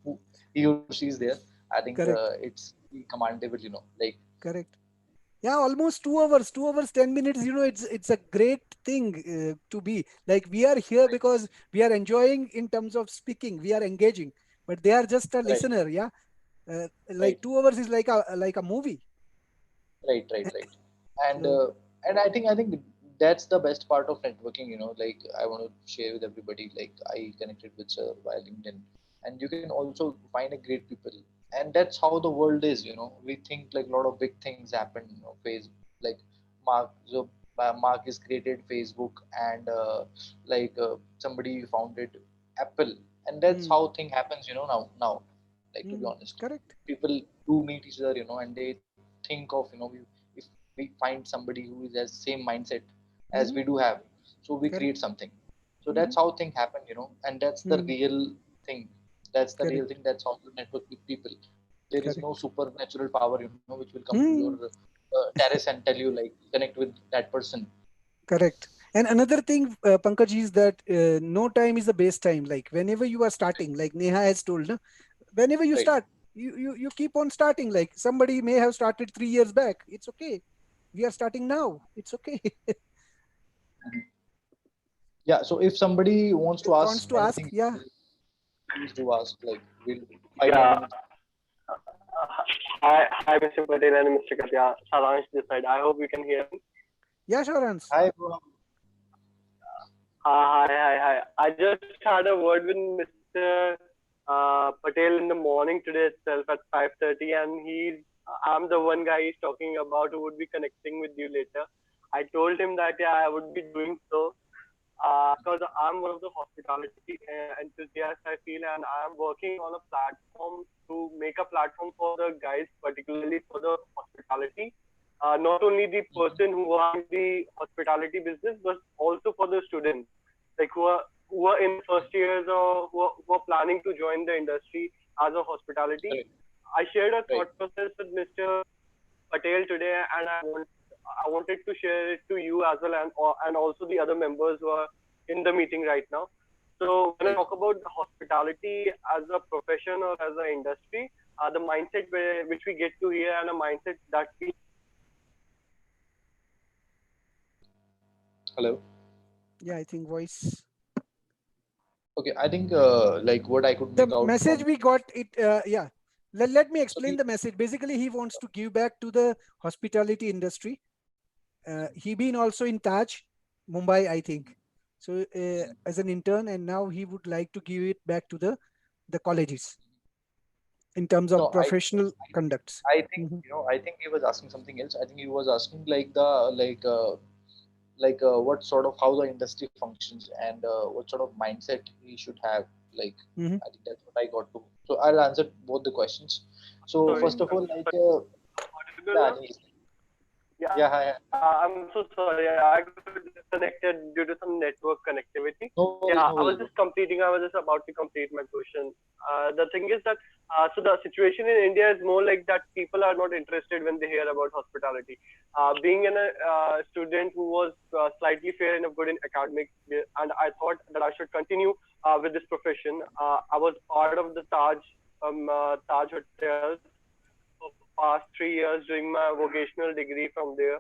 who he or she is there. I think Correct, it's commendable, like correct. Yeah, almost 2 hours, 2 hours, 10 minutes. It's a great thing to be like we are here because we are enjoying in terms of speaking. We are engaging, but they are just a right, listener. Yeah, right, like 2 hours is like a movie. right, and So I think that's the best part of networking, like I want to share with everybody, like I connected with sir via LinkedIn, and you can also find a great people, and that's how the world is, we think like a lot of big things happen, face like mark so Mark is created Facebook, and somebody founded Apple, and that's mm, how thing happens, now, like to be honest, correct. people do meet each other, and they think of, if we find somebody who is has same mindset as we Hmm. do have, so we Correct. create something. So Hmm. that's how thing happen, and that's the Mm, real thing. That's the real correct. thing. That's how you network with people. There is no Correct. supernatural power, which will come to your Hmm. terrace and tell you like connect with that person. Correct. And another thing, Pankaj, is that no time is the best time. Like whenever you are starting, like Neha has told, no? Whenever you Right. start, you keep on starting. Like somebody may have started 3 years back. It's okay. We are starting now. It's okay. Yeah. So if somebody wants to ask Wants to ask? anything, Yeah. please do ask. Like we'll 5 more Yeah. minutes. Hi, Mr. Patel and Mr. Katya. Saransh this side. I hope you can hear me. Yeah, Sharans. Hi, bro. Hi. I just had a word with Mr. Patel in the morning today itself at 5:30, and I'm the one guy he's talking about who would be connecting with you later. I told him that yeah, I would be doing so because I'm one of the hospitality enthusiasts, I feel, and I'm working on a platform to make a platform for the guys, particularly for the hospitality. Not only the person who are in the hospitality business, but also for the students, like who are in first years or who are planning to join the industry as a hospitality. Right. I shared a Right. thought process with Mr. Patel today, and I wanted to share it to you as well, and also the other members who are in the meeting right now. So when I Right. talk about hospitality as a profession or as an industry, the mindset which we get to hear and a mindset that we Hello. Yeah, I think voice. Okay. I think like what I could The make out message from. we got it. Yeah. Let me So explain the message. Basically, he wants to give back to the hospitality industry. He been also in Taj, Mumbai, I think. So as an intern, and now he would like to give it back to the colleges in terms no, of professional conducts. I think Mhm. I think he was asking something else. I think he was asking like the what sort of how the industry functions, and what sort of mindset he should have. Like Mhm. I think that's what I got to. So I'll answer both the questions. So sorry, first of all, like audible yeah, now? Yeah, yeah, hi, hi. I'm so sorry. I got disconnected due to some network connectivity. No worries, no Yeah, worries, bro. I was just about to complete my question. The thing is that, so the situation in India is more like that people are not interested when they hear about hospitality. Being a student who was slightly fair and good in academics, and I thought that I should continue with this profession. I was part of the Taj Hotels for past 3 years doing my vocational degree from there,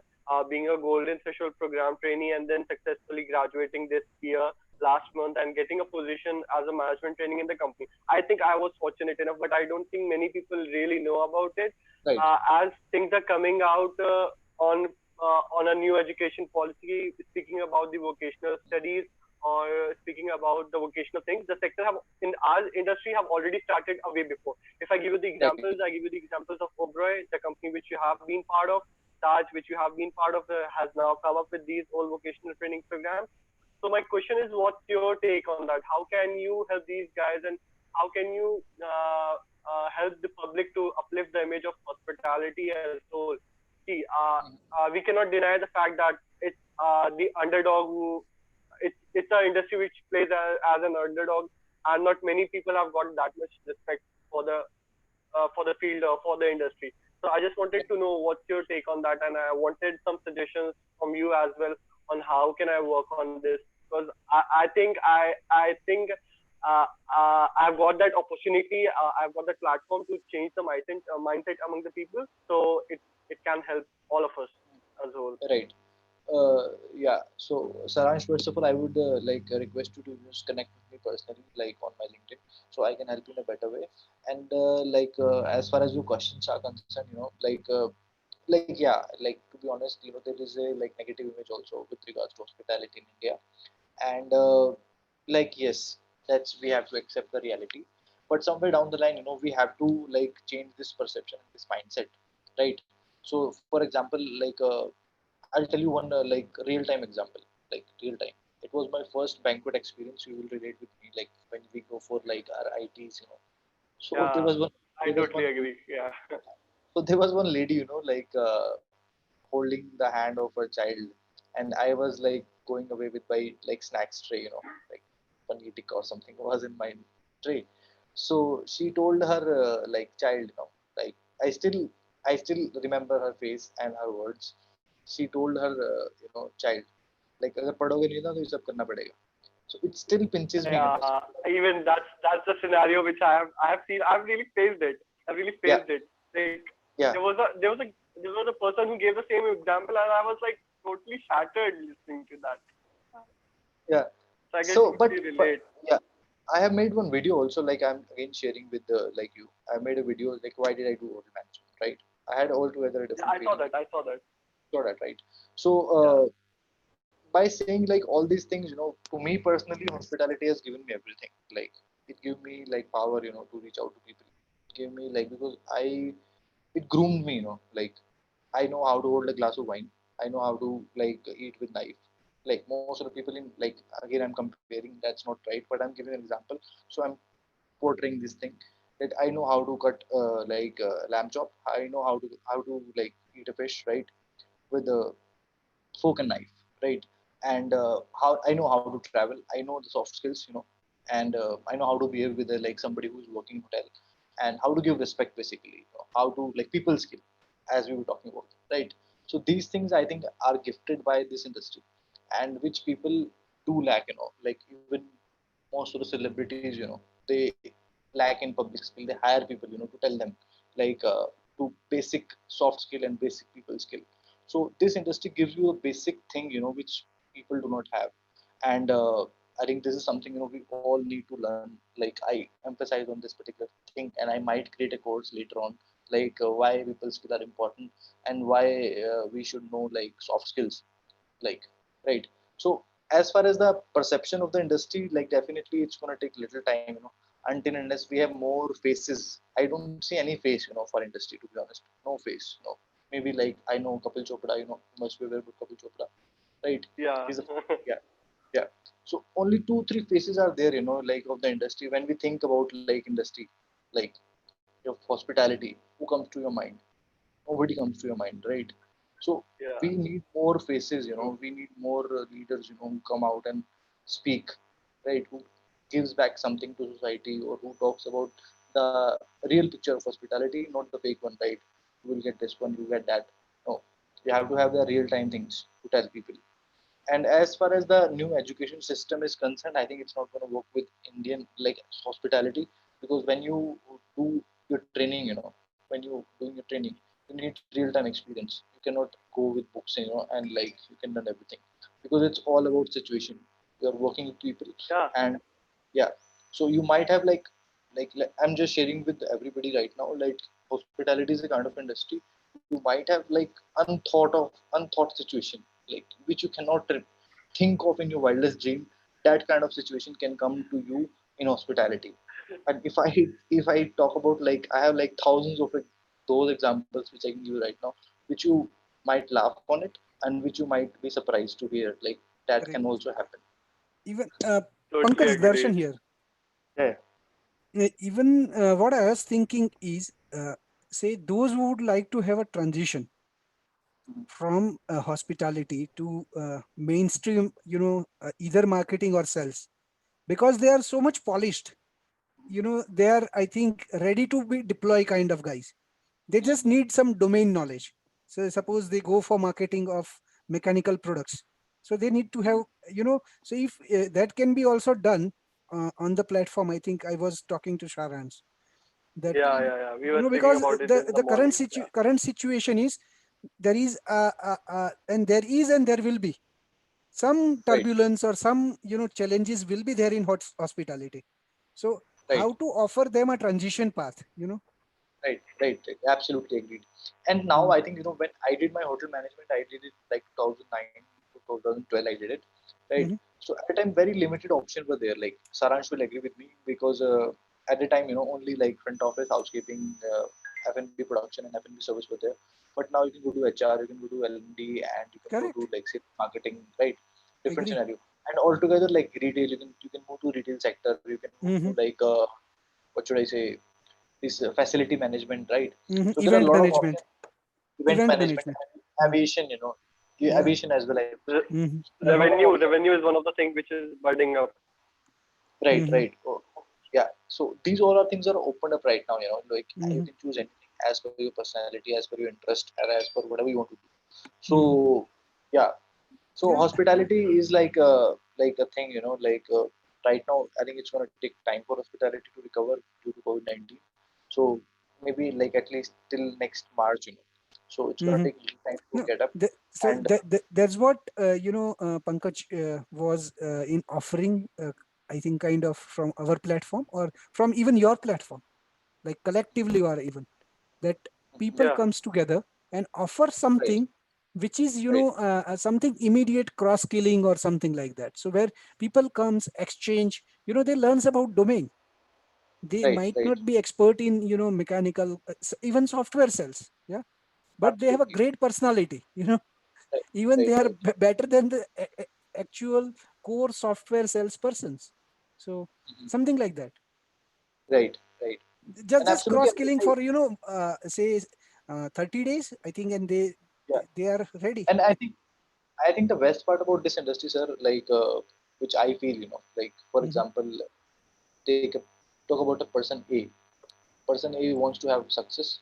being a golden threshold program trainee, and then successfully graduating this year last month and getting a position as a management training in the company. I think I was fortunate enough, but I don't think many people really know about it. Right. As things are coming out on a new education policy, speaking about the vocational studies or speaking about the vocational things, the sector have in our industry have already started a way before. If I give you the examples, I give you the examples of Oberoi, the company which you have been part of, Taj, which you have been part of, has now come up with these all vocational training programs. So my question is, what's your take on that? How can you help these guys, and how can you help the public to uplift the image of hospitality as a whole? See, we cannot deny the fact that it's the underdog who it's an industry which plays as an underdog, and not many people have got that much respect for the field or for the industry. So I just wanted to know what's your take on that, and I wanted some suggestions from you as well on how can I work on this, because I think I've got that opportunity, I've got that platform to change the mindset among the people, so it can help all of us as a whole. Right. Yeah. So, Saransh, first of all, I would request you to just connect with me personally, like on my LinkedIn, so I can help you in a better way. And as far as your questions are concerned, to be honest, there is a like negative image also with regards to hospitality in India, and yes, that's we have to accept the reality. But somewhere down the line, we have to like change this perception and this mindset, right? So, for example, I'll tell you one real time example, like real time. It was my first banquet experience. You will relate with me, like when we go for like our ITs. So there Yeah, was one. I There was totally one. agree. Yeah. So there was one lady, holding the hand of her child, and I was like going away with my like snacks tray, like paneer tikka or something was in my tray. So she told her child, like I still I still remember her face and her words. She told her child, like अगर पढ़ोगे नहीं ना तो ये सब करना पड़ेगा. So it still pinches me. Yeah, even that's the scenario which I have seen. I've really faced it. I really Yeah, faced it. Like yeah, there was a person who gave the same example, and I was like totally shattered listening to that. yeah. So I can So, totally but relate. yeah, I have made one video also. Like I'm again sharing with like you. I made a video like why did I do hotel management, right? I had altogether a Yeah, different I saw feeling. that. I saw that. Saw that, right? So Yeah. by saying like all these things, to me personally, hospitality has given me everything. Like it gave me like power, to reach out to people. It gave me like because it groomed me, like I know how to hold a glass of wine. I know how to like eat with knife. Like most of the people in like again I'm comparing that's not right, but I'm giving an example. So I'm portraying this thing that I know how to cut lamb chop. I know how to like eat a fish right with a fork and knife, right? And how I know how to travel. I know the soft skills, and I know how to behave with somebody who's working in hotel, and how to give respect basically, how to like people skill, as we were talking about, right? So these things I think are gifted by this industry, and which people do lack, like even most of the celebrities, they lack in public skill. They hire people, to tell them like to basic soft skill and basic people skill. So this industry gives you a basic thing, which people do not have, and I think this is something we all need to learn. Like I emphasize on this particular thing, and I might create a course later on, like why people skill are important and why we should know like soft skills, like right. So as far as the perception of the industry, like definitely it's going to take little time, until and unless we have more faces. I don't see any face, for industry, to be honest. No face, no. Maybe like I know Kapil Chopra, you must be aware about Kapil Chopra, right? Yeah. He's a, yeah, yeah. So only two, three faces are there, like of the industry. When we think about like industry, like your hospitality, who comes to your mind? Nobody comes to your mind, right? So we Yeah. need more faces, True. we need more leaders, who come out and speak, right? Who gives back something to society, or who talks about the real picture of hospitality, not the fake one, right? You will get this one, you get that. No, you have to have the real time things to tell people. And as far as the new education system is concerned, I think it's not going to work with Indian like hospitality, because when you do your training, when you doing your training, You need real time experience. You cannot go with books, and like you can learn everything, because it's all about situation. You're working with people, Yeah. and yeah. So you might have like I'm just sharing with everybody right now, like hospitality is a kind of industry. You might have like unthought situation, like which you cannot think of in your wildest dream. That kind of situation can come to you in hospitality. And if I talk about, like, I have like thousands of those examples which I can give you right now, which you might laugh on it, and which you might be surprised to hear, like that can Correct. also happen. Even Totally Pankaj, Darshan agreed. here. Yeah. Even what I was thinking is, say those who would like to have a transition from hospitality to mainstream, either marketing or sales, because they are so much polished. They are, I think, ready to be deploy kind of guys. They just need some domain knowledge. So suppose they go for marketing of mechanical products, so they need to have, so if that can be also done on the platform. I think I was talking to Sharans that, Yeah. We were speaking because about it in the the current morning. Yeah. current situation is, there is and there is and there will be some Right. turbulence, or some challenges will be there in hospitality. So Right. how to offer them a transition path, Right. Absolutely agreed. And now Mm, I think, when I did my hotel management, I did it like 2009 to 2012. I did it, right? mhm. So at the time, very limited options were there. Like Saransh will agree with me, because at the time, only like front office, housekeeping, F&B production, and F&B service were there. But now you can go to HR, you can go to L&D, and you can go to Correct. like say marketing, right? Different Agree. scenario. And altogether, like retail, you can move to retail sector. You can move to Hmm. like what should I say? This facility management, right? Hmm. So there are a Event lot of management. options. Event Event management, management. and Mm, aviation, yeah. aviation as well. I would say. Hmm. There are a Hmm. lot of options. Revenue is one of the things which is budding up. Right, Hmm. right. Oh, yeah. So these all are things are opened up right now. Like you Hmm. can choose anything as per your personality, as per your interest, and as per whatever you want to do. Hmm. So yeah. So Yeah. hospitality is like a thing. Like right now, I think it's gonna take time for hospitality to recover due to COVID-19. So maybe like at least till next March. So it's gonna Hmm. take little time to No, get up. so And that's what Pankaj was in offering. I think kind of from our platform, or from even your platform, like collectively, or even that people Yeah. comes together and offer right, something which is, right, something immediate cross skilling or something like that. So where people comes exchange, they learns about domain. They right, might right. not be expert in, mechanical, even software cells, yeah, but they have a Absolutely. great personality, Right, even right, they are right, better than the actual core software salespersons. So Mhm. something like that. Right, right. And Just absolutely, cross killing for, say 30 days, I think, and they yeah. they are ready. And I think the best part about this industry, sir, like which I feel, like for Hmm. example, take a talk about a person A. Person A wants to have success.